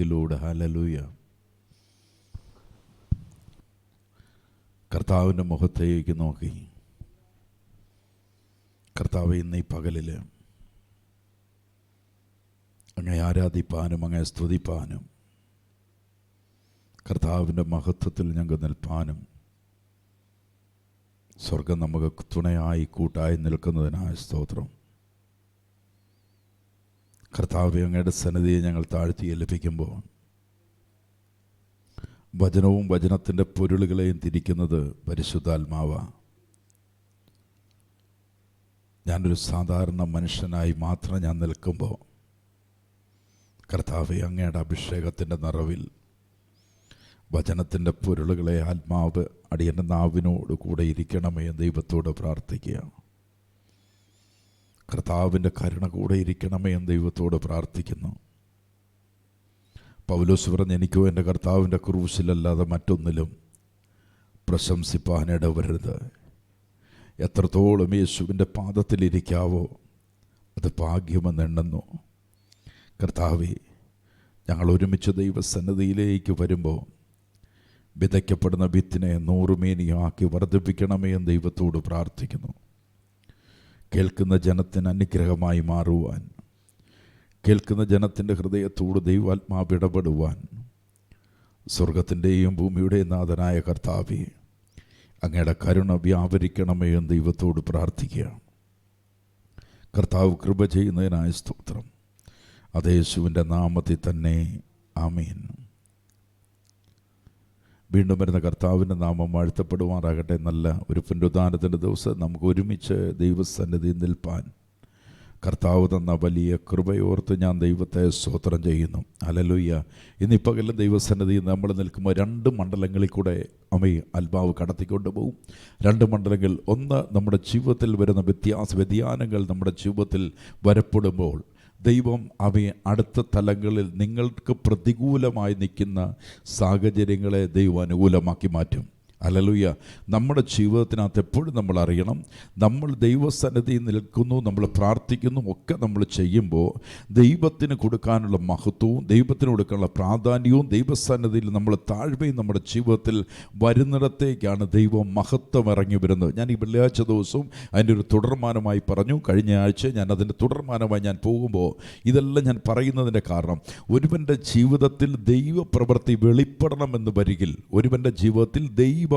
Thank you Lord. Hallelujah. കർത്താവിൻ്റെ മുഖത്തേക്ക് നോക്കി, കർത്താവെ, ഇന്ന് ഈ പകലിൽ അങ്ങേ ആരാധിപ്പാനും അങ്ങേ സ്തുതിപ്പാനും കർത്താവിൻ്റെ മഹത്വത്തിൽ ഞങ്ങൾക്ക് നിൽപ്പാനും സ്വർഗം നമുക്ക് തുണയായി കൂട്ടായി നിൽക്കുന്നതിനായ സ്തോത്രം. കർത്താവെ, അങ്ങയുടെ സന്നിധിയെ ഞങ്ങൾ താഴ്ത്തി ഏൽപ്പിക്കുമ്പോൾ വചനവും വചനത്തിൻ്റെ പൊരുളുകളെയും തിരിക്കുന്നത് പരിശുദ്ധാത്മാവാണ്. ഞാനൊരു സാധാരണ മനുഷ്യനായി മാത്രം ഞാൻ നിൽക്കുമ്പോൾ കർത്താവെ, അങ്ങയുടെ അഭിഷേകത്തിൻ്റെ നിറവിൽ വചനത്തിൻ്റെ പൊരുളുകളെ ആത്മാവ് അടിയൻ്റെ നാവിനോട് കൂടെ ഇരിക്കണമേ എന്ന് ദൈവത്തോട് പ്രാർത്ഥിക്കുക. കർത്താവിൻ്റെ കരുണ കൂടെ ഇരിക്കണമേ എന്ന് ദൈവത്തോട് പ്രാർത്ഥിക്കുന്നു. പൗലോസ് പറഞ്ഞ്, എനിക്കോ എൻ്റെ കർത്താവിൻ്റെ ക്രൂശിലല്ലാതെ മറ്റൊന്നിലും പ്രശംസിപ്പാനിടവരുത്. എത്രത്തോളം യേശുവിൻ്റെ പാദത്തിലിരിക്കാവോ അത് ഭാഗ്യമെന്നെണ്ണുന്നു. കർത്താവേ, ഞങ്ങൾ ഒരുമിച്ച് ദൈവസന്നിധിയിലേക്ക് വരുമ്പോൾ വിതയ്ക്കപ്പെടുന്ന വിത്തിനെ 100 മേനിയാക്കി വർദ്ധിപ്പിക്കണമേ എന്ന് ദൈവത്തോട് പ്രാർത്ഥിക്കുന്നു. കേൾക്കുന്ന ജനത്തിന് അനുഗ്രഹമായി മാറുവാൻ, കേൾക്കുന്ന ജനത്തിൻ്റെ ഹൃദയത്തോട് ദൈവാത്മാവ് ഇടപെടുവാൻ സ്വർഗത്തിൻ്റെയും ഭൂമിയുടെയും നാഥനായ കർത്താവേ, അങ്ങയുടെ കരുണ വ്യാപരിക്കണമേ എന്ന് ദൈവത്തോട് പ്രാർത്ഥിക്കുക. കർത്താവ് കൃപ ചെയ്യുന്നതിനായ സ്തോത്രം. അത് യേശുവിൻ്റെ നാമത്തിൽ തന്നെ, ആമേൻ. വീണ്ടും വരുന്ന കർത്താവിൻ്റെ നാമം വാഴ്ത്തപ്പെടുമാറാകട്ടെ. നല്ല ഒരു പുനരുദ്ധാനത്തിൻ്റെ ദിവസം നമുക്ക് ഒരുമിച്ച് ദൈവസന്നിധിയിൽ നിൽപ്പാൻ കർത്താവ് തന്ന വലിയ കൃപയോർത്ത് ഞാൻ ദൈവത്തെ സ്തോത്രം ചെയ്യുന്നു. ഹല്ലേലൂയ. ഇന്നിപ്പകലും ദൈവസന്നിധിയിൽ നമ്മൾ നിൽക്കുമ്പോൾ 2 മണ്ഡലങ്ങളിൽ കൂടെ ആത്മാവ് കടത്തിക്കൊണ്ട് പോകും. 2 മണ്ഡലങ്ങൾ. ഒന്ന്, നമ്മുടെ ജീവിതത്തിൽ വരുന്ന വ്യതിയാനങ്ങൾ നമ്മുടെ ജീവിതത്തിൽ വരപ്പെടുമ്പോൾ ദൈവം അവയെ അടുത്ത തലങ്ങളിൽ നിങ്ങൾക്ക് പ്രതികൂലമായി നിൽക്കുന്ന സാഹചര്യങ്ങളെ ദൈവം അനുകൂലമാക്കി മാറ്റും. ഹല്ലേലൂയ. നമ്മുടെ ജീവിതത്തിനകത്ത് എപ്പോഴും നമ്മൾ അറിയണം, നമ്മൾ ദൈവസന്നിധിയിൽ നിൽക്കുന്നു, നമ്മൾ പ്രാർത്ഥിക്കുന്നു, ഒക്കെ നമ്മൾ ചെയ്യുമ്പോൾ ദൈവത്തിന് കൊടുക്കാനുള്ള മഹത്വവും ദൈവത്തിന് കൊടുക്കാനുള്ള പ്രാധാന്യവും ദൈവസന്നിധിയിൽ നമ്മൾ താഴ്മയും നമ്മുടെ ജീവിതത്തിൽ വരുന്നിടത്തേക്കാണ് ദൈവം മഹത്വം ഇറങ്ങി വരുന്നത്. ഞാൻ ഈ വെള്ളിയാഴ്ച ദിവസവും അതിൻ്റെ ഒരു തുടർമാനമായി പറഞ്ഞു. കഴിഞ്ഞ ആഴ്ച ഞാൻ അതിൻ്റെ തുടർമാനമായി ഞാൻ പോകുമ്പോൾ ഇതെല്ലാം ഞാൻ പറയുന്നതിൻ്റെ കാരണം, ഒരുവൻ്റെ ജീവിതത്തിൽ ദൈവപ്രവൃത്തി വെളിപ്പെടണമെന്ന് വരികിൽ, ഒരുവൻ്റെ ജീവിതത്തിൽ ദൈവ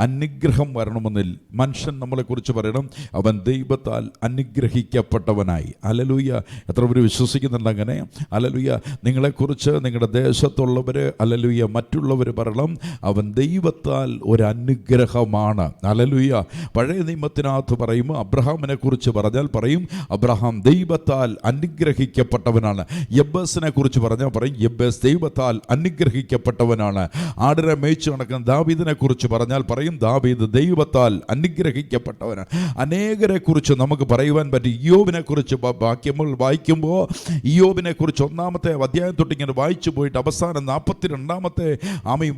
അനുഗ്രഹം വരണമെന്നിൽ മനുഷ്യൻ നമ്മളെക്കുറിച്ച് പറയണം, അവൻ ദൈവത്താൽ അനുഗ്രഹിക്കപ്പെട്ടവനായി. ഹല്ലേലൂയ. എത്ര പേര് വിശ്വസിക്കുന്നുണ്ട് അങ്ങനെ? ഹല്ലേലൂയ. നിങ്ങളെക്കുറിച്ച് നിങ്ങളുടെ ദേശത്തുള്ളവർ, ഹല്ലേലൂയ, മറ്റുള്ളവർ പറയണം, അവൻ ദൈവത്താൽ ഒരു അനുഗ്രഹമാണ്. ഹല്ലേലൂയ. പഴയ നിയമത്തിനകത്ത് പറയും, അബ്രഹാമിനെ കുറിച്ച് പറഞ്ഞാൽ പറയും, അബ്രഹാം ദൈവത്താൽ അനുഗ്രഹിക്കപ്പെട്ടവനാണ്. യബ്ബസിനെ കുറിച്ച് പറഞ്ഞാൽ പറയും, യബ്ബസ് ദൈവത്താൽ അനുഗ്രഹിക്കപ്പെട്ടവനാണ്. ആടിനെ മേയിച്ചു നടക്കുന്ന ദാവീദിനെ കുറിച്ച് പറഞ്ഞാൽ പറയും, ദാവീദ് ദൈവത്താൽ അനുഗ്രഹിക്കപ്പെട്ടവനാണ്. അനേകരെ കുറിച്ച് നമുക്ക് പറയുവാൻ പറ്റും. ഇയ്യോബിനെ കുറിച്ച് വാക്യങ്ങൾ വായിക്കുമ്പോൾ, ഇയ്യോബിനെ കുറിച്ച് 1-ാമത്തെ അധ്യായം തൊട്ട് ഇങ്ങനെ വായിച്ചു പോയിട്ട് അവസാനം 42-ാമത്തെ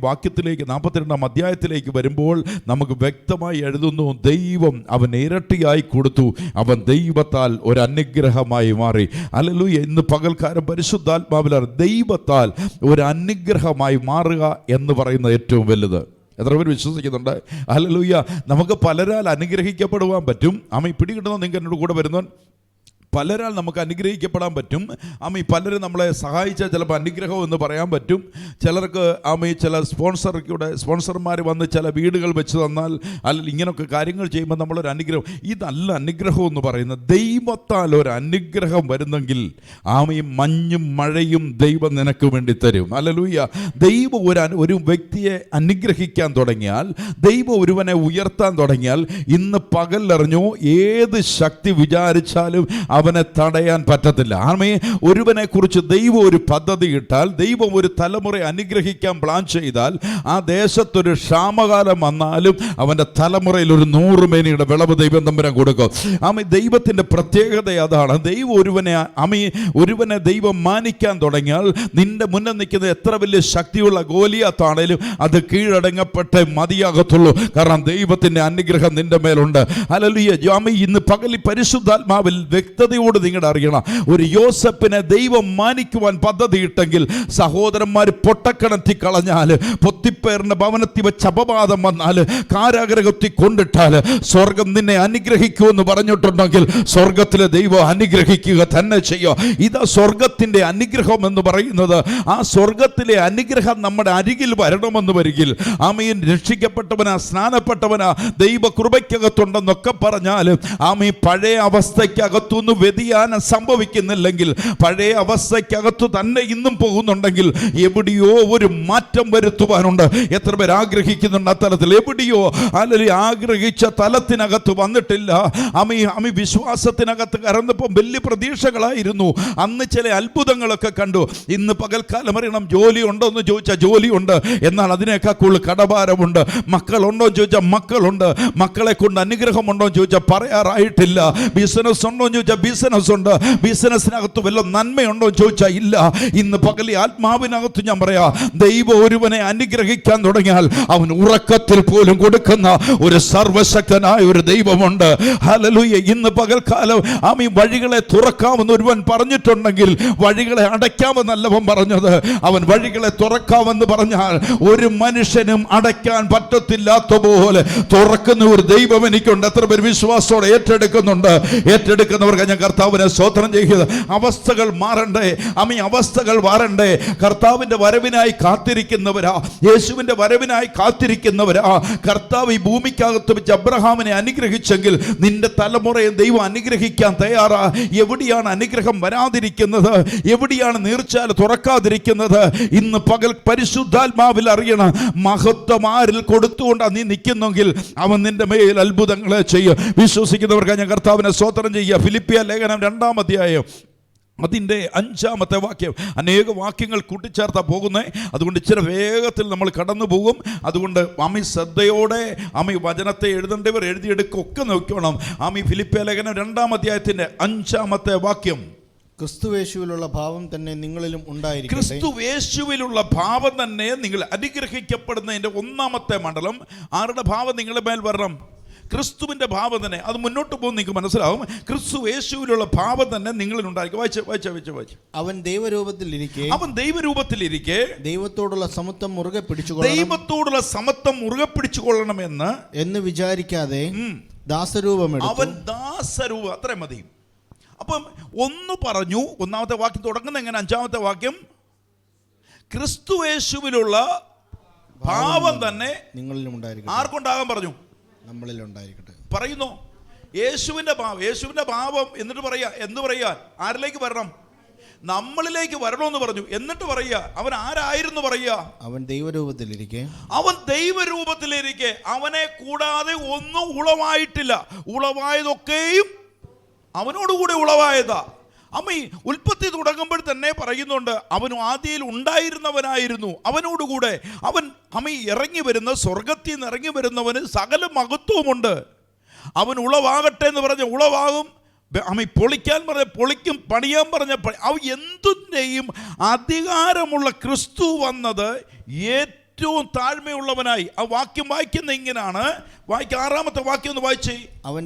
വാക്യത്തിലേക്ക്, 42-ാം അധ്യായത്തിലേക്ക് വരുമ്പോൾ നമുക്ക് വ്യക്തമായി എഴുതുന്നു, ദൈവം അവൻ ഇരട്ടിയായി കൊടുത്തു, അവൻ ദൈവത്താൽ ഒരു അനുഗ്രഹമായി മാറി. ഹല്ലേലൂയ. ഇന്ന് പകൽക്കാലം പരിശുദ്ധാത്മാവിലാണ് ദൈവത്താൽ ഒരു അനുഗ്രഹമായി മാറുക എന്ന് പറയുന്നത് ഏറ്റവും വലുത്. എത്ര പേര് വിശ്വസിക്കുന്നുണ്ട്? ഹല്ലേലൂയ. നമുക്ക് പലരാൽ അനുഗ്രഹിക്കപ്പെടുവാൻ പറ്റും. പിടികിട്ടുന്ന നിങ്ങൾക്ക് എന്നോട് കൂടെ വരുന്നവൻ, പലരാൽ നമുക്ക് അനുഗ്രഹിക്കപ്പെടാൻ പറ്റും. പലരും നമ്മളെ സഹായിച്ച ചിലപ്പോൾ അനുഗ്രഹം എന്ന് പറയാൻ പറ്റും. ചിലർക്ക് ചില സ്പോൺസർമാർ വന്ന് ചില വീടുകൾ വെച്ച് തന്നാൽ, അല്ലെങ്കിൽ ഇങ്ങനെയൊക്കെ കാര്യങ്ങൾ ചെയ്യുമ്പോൾ നമ്മളൊരു അനുഗ്രഹം. ഇതല്ല അനുഗ്രഹം എന്ന് പറയുന്നത്. ദൈവത്താൽ ഒരു അനുഗ്രഹം വരുന്നെങ്കിൽ മഞ്ഞും മഴയും ദൈവം നിനക്ക് വേണ്ടി തരും. ഹല്ലേലൂയ. ദൈവം ഒരു വ്യക്തിയെ അനുഗ്രഹിക്കാൻ തുടങ്ങിയാൽ, ദൈവം ഒരുവനെ ഉയർത്താൻ തുടങ്ങിയാൽ, ഇന്ന് പകലറിഞ്ഞു ഏത് ശക്തി വിചാരിച്ചാലും അവനെ തടയാൻ പറ്റത്തില്ല. ഒരുവനെ കുറിച്ച് ദൈവം ഒരു പദ്ധതി ഇട്ടാൽ, ദൈവം ഒരു തലമുറ അനുഗ്രഹിക്കാൻ പ്ലാൻ ചെയ്താൽ, ആ ദേശത്തൊരു ക്ഷാമകാലം വന്നാലും അവൻ്റെ തലമുറയിൽ ഒരു 100 മേനിയുടെ വിളവ് ദൈവം തമ്പുരാൻ കൊടുക്കും. ദൈവത്തിൻ്റെ പ്രത്യേകത അതാണ്. ദൈവം ഒരുവനെ ദൈവം മാനിക്കാൻ തുടങ്ങിയാൽ, നിന്റെ മുന്നിൽ നിൽക്കുന്ന എത്ര വലിയ ശക്തിയുള്ള ഗോലിയാത്താണേലും അത് കീഴടങ്ങപ്പെട്ടേ മതിയാകത്തുള്ളൂ. കാരണം ദൈവത്തിൻ്റെ അനുഗ്രഹം നിന്റെ മേലുണ്ട്. ഹല്ലേലൂയ. ഇന്ന് പകൽ പരിശുദ്ധാത്മാവിൽ വ്യക്തത ശ്രദ്ധയോട് നിങ്ങൾ അറിയണം. ഒരു യോസേപ്പിനെ ദൈവം മാനിക്കുവാൻ പദ്ധതിയിട്ടെങ്കിൽ സഹോദരന്മാർ പൊട്ടക്കിണറ്റി കളഞ്ഞാൽ, പൊത്തിപ്പേറിന്റെ ഭവനത്തിൽ വെച്ച് അപവാദം വന്നാൽ, കാരാഗ്രഹത്തിൽ കൊണ്ടിട്ടാൽ സ്വർഗം നിന്നെ അനുഗ്രഹിക്കുമെന്ന് പറഞ്ഞിട്ടുണ്ടെങ്കിൽ സ്വർഗത്തിലെ ദൈവം അനുഗ്രഹിക്കുക തന്നെ ചെയ്യും. ഇതാ സ്വർഗത്തിന്റെ അനുഗ്രഹം എന്ന് പറയുന്നത്. ആ സ്വർഗത്തിലെ അനുഗ്രഹം നമ്മുടെ അരികിൽ വരണമെന്ന് വരികിൽ, ആമീൻ, രക്ഷിക്കപ്പെട്ടവനാ, സ്നാനപ്പെട്ടവനാ, ദൈവ കൃപയ്ക്കകത്തുണ്ടെന്നൊക്കെ പറഞ്ഞാൽ, ആമീൻ, പഴയ അവസ്ഥയ്ക്കകത്തുനിന്ന് വ്യതിയാനം സംഭവിക്കുന്നില്ലെങ്കിൽ, പഴയ അവസ്ഥയ്ക്കകത്ത് തന്നെ ഇന്നും പോകുന്നുണ്ടെങ്കിൽ എവിടെയോ ഒരു മാറ്റം വരുത്തുവാനുണ്ട്. എത്ര പേർ ആഗ്രഹിക്കുന്നുണ്ട് അത്തരത്തിൽ? എവിടെയോ അല്ലെങ്കിൽ ആഗ്രഹിച്ച തലത്തിനകത്ത് വന്നിട്ടില്ല. അമ്മി വിശ്വാസത്തിനകത്ത് കടന്നപ്പോൾ വലിയ പ്രതീക്ഷകളായിരുന്നു. അന്ന് ചില അത്ഭുതങ്ങളൊക്കെ കണ്ടു. ഇന്ന് പകൽക്കാലം അറിയണം, ജോലി ഉണ്ടോ എന്ന് ചോദിച്ചാൽ ജോലിയുണ്ട്, എന്നാൽ അതിനേക്കാൾ കൂടുതൽ കടഭാരമുണ്ട്. മക്കളുണ്ടോ എന്ന് ചോദിച്ചാൽ മക്കളുണ്ട്. മക്കളെ കൊണ്ട് അനുഗ്രഹമുണ്ടോ എന്ന് ചോദിച്ചാൽ പറയാറായിട്ടില്ല. ബിസിനസ് ഉണ്ടോ എന്ന് ചോദിച്ചാൽ ബിസിനസ് ഉണ്ട്. ബിസിനസ്സിനകത്ത് വല്ല നന്മയുണ്ടോ എന്ന് ചോദിച്ചാൽ ഇല്ല. ഇന്ന് പകൽ ആത്മാവിനകത്ത് ഞാൻ പറയാ, ദൈവം ഒരുവനെ അനുഗ്രഹിക്കാൻ തുടങ്ങിയാൽ അവൻ ഉറക്കത്തിൽ പോലും കൊടുക്കുന്ന ഒരു സർവശക്തനായ ഒരു ദൈവമുണ്ട്. ഹല്ലേലൂയ. ഇന്ന് പകൽക്കാലം ആമീൻ, വഴികളെ തുറക്കാമെന്ന് ഒരുവൻ പറഞ്ഞിട്ടുണ്ടെങ്കിൽ വഴികളെ അടയ്ക്കാമെന്നല്ലവൻ പറഞ്ഞത്. അവൻ വഴികളെ തുറക്കാമെന്ന് പറഞ്ഞാൽ ഒരു മനുഷ്യനും അടയ്ക്കാൻ പറ്റത്തില്ലാത്ത പോലെ തുറക്കുന്ന ഒരു ദൈവം എനിക്കുണ്ട്. എത്ര പേർ വിശ്വാസത്തോടെ ഏറ്റെടുക്കുന്നുണ്ട്? ഏറ്റെടുക്കുന്നവർക്ക് ഞാൻ കർത്താവിനെ സ്തോത്രം ചെയ്യുക. അവസ്ഥകൾ മാറണ്ടേ? ആമീൻ, അവസ്ഥകൾ മാറണ്ടേ? കർത്താവിന്റെ വരവിനായി കാത്തിരിക്കുന്നവരാ, യേശുവിന്റെ വരവിനായി കാത്തിരിക്കുന്നവരാ. കർത്താവ് ഈ ഭൂമിക്കകത്ത് വെച്ച് അബ്രഹാമിനെ അനുഗ്രഹിച്ചെങ്കിൽ നിന്റെ തലമുറയെ ദൈവം അനുഗ്രഹിക്കാൻ തയ്യാറാ. എവിടെയാണ് അനുഗ്രഹം വരാതിരിക്കുന്നത്? എവിടെയാണ് നീർച്ചാൽ തുറക്കാതിരിക്കുന്നത്? ഇന്ന് പകൽ പരിശുദ്ധാത്മാവിൽ അറിയണം, മഹത്വം ആരിൽ കൊടുത്തുകൊണ്ടാണ് നീ നിൽക്കുന്നെങ്കിൽ അവൻ നിന്റെ മേൽ അത്ഭുതങ്ങളെ ചെയ്യും. വിശ്വസിക്കുന്നവർക്ക് ഞാൻ കർത്താവിനെ സ്തോത്രം ചെയ്യുക. ഫിലിപ്പിയ ലേഖനം 2-ാം അധ്യായം അതിൻ്റെ 5-ാമത്തെ വാക്യം. അനേക വാക്യങ്ങൾ കൂട്ടിച്ചേർത്താ പോകുന്നത്, അതുകൊണ്ട് ഇച്ചിരി വേഗത്തിൽ നമ്മൾ കടന്നു പോകും. അതുകൊണ്ട് ആമി ശ്രദ്ധയോടെ ആമി വചനത്തെ എഴുതേണ്ടവർ എഴുതിയെടുക്കൊക്കെ നോക്കണം. ആമി ഫിലിപ്പിയ ലേഖനം 2-ാം അധ്യായത്തിൻ്റെ 5-ാമത്തെ വാക്യം. ക്രിസ്തുവേശുവിലുള്ള ഭാവം തന്നെ നിങ്ങളിലും ഉണ്ടായിരിക്കട്ടെ. ക്രിസ്തുവേശുവിലുള്ള ഭാവം തന്നെ നിങ്ങൾ അനുഗ്രഹിക്കപ്പെടുന്നതിൻ്റെ 1-ാമത്തെ മണ്ഡലം. ആരുടെ ഭാവം നിങ്ങളുടെ മേൽ വരണം? ക്രിസ്തുവിന്റെ ഭാവം തന്നെ. അത് മുന്നോട്ട് പോകും, നിങ്ങൾക്ക് മനസ്സിലാവും. ക്രിസ്തു യേശുവിലുള്ള ഭാവം തന്നെ നിങ്ങളിലുണ്ടായിരിക്കും. വായിച്ചു. അവൻ ദൈവരൂപത്തിലിരിക്കെ ദൈവത്തോടുള്ള സമത്വം മുറുകെ പിടിച്ചുകൊള്ളണമെന്ന് വിചാരിക്കാതെ ദാസരൂപമെടുത്തു. അവൻ ദാസരൂപം, അത്രയും മതി. അപ്പം ഒന്ന് പറഞ്ഞു, 1-ാമത്തെ വാക്യം തുടങ്ങുന്ന എങ്ങനെ? 5-ാമത്തെ വാക്യം, ക്രിസ്തുയേശുവിലുള്ള ഭാവം തന്നെ നിങ്ങളിലും ഉണ്ടായിരിക്കും. ആർക്കുണ്ടാകാൻ പറഞ്ഞു? നമ്മളിലുണ്ടായിരിക്കട്ടെ പറയുന്നു. യേശുവിന്റെ ഭാവം എന്നിട്ട് പറയാ, എന്ത് പറയാ? ആരിലേക്ക് വരണം? നമ്മളിലേക്ക് വരണമെന്ന് പറഞ്ഞു. എന്നിട്ട് പറയുക, അവൻ ആരായിരുന്നു പറയുക? അവൻ ദൈവരൂപത്തിലിരിക്കെ അവനെ കൂടാതെ ഒന്നും ഉളവായിട്ടില്ല. ഉളവായതൊക്കെയും അവനോടുകൂടെ ഉളവായതാ. അമ്മ ഈ ഉൽപ്പത്തി തുടങ്ങുമ്പോൾ തന്നെ പറയുന്നുണ്ട്, അവനും ആദിയിൽ ഉണ്ടായിരുന്നവനായിരുന്നു, അവനോടുകൂടെ. അവൻ അമ്മ ഇറങ്ങി വരുന്ന, സ്വർഗത്തിൽ നിന്ന് ഇറങ്ങി വരുന്നവന് സകല മഹത്വമുണ്ട്. അവൻ ഉളവാകട്ടെ എന്ന് പറഞ്ഞ ഉളവാകും, അമ്മ പൊളിക്കാൻ പറഞ്ഞ പൊളിക്കും, പണിയാൻ പറഞ്ഞ അവ എന്തിൻ്റെയും അധികാരമുള്ള ക്രിസ്തു വന്നത് ഏറ്റവും താഴ്മയുള്ളവനായി. ആ വാക്യം വായിക്കുന്ന ഇങ്ങനെയാണ്. 6-ാമത്തെ വാക്യം ഒന്ന് വായിച്ചേ. അവൻ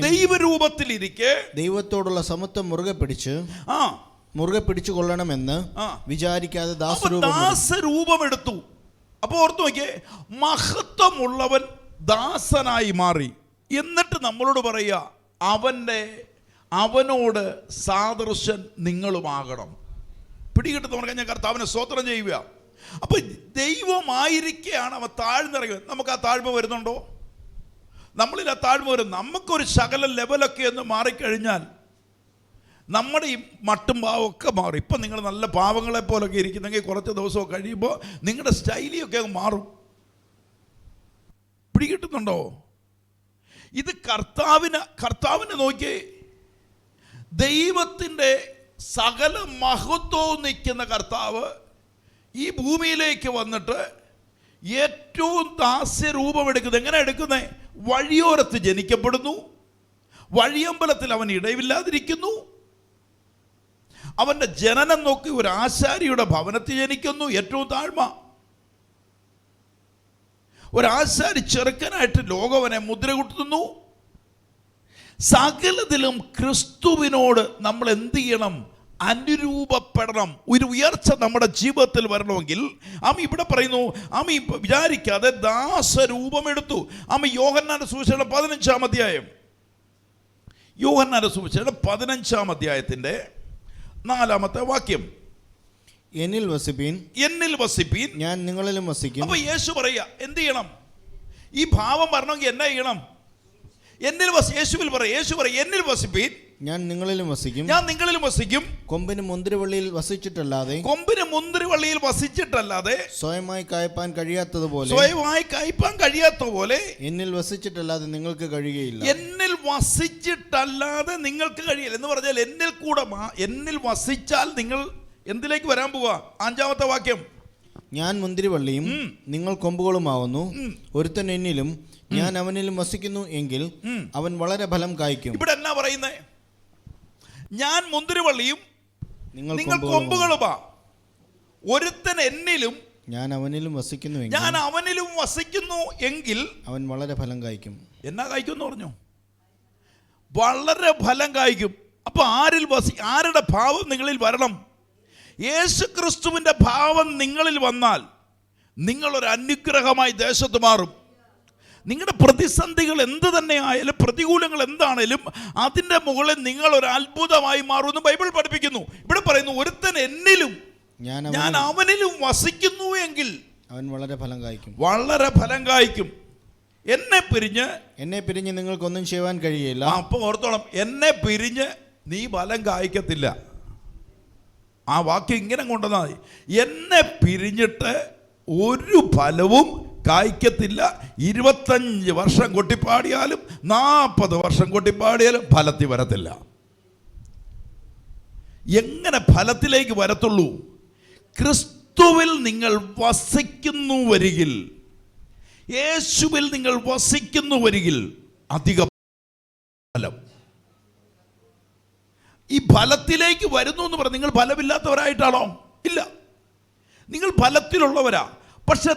ദൈവരൂപത്തിലിരിക്കെ ദൈവത്തോടുള്ള സമത്വം മുറുകെ പിടിച്ചു കൊള്ളണമെന്ന് വിചാരിക്കാതെ ദാസരൂപം എടുത്തു. അപ്പോൾ ഓർത്തു നോക്കിയേ, മഹത്വമുള്ളവൻ ദാസനായി മാറി. എന്നിട്ട് നമ്മളോട് പറയുക, അവനോട് സാദൃശ്യൻ നിങ്ങളുമാകണം. പിടികിട്ടുന്നവർക്ക് ഞാൻ കർത്താവിനെ സ്തോത്രം ചെയ്യുക. അപ്പൊ ദൈവമായിരിക്കെയാണ് അവൻ താഴ്ന്നിറങ്ങി. നമുക്ക് ആ താഴ്മ വരുന്നുണ്ടോ? നമ്മളിൽ ആ താഴ്മ വരും. നമുക്കൊരു ശകല ലെവലൊക്കെ ഒന്ന് മാറിക്കഴിഞ്ഞാൽ നമ്മുടെ ഈ മട്ടും പാവമൊക്കെ മാറും. ഇപ്പം നിങ്ങൾ നല്ല പാവങ്ങളെ പോലൊക്കെ ഇരിക്കുന്നെങ്കിൽ കുറച്ച് ദിവസമൊക്കെ കഴിയുമ്പോൾ നിങ്ങളുടെ സ്റ്റൈലിയൊക്കെ അങ്ങ് മാറും. പിടികിട്ടുന്നുണ്ടോ? ഇത് കർത്താവിനെ നോക്കി, ദൈവത്തിൻ്റെ സകല മഹത്വവും നിൽക്കുന്ന കർത്താവ് ഈ ഭൂമിയിലേക്ക് വന്നിട്ട് ഏറ്റവും ദാസ്യരൂപമെടുക്കുന്നത്. എങ്ങനെ എടുക്കുന്നത്? വഴിയോരത്ത് ജനിക്കപ്പെടുന്നു, വഴിയമ്പലത്തിൽ അവൻ ഇടയില്ലാതിരിക്കുന്നു, അവൻ്റെ ജനനം നോക്കി ഒരു ആശാരിയുടെ ഭവനത്തിൽ ജനിക്കുന്നു. ഏറ്റവും താഴ്മ. ഒരാശാരി ചെറുക്കനായിട്ട് ലോകവനെ മുദ്ര കുത്തുന്നു. സകലത്തിലും ക്രിസ്തുവിനോട് നമ്മൾ എന്ത് ചെയ്യണം? അനുരൂപപ്പെടണം. ഒരു ഉയർച്ച നമ്മുടെ ജീവിതത്തിൽ വരണമെങ്കിൽ ഇവിടെ പറയുന്നു, വിചാരിക്കാതെ ദാസരൂപമെടുത്തു. യോഹന്നാന്റെ സുവിശേഷം 15-ാം അധ്യായം, യോഹന്നാന്റെ സുവിശേഷം 15-ാം അധ്യായത്തിന്റെ 4-ാമത്തെ വാക്യം. എന്നിൽ വസിപ്പീൻ, എന്നിൽ വസിപ്പീൻ, ഞാൻ നിങ്ങളിലും വസിക്കും. അപ്പൊ യേശു പറയാ എന്ത് ചെയ്യണം? ഈ ഭാവം വരണമെങ്കിൽ എന്നാ ചെയ്യണം? എന്നിൽ യേശുവിൽ പറയും, യേശു പറയും എന്നിൽ വസിപ്പീൻ, ഞാൻ നിങ്ങളിലും വസിക്കും. ഞാൻ നിങ്ങളിലും വസിക്കും. കൊമ്പിന് മുന്തിരിവള്ളിയിൽ വസിച്ചിട്ടല്ലാതെ സ്വയമായി കായ്പാൻ കഴിയാത്തതുപോലെ എന്നിൽ വസിച്ചിട്ടല്ലാതെ നിങ്ങൾക്ക് കഴിയുകയില്ല. എന്നിൽ വസിച്ചിട്ടല്ലാതെ നിങ്ങൾക്ക് കഴിയില്ല എന്ന് പറഞ്ഞാൽ എന്നിൽ വസിച്ചാൽ നിങ്ങൾ എന്തിലേക്ക് വരാൻ പോവാ? 5-ാമത്തെ വാക്യം. ഞാൻ മുന്തിരിവള്ളിയും നിങ്ങൾ കൊമ്പുകളുമാവുന്നു. ഒരുത്തൻ എന്നിലും ഞാൻ അവനിലും വസിക്കുന്നു എങ്കിൽ അവൻ വളരെ ഫലം കായ്ക്കും. ഇവിടെ എന്നാ പറയുന്നേ? ഞാൻ മുന്തിരിവള്ളിയും നിങ്ങൾ കൊമ്പുകളുമാ. ഒരുത്തൻ എന്നിലും ഞാൻ അവനിലും വസിക്കുന്നു എങ്കിൽ അവൻ വളരെ ഫലം കായ്ക്കും. എന്നാ കായ്ക്കും എന്ന് പറഞ്ഞു? വളരെ ഫലം കായ്ക്കും. അപ്പൊ ആരുടെ ഭാവം നിങ്ങളിൽ വരണം? യേശു ക്രിസ്തുവിന്റെ ഭാവം നിങ്ങളിൽ വന്നാൽ നിങ്ങളൊരു അനുഗ്രഹമായി ദേശത്ത് മാറും. നിങ്ങളുടെ പ്രതിസന്ധികൾ എന്ത് തന്നെ ആയാലും, പ്രതികൂലങ്ങൾ എന്താണേലും അതിൻ്റെ മുകളിൽ നിങ്ങളൊരു അത്ഭുതമായി മാറുമെന്ന് ബൈബിൾ പഠിപ്പിക്കുന്നു. ഇവിടെ പറയുന്നു, ഒരുത്തൻ എന്നിലും ഞാൻ അവനിലും വസിക്കുന്നു എങ്കിൽ അവൻ വളരെ ഫലം കായ്ക്കും. വളരെ ഫലം കായ്ക്കും. എന്നെ പിരിഞ്ഞ് നിങ്ങൾക്കൊന്നും ചെയ്യാൻ കഴിയില്ല. അപ്പൊ ഓർത്തോളം, എന്നെ പിരിഞ്ഞ് നീ ഫലം കായ്ക്കത്തില്ല. ആ വാക്യം ഇങ്ങനെ കൊണ്ടുവന്നാൽ മതി. എന്നെ പിരിഞ്ഞിട്ട് ഒരു ഫലവും കായ്ക്കത്തില്ല. 25 വർഷം കൊട്ടിപ്പാടിയാലും 40 വർഷം കൊട്ടിപ്പാടിയാലും ഫലത്തിൽ വരത്തില്ല. എങ്ങനെ ഫലത്തിലേക്ക് വരത്തുള്ളൂ? ക്രിസ്തുവിൽ നിങ്ങൾ വസിക്കുന്നു വരികിൽ, യേശുവിൽ നിങ്ങൾ വസിക്കുന്നു വരികിൽ അധിക ഫലം. ഈ ഫലത്തിലേക്ക് വരുന്നു എന്ന് പറഞ്ഞാൽ നിങ്ങൾ ഫലമില്ലാത്തവരായിട്ടാണോ? ഇല്ല, നിങ്ങൾ ഫലത്തിലുള്ളവരാ. പക്ഷെ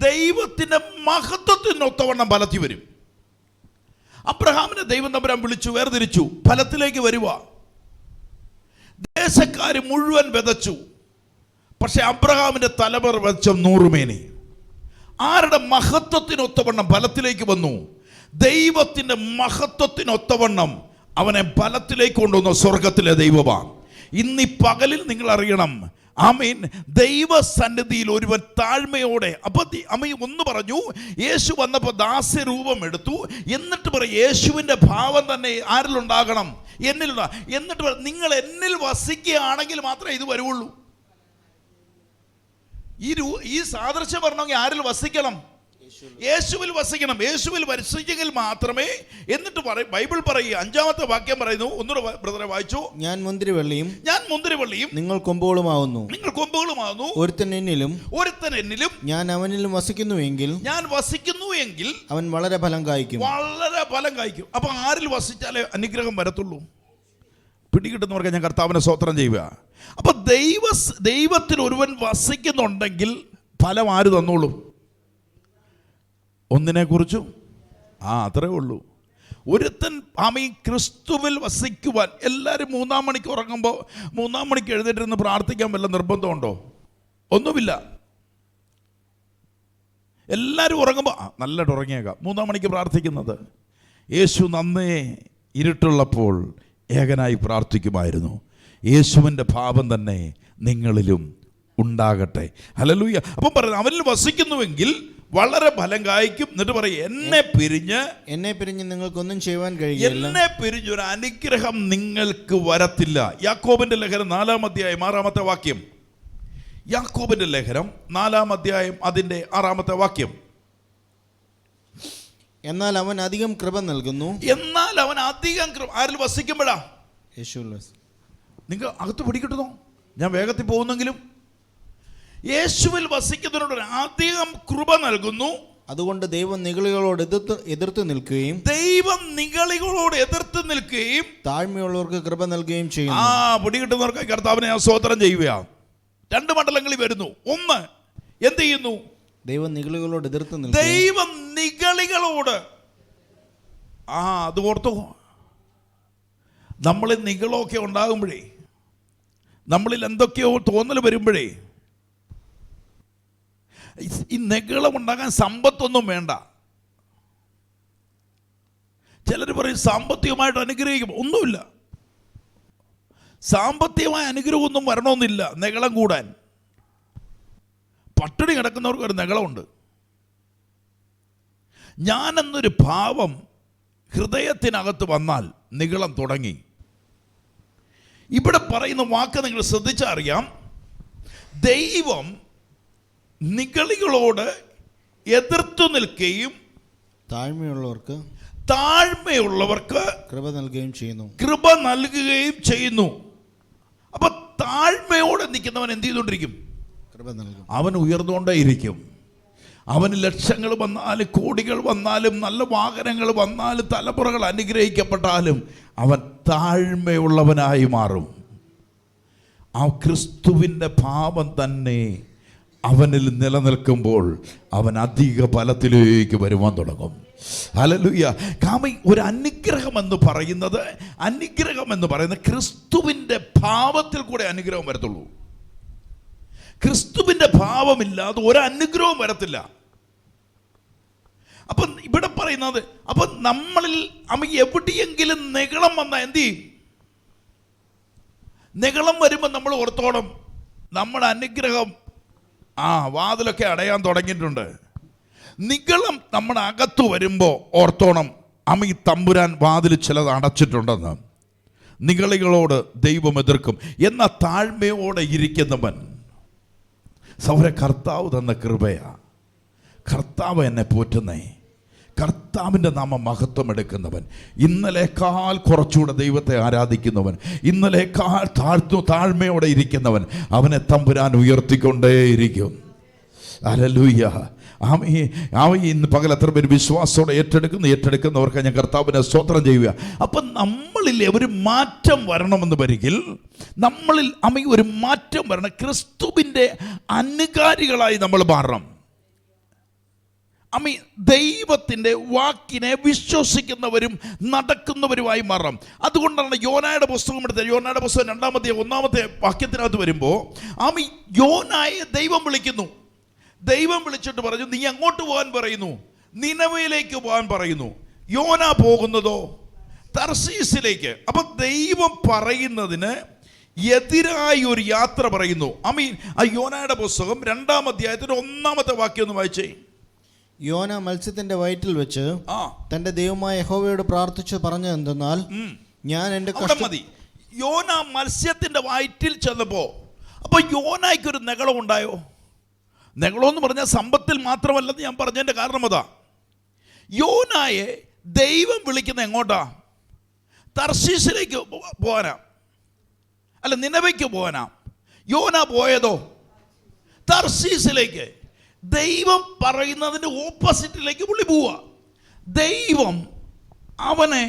ദൈവത്തിന്റെ മഹത്വത്തിനൊത്തവണ്ണം ഫലത്തിൽ വരും. അബ്രഹാമിനെ ദൈവം തമ്പുരാൻ വിളിച്ചു, വേർതിരിച്ചു, ഫലത്തിലേക്ക് വരുക. ദേശക്കാര് മുഴുവൻ വിതച്ചു, പക്ഷെ അബ്രഹാമിന്റെ തലമുറ വെച്ച 100 മേനി. ആരുടെ മഹത്വത്തിനൊത്തവണ്ണം ഫലത്തിലേക്ക് വന്നു? ദൈവത്തിന്റെ മഹത്വത്തിനൊത്തവണ്ണം അവനെ ഫലത്തിലേക്ക് കൊണ്ടുവന്ന സ്വർഗത്തിലെ ദൈവമാണ്. ഇന്നീ പകലിൽ നിങ്ങൾ അറിയണം, ആമേൻ, ദൈവസന്നിധിയിൽ ഒരുവൻ താഴ്മയോടെ. അപ്പൊ ഒന്ന് പറഞ്ഞു, യേശു വന്നപ്പോൾ ദാസ്യരൂപം എടുത്തു. എന്നിട്ട് പറയും, യേശുവിന്റെ ഭാവം തന്നെ ആരിലുണ്ടാകണം? എന്നിലുണ്ടാകും. എന്നിട്ട് നിങ്ങൾ എന്നിൽ വസിക്കുകയാണെങ്കിൽ മാത്രമേ ഇത് വരുള്ളൂ. ഈ സാദൃശ്യം പറഞ്ഞെങ്കിൽ ആരിൽ വസിക്കണം? യേശുവിൽ വസിക്കണം. യേശുവിൽ വസിച്ചെങ്കിൽ മാത്രമേ. എന്നിട്ട് ബൈബിൾ പറയുക, 5-ാമത്തെ വാക്യം പറയുന്നു, ഒന്നുകൂടെ ബ്രദറെ വായിച്ചു. ഞാൻ മുന്തിരിവള്ളിയും നിങ്ങൾ കൊമ്പുകളുമാവുന്നു. ഒരുത്തൻ എന്നിലും ഞാൻ അവനിലും വസിക്കുന്നു എങ്കിൽ അവൻ വളരെ ഫലം കായ്ക്കും. അപ്പൊ ആരിൽ വസിച്ചാലേ അനുഗ്രഹം വരത്തുള്ളൂ? പിടികിട്ടുന്നവർക്ക് ഞാൻ കർത്താവിനെ സ്തോത്രം ചെയ്യുക. അപ്പൊ ദൈവത്തിൽ ഒരുവൻ വസിക്കുന്നുണ്ടെങ്കിൽ ഫലം ആര് തന്നോളും? ഒന്നിനെ കുറിച്ചും അത്രേ ഉള്ളൂ. ഒരുത്തൻ ക്രിസ്തുവിൽ വസിക്കുവാൻ. എല്ലാവരും 3-ാം മണിക്ക് ഉറങ്ങുമ്പോൾ 3-ാം മണിക്ക് എഴുന്നേറ്റിരുന്ന് പ്രാർത്ഥിക്കാൻ വല്ല നിർബന്ധമുണ്ടോ? ഒന്നുമില്ല. എല്ലാവരും ഉറങ്ങുമ്പോൾ നല്ലതായിട്ട് ഉറങ്ങിയേക്കാം. 3-ാം മണിക്ക് പ്രാർത്ഥിക്കുന്നത്. യേശു നന്നേ ഇരുട്ടുള്ളപ്പോൾ ഏകനായി പ്രാർത്ഥിക്കുമായിരുന്നു. യേശുവിൻ്റെ ഭാവം തന്നെ നിങ്ങളിലും ഉണ്ടാകട്ടെ. ഹല്ലേലൂയ. അപ്പം പറയുന്നത്, അവനിൽ വസിക്കുന്നുവെങ്കിൽ വളരെ ഫലം കായ്ക്കും. എന്നിട്ട് പറയും, എന്നെ പിരിഞ്ഞ് നിങ്ങൾക്കൊന്നും ചെയ്യുവാൻ കഴിയില്ല. എന്നെ പിരിഞ്ഞൊരു അനുഗ്രഹം നിങ്ങൾക്ക് വരത്തില്ല. യാക്കോബിന്റെ ലേഖനം 4-ാം അധ്യായം 6-ാമത്തെ വാക്യം. യാക്കോബിന്റെ ലേഖനം 4-ാം അധ്യായം അതിന്റെ 6-ാമത്തെ വാക്യം. എന്നാൽ അവൻ അധികം കൃപ നൽകുന്നു. ആരിൽ വസിക്കുമ്പോഴാ? യേശുവിൽ. നിങ്ങൾ അകത്ത് പിടികിട്ടുന്നോ? ഞാൻ വേഗത്തിൽ പോകുന്നെങ്കിലും യേശുവിൽ വസിക്കുന്നതിനോട് അധികം കൃപ നൽകുന്നു. അതുകൊണ്ട് ദൈവം നിഗളികളോട് എതിർത്ത് നിൽക്കുകയും താഴ്മയുള്ളവർക്ക് കൃപ നൽകുകയും ചെയ്യുന്നു. പിടികിട്ടുന്നവർക്ക് കർത്താവിനെ ഞാൻ സ്തോത്രം ചെയ്യുക. 2 മണ്ഡലങ്ങളിൽ വരുന്നു. ഒന്ന്, എന്ത് ചെയ്യുന്നു? ദൈവം നിഗളികളോട് എതിർത്ത് ദൈവം നിഗളികളോട് അത് ഓർത്തോ. നമ്മളിൽ നികളൊക്കെ ഉണ്ടാകുമ്പോഴേ, നമ്മളിൽ എന്തൊക്കെയോ തോന്നൽ വരുമ്പോഴേ, ഈ നിഗളം ഉണ്ടാകാൻ സമ്പത്തൊന്നും വേണ്ട. ചിലർ പറയും സാമ്പത്തികമായിട്ട് അനുഗ്രഹിക്കും. ഒന്നുമില്ല, സാമ്പത്തികമായ അനുഗ്രഹമൊന്നും വരണമെന്നില്ല നിഗളം കൂടാൻ. പട്ടിണി കിടക്കുന്നവർക്ക് ഒരു നിഗളമുണ്ട്. ഞാനെന്നൊരു ഭാവം ഹൃദയത്തിനകത്ത് വന്നാൽ നിഗളം തുടങ്ങി. ഇവിടെ പറയുന്ന വാക്ക് നിങ്ങൾ ശ്രദ്ധിച്ചറിയാം. ദൈവം നിഗളികളോട് എതിർത്തു നിൽക്കുകയും താഴ്മയുള്ളവർക്ക് കൃപ നൽകുകയും ചെയ്യുന്നു. അപ്പൊ താഴ്മയോടെ നിൽക്കുന്നവൻ എന്ത് ചെയ്തുകൊണ്ടിരിക്കും? കൃപ നൽകും. അവൻ ഉയർന്നുകൊണ്ടേയിരിക്കും. അവന് ലക്ഷങ്ങൾ വന്നാലും കോടികൾ വന്നാലും നല്ല വാഹനങ്ങൾ വന്നാലും തലമുറകൾ അനുഗ്രഹിക്കപ്പെട്ടാലും അവൻ താഴ്മയുള്ളവനായി മാറും. ആ ക്രിസ്തുവിൻ്റെ ഭാവം തന്നെ അവനിൽ നിലനിൽക്കുമ്പോൾ അവൻ അധിക ഫലത്തിലേക്ക് വരുവാൻ തുടങ്ങും. ഹല്ലേലൂയ. കാരണം ഒരു അനുഗ്രഹം എന്ന് പറയുന്നത് ക്രിസ്തുവിൻ്റെ ഭാവത്തിൽ കൂടെ അനുഗ്രഹം വരത്തുള്ളൂ. ക്രിസ്തുവിൻ്റെ ഭാവമില്ലാതെ ഒരു അനുഗ്രഹവും വരത്തില്ല. അപ്പം ഇവിടെ പറയുന്നത്, അപ്പം നമ്മളിൽ എവിടെയെങ്കിലും നിഗളം വന്നാൽ എന്ത് ചെയ്യും? നിഗളം വരുമ്പോൾ നമ്മൾ ഓർത്തോണം, നമ്മുടെ അനുഗ്രഹം വാതിലൊക്കെ അടയാൻ തുടങ്ങിയിട്ടുണ്ട്. നിഗളം നമ്മുടെ അകത്ത് വരുമ്പോൾ ഓർത്തോണം, തമ്പുരാൻ വാതിൽ ചിലത് അടച്ചിട്ടുണ്ടെന്ന്. നിഗളികളോട് ദൈവം എതിർക്കും. എന്നാൽ താഴ്മയോടെ ഇരിക്കുന്നവൻ, കർത്താവ് തന്ന കൃപയാ, കർത്താവ് എന്നെ പോറ്റുന്നേ, കർത്താവിൻ്റെ നാമം മഹത്വം എടുക്കുന്നവൻ, ഇന്നലേക്കാൾ കുറച്ചുകൂടെ ദൈവത്തെ ആരാധിക്കുന്നവൻ, ഇന്നലേക്കാൾ താഴ്മയോടെ ഇരിക്കുന്നവൻ, അവനെ തമ്പുരാൻ ഉയർത്തിക്കൊണ്ടേയിരിക്കും. ഹല്ലേലൂയ. ഇന്ന് പകൽ എത്ര പേര് വിശ്വാസത്തോടെ ഏറ്റെടുക്കുന്നവർക്ക് ഞാൻ കർത്താവിനെ സ്തോത്രം ചെയ്യുക. അപ്പം നമ്മളിൽ ഒരു മാറ്റം വരണമെന്ന് വരികിൽ, നമ്മളിൽ ഒരു മാറ്റം വരണം. ക്രിസ്തുവിൻ്റെ അനുകാരികളായി നമ്മൾ മാറണം. ദൈവത്തിൻ്റെ വാക്കിനെ വിശ്വസിക്കുന്നവരും നടക്കുന്നവരുമായി മാറാം. അതുകൊണ്ടാണ് യോനായുടെ പുസ്തകം എടുത്തത്. യോനായുടെ പുസ്തകം 1-ാമത്തെ വാക്യത്തിനകത്ത് വരുമ്പോൾ യോനായെ ദൈവം വിളിക്കുന്നു. ദൈവം വിളിച്ചിട്ട് പറഞ്ഞു, നീ അങ്ങോട്ട് പോകാൻ പറയുന്നു, നിനവയിലേക്ക് പോകാൻ പറയുന്നു. യോന പോകുന്നതോ തർശീസിലേക്ക്. അപ്പം ദൈവം പറയുന്നതിന് എതിരായി ഒരു യാത്ര പറയുന്നു. ആ യോനയുടെ പുസ്തകം 2-ാം അധ്യായത്തിൽ 1-ാമത്തെ വാക്യം ഒന്ന് വായിച്ചേ. യോന മത്സ്യത്തിന്റെ വയറ്റിൽ വെച്ച് തന്റെ ദൈവമായ യഹോവയോട് പ്രാർത്ഥിച്ചു പറഞ്ഞത് എന്തെന്നാൽ, ഞാൻ എന്റെ മതി. യോന മത്സ്യത്തിന്റെ വയറ്റിൽ ചെന്നപ്പോ അപ്പൊ യോനായ്ക്കൊരു നിഗളം ഉണ്ടായോ? നിഗളമെന്ന് പറഞ്ഞാൽ സമ്പത്തിൽ മാത്രമല്ലെന്ന് ഞാൻ പറഞ്ഞതിന്റെ കാരണം അതാ. യോനായെ ദൈവം വിളിക്കുന്ന എങ്ങോട്ടാ? തർശീസിലേക്ക് പോകാനാ, അല്ല നിനവയ്ക്ക് പോകാനാ. യോന പോയതോ തർശീസിലേക്ക്. ദൈവം പറയുന്നതിൻ്റെ ഓപ്പോസിറ്റിലേക്ക് പുള്ളി പോവുക. ദൈവം അവനെ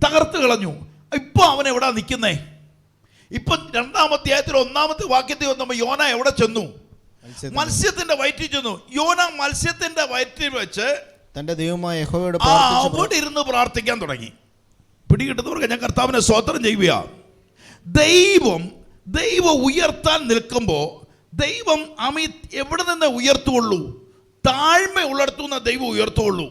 തകർത്ത് കളഞ്ഞു. ഇപ്പൊ അവൻ എവിടെ നിൽക്കുന്നേ? ഇപ്പൊ 2-ാം അധ്യായത്തിൽ 1-ാമത്തെ വാക്യത്തിൽ വന്നപ്പോൾ യോന എവിടെ ചെന്നു? മത്സ്യത്തിന്റെ വയറ്റിൽ ചെന്നു. യോന മത്സ്യത്തിന്റെ വയറ്റിൽ വെച്ച് തന്റെ ദൈവമായ യഹോവയോട് അവിടെ ഇരുന്ന് പ്രാർത്ഥിക്കാൻ തുടങ്ങി. പിടികിട്ടുന്നവർക്ക് ഞാൻ കർത്താവിനെ സ്തോത്രം ചെയ്യുക. ദൈവം ഉയർത്താൻ നിൽക്കുമ്പോൾ ദൈവം എവിടെ നിന്ന് ഉയർത്തുള്ളൂ? താഴ്മ ഉള്ളിടത്തുനിന്ന് ദൈവം ഉയർത്തുള്ളൂ.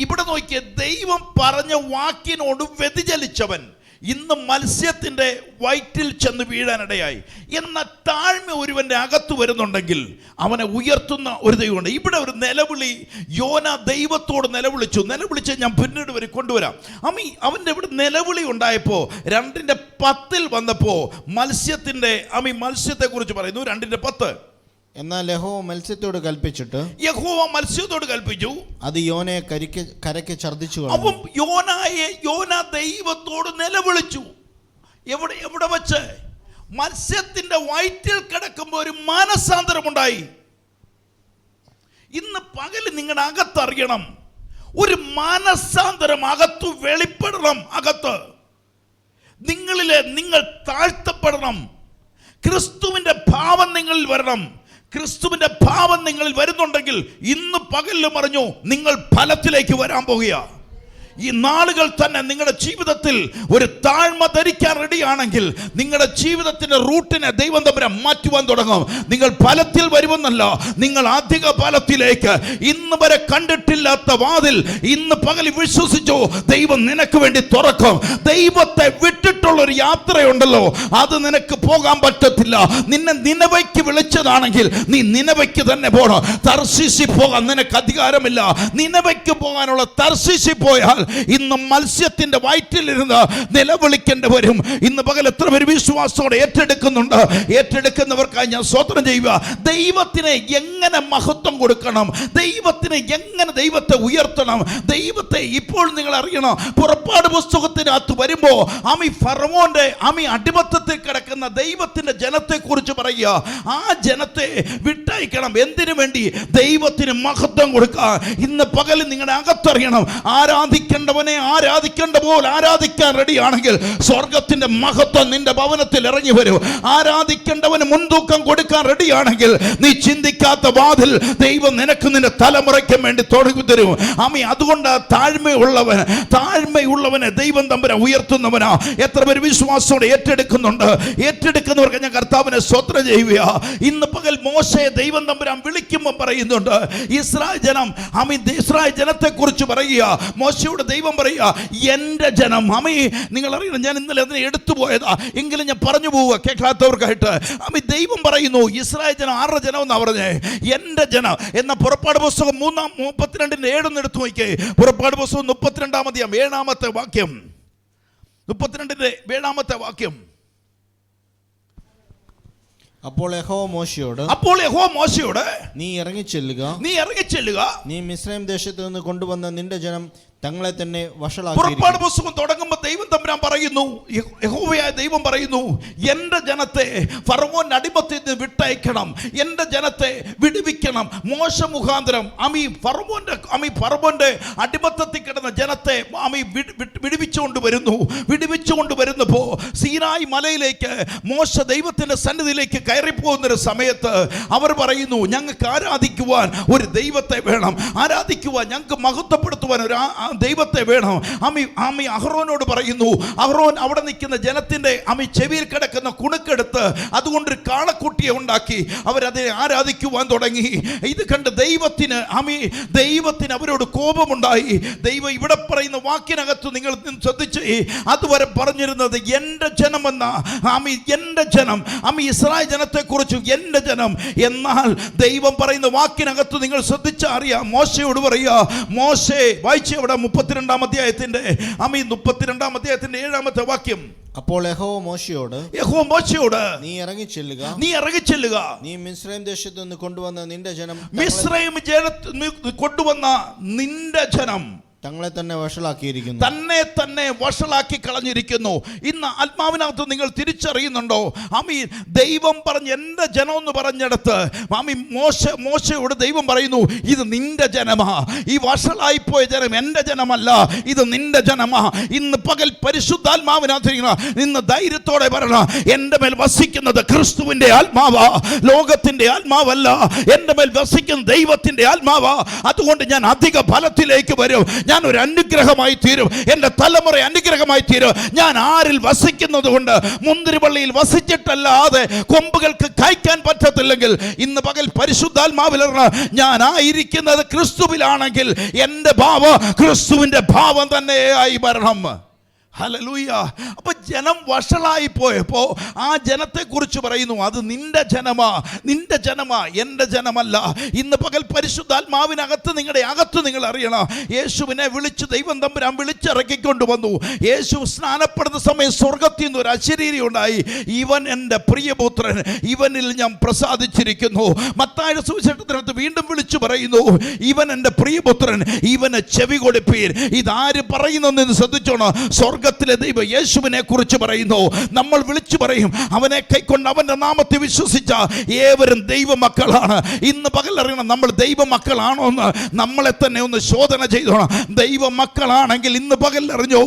ഇവിടെ നോക്കിയ ദൈവം പറഞ്ഞ വാക്കിനോട് വ്യതിചലിച്ചവൻ ഇന്ന് മത്സ്യത്തിൻ്റെ വയറ്റിൽ ചെന്ന് വീഴാനിടയായി. എന്ന താഴ്മ ഒരുവൻ്റെ അകത്ത് വരുന്നുണ്ടെങ്കിൽ അവനെ ഉയർത്തുന്ന ഒരു ദൈവമുണ്ട്. ഇവിടെ ഒരു നിലവിളി യോന ദൈവത്തോട് നിലവിളിച്ച് ഞാൻ പിന്നീട് കൊണ്ടുവരാം. അവൻ്റെ ഇവിടെ നിലവിളി ഉണ്ടായപ്പോൾ 2:10 വന്നപ്പോൾ മത്സ്യത്തെക്കുറിച്ച് പറയുന്നു. 2:10. എന്നാൽ യഹോവ മത്സ്യത്തോട് കൽപ്പിച്ചു, അത് യോനയെ കരയ്ക്ക് ഛർദ്ദിച്ചു. അപ്പം യോന ദൈവത്തോട് നിലവിളിച്ചു. എവിടെ വെച്ച്? മത്സ്യത്തിന്റെ വയറ്റിൽ കിടക്കുമ്പോൾ ഒരു മാനസാന്തരമുണ്ടായി. ഇന്ന് പകൽ നിങ്ങളുടെ അകത്തറിയണം, ഒരു മാനസാന്തരം അകത്തു വെളിപ്പെടണം. നിങ്ങൾ താഴ്ത്തപ്പെടണം. ക്രിസ്തുവിന്റെ ഭാവം നിങ്ങളിൽ വരണം. ക്രിസ്തുവിന്റെ ഭാവം നിങ്ങളിൽ വരുന്നുണ്ടെങ്കിൽ ഇന്ന് പകലിൽ പറഞ്ഞു നിങ്ങൾ ഫലത്തിലേക്ക് വരാൻ പോകുക. ഈ നാളുകൾ തന്നെ നിങ്ങളുടെ ജീവിതത്തിൽ ഒരു താഴ്മ ധരിക്കാൻ റെഡിയാണെങ്കിൽ നിങ്ങളുടെ ജീവിതത്തിന്റെ റൂട്ടിനെ ദൈവം തമ്പുരാൻ മാറ്റുവാൻ തുടങ്ങും. നിങ്ങൾ ഫലത്തിൽ വരുമെന്നല്ല, നിങ്ങൾ അധിക ഫലത്തിലേക്ക്. ഇന്ന് വരെ കണ്ടിട്ടില്ലാത്ത വാതിൽ ഇന്ന് പകൽ വിശ്വസിച്ചോ, ദൈവം നിനക്ക് വേണ്ടി തുറക്കും. ദൈവത്തെ വിട്ടിട്ടുള്ള ഒരു യാത്രയുണ്ടല്ലോ, അത് നിനക്ക് പോകാൻ പറ്റത്തില്ല. നിന്നെ നിനവയ്ക്ക് വിളിച്ചതാണെങ്കിൽ നീ നിനവയ്ക്ക് തന്നെ പോകണം. തർശീശിൽ പോകാൻ നിനക്ക് അധികാരമില്ല. നിനവയ്ക്ക് പോകാനുള്ള തർശീശിൽ പോയാൽ ഇന്ന് മത്സ്യത്തിന്റെ വയറ്റിലിരുന്ന് നിലവിളിക്കേണ്ടി വരും. ഇന്ന് പകൽ എത്ര പേര് വിശ്വാസത്തോടെ ഏറ്റെടുക്കുന്നുണ്ട്? ഏറ്റെടുക്കുന്നവർക്കായി ഞാൻ സ്തോത്രം ചെയ്യുക. ദൈവത്തിന് എങ്ങനെ മഹത്വം കൊടുക്കണം, ദൈവത്തിന് എങ്ങനെ ദൈവത്തെ ഉയർത്തണം, ദൈവത്തെ ഇപ്പോൾ നിങ്ങൾ അറിയണം. പുറപ്പാട് പുസ്തകത്തിനകത്ത് വരുമ്പോ ഫറവോന്റെ അടിമത്തത്തിൽ കിടക്കുന്ന ദൈവത്തിന്റെ ജനത്തെ കുറിച്ച് പറയുക. ആ ജനത്തെ വിട്ടയക്കണം. എന്തിനു വേണ്ടി? ദൈവത്തിന് മഹത്വം കൊടുക്കുക. ഇന്ന് പകൽ നിങ്ങളുടെ അകത്തറിയണം, ആരാധിക്കേണ്ടവനെ ആരാധിക്കേണ്ട പോലെ ആരാധിക്കാൻ റെഡിയാണെങ്കിൽ സ്വർഗത്തിന്റെ മഹത്വം നിന്റെ ഭവനത്തിൽ ഇറങ്ങി വരും. ആരാധിക്കേണ്ടവന് മുൻതൂക്കം കൊടുക്കാൻ റെഡിയാണെങ്കിൽ നീ ചിന്തിക്കാത്ത വാതിൽ ദൈവം നിനക്ക് നിന്റെ തലമുറയ്ക്ക് വേണ്ടി തുടങ്ങി തരും. അതുകൊണ്ട് താഴ്മയുള്ളവനെ ദൈവം തമ്പുരാൻ ഉയർത്തുന്നവനാ. എത്ര പേര് വിശ്വാസത്തോടെ ഏറ്റെടുക്കുന്നുണ്ട്? ഏറ്റെടുക്കുന്നവർക്ക് ഞാൻ കർത്താവിനെ സ്തോത്രം ചെയ്യുക. ഇന്ന് പകൽ മോശയെ ദൈവം തമ്പുരാൻ വിളിക്കുമ്പോൾ പറയുന്നുണ്ട്, ഇസ്രായേൽ ജനം ഇസ്രായേൽ ജനത്തെ കുറിച്ച് പറയുക. മോശയോട് ദൈവം പറയുക, എന്റെ ജനം. നിങ്ങൾ അറിയണം, ഞാൻ ഇന്നലെ അതിനെ എടുത്തുപോയതാ, എങ്കിലും ഞാൻ പറഞ്ഞു പോവുക കേൾക്കാത്തവർക്കായിട്ട്. ദൈവം പറയുന്നു, ഇസ്രായേൽ ജനം ആരുടെ ജനം എന്നാ പറഞ്ഞേ? എന്റെ ജനം. എന്ന പുറപ്പാട് പുസ്തകം 32:7 എടുത്തു നോക്കിയേ. പുറപ്പാട് പുസ്തകം 32-ാം അധ്യായം 7-ാമത്തെ വാക്യം. 32-7 വാക്യം. അപ്പോൾ യഹോവ മോശയോട് നീ ഇറങ്ങിച്ചെല്ലുക, നീ മിസ്രൈം ദേശത്ത് നിന്ന് കൊണ്ടുവന്ന നിന്റെ ജനം തങ്ങളെ തന്നെ വഷളാക്കി. പുറപ്പാട് പുസ്തകം തുടങ്ങുമ്പോൾ ദൈവം തമ്പുരാൻ പറയുന്നു, യഹോവയായ ദൈവം പറയുന്നു, എന്റെ ജനത്തെ ഫറവോന്റെ അടിമത്തിൽ നിന്ന് വിട്ടയക്കണം, എന്റെ ജനത്തെ വിടുവിക്കണം. മോശ മുഖാന്തരം ഫറവോന്റെ അടിമത്തത്തിൽ കിടന്ന ജനത്തെ വിടുവിച്ചുകൊണ്ട് വരുന്നപ്പോ സീനായി മലയിലേക്ക് മോശ ദൈവത്തിന്റെ സന്നിധിയിലേക്ക് കയറിപ്പോകുന്നൊരു സമയത്ത് അവർ പറയുന്നു, ഞങ്ങൾക്ക് ആരാധിക്കുവാൻ ഒരു ദൈവത്തെ വേണം, ആരാധിക്കുവാൻ ഞങ്ങൾക്ക് മഹത്വപ്പെടുത്തുവാൻ ഒരു ദൈവത്തെ വേണം. അഹ്റോനോട് പറയുന്നു. അഹ്റോൻ അവിടെ നിൽക്കുന്ന ജനത്തിന്റെ ചെവിയിൽ കിടക്കുന്ന കുണുക്കെടുത്ത് അതുകൊണ്ടൊരു കാളക്കുട്ടിയെ ഉണ്ടാക്കി അവരതിനെ ആരാധിക്കുവാൻ തുടങ്ങി. ഇത് കണ്ട് ദൈവത്തിന് അവരോട് കോപമുണ്ടായി. ദൈവം ഇവിടെ പറയുന്ന വാക്കിനകത്ത് നിങ്ങൾ ശ്രദ്ധിച്ച്, അതുവരെ പറഞ്ഞിരുന്നത് എന്റെ ജനമെന്ന എന്റെ ജനം, ഇസ്രായേൽ ജനത്തെ കുറിച്ച് എന്റെ ജനം. എന്നാൽ ദൈവം പറയുന്ന വാക്കിനകത്ത് നിങ്ങൾ ശ്രദ്ധിച്ചാൽ അറിയാം. മോശയോട് പറയുക, മോശേ വായിച്ചേ അവിടെ 32-ാം അധ്യായത്തിന്റെ 7-ാമത്തെ വാക്യം. അപ്പോൾ യഹോവ മോശയോട് നീ ഇറങ്ങിച്ചെല്ലുക, നീ മിസ്രൈം ദേശത്ത് നിന്ന് കൊണ്ടുവന്ന നിന്റെ ജനം തങ്ങളെ തന്നെ വഷളാക്കി കളഞ്ഞിരിക്കുന്നു. ഇന്ന് ആത്മാവിനകത്ത് നിങ്ങൾ തിരിച്ചറിയുന്നുണ്ടോ? ദൈവം പറഞ്ഞ എന്റെ ജനം എന്ന് പറഞ്ഞിടത്ത് മോശയോട് ദൈവം പറയുന്നു, ഇത് നിന്റെ ജനമാ. ഈ വഷളായിപ്പോയ ജനം എന്റെ ജനമല്ല, ഇത് നിന്റെ ജനമാ. ഇന്ന് പകൽ പരിശുദ്ധാത്മാവിനകത്ത് ഇന്ന് ധൈര്യത്തോടെ പറയണം, എന്റെ മേൽ വസിക്കുന്നത് ക്രിസ്തുവിന്റെ ആത്മാവാ, ലോകത്തിന്റെ ആത്മാവല്ല. എന്റെ മേൽ വസിക്കുന്ന ദൈവത്തിന്റെ ആത്മാവാ. അതുകൊണ്ട് ഞാൻ അധിക ഫലത്തിലേക്ക് വരും. ഞാൻ ഒരു അനുഗ്രഹമായി തീരും. എൻ്റെ തലമുറ അനുഗ്രഹമായി തീരും. ഞാൻ ആരിൽ വസിക്കുന്നത് കൊണ്ട്, മുന്തിരിവള്ളിയിൽ വസിച്ചിട്ടല്ലാതെ കൊമ്പുകൾക്ക് കായ്ക്കാൻ പറ്റത്തില്ലെങ്കിൽ ഇന്ന് പകൽ പരിശുദ്ധാത്മാവിൽ ഞാൻ ആയിരിക്കുന്നത് ക്രിസ്തുവിലാണെങ്കിൽ എൻ്റെ ഭാവം ക്രിസ്തുവിൻ്റെ ഭാവം തന്നെയായി വരണം. ഹല്ലേലൂയ. അപ്പൊ ജനം വഷളായി പോയപ്പോ ആ ജനത്തെ കുറിച്ച് പറയുന്നു, അത് നിന്റെ ജനമാ, എൻ്റെ ജനമല്ല. ഇന്ന് പകൽ പരിശുദ്ധാത്മാവിനകത്ത് നിങ്ങളുടെ അകത്ത് നിങ്ങൾ അറിയണം, യേശുവിനെ വിളിച്ച് ദൈവം തമ്പുരാൻ വിളിച്ചിറക്കിക്കൊണ്ട് വന്നു. യേശു സ്നാനപ്പെടുന്ന സമയം സ്വർഗത്തിൽ നിന്ന് ഒരു അശരീരി ഉണ്ടായി, ഇവൻ എൻ്റെ പ്രിയപുത്രൻ, ഇവനിൽ ഞാൻ പ്രസാദിച്ചിരിക്കുന്നു. മത്തായിയുടെ സുവിശേഷത്തിനകത്ത് വീണ്ടും വിളിച്ചു പറയുന്നു, ഇവൻ എൻ്റെ പ്രിയപുത്രൻ, ഇവന് ചെവി കൊടുപ്പീൻ. ഇതാര് പറയുന്നെന്ന് ശ്രദ്ധിച്ചോണം. സ്വർഗ സ്വർഗത്തിലെ ദൈവം യേശുവിനെ കുറിച്ച് പറയുന്നു. നമ്മൾ വിളിച്ചു പറയും, അവനെ കൈക്കൊണ്ട് അവന്റെ നാമത്തെ വിശ്വസിച്ച ഏവരും ദൈവമക്കളാണ്. ഇന്ന് പകൽ അറിയണം, നമ്മൾ ദൈവമക്കളാണോ എന്ന് നമ്മളെ തന്നെ ഒന്ന് ശോധന ചെയ്തോണം. ദൈവമക്കളാണെങ്കിൽ ഇന്ന് പകൽ അറിഞ്ഞോ,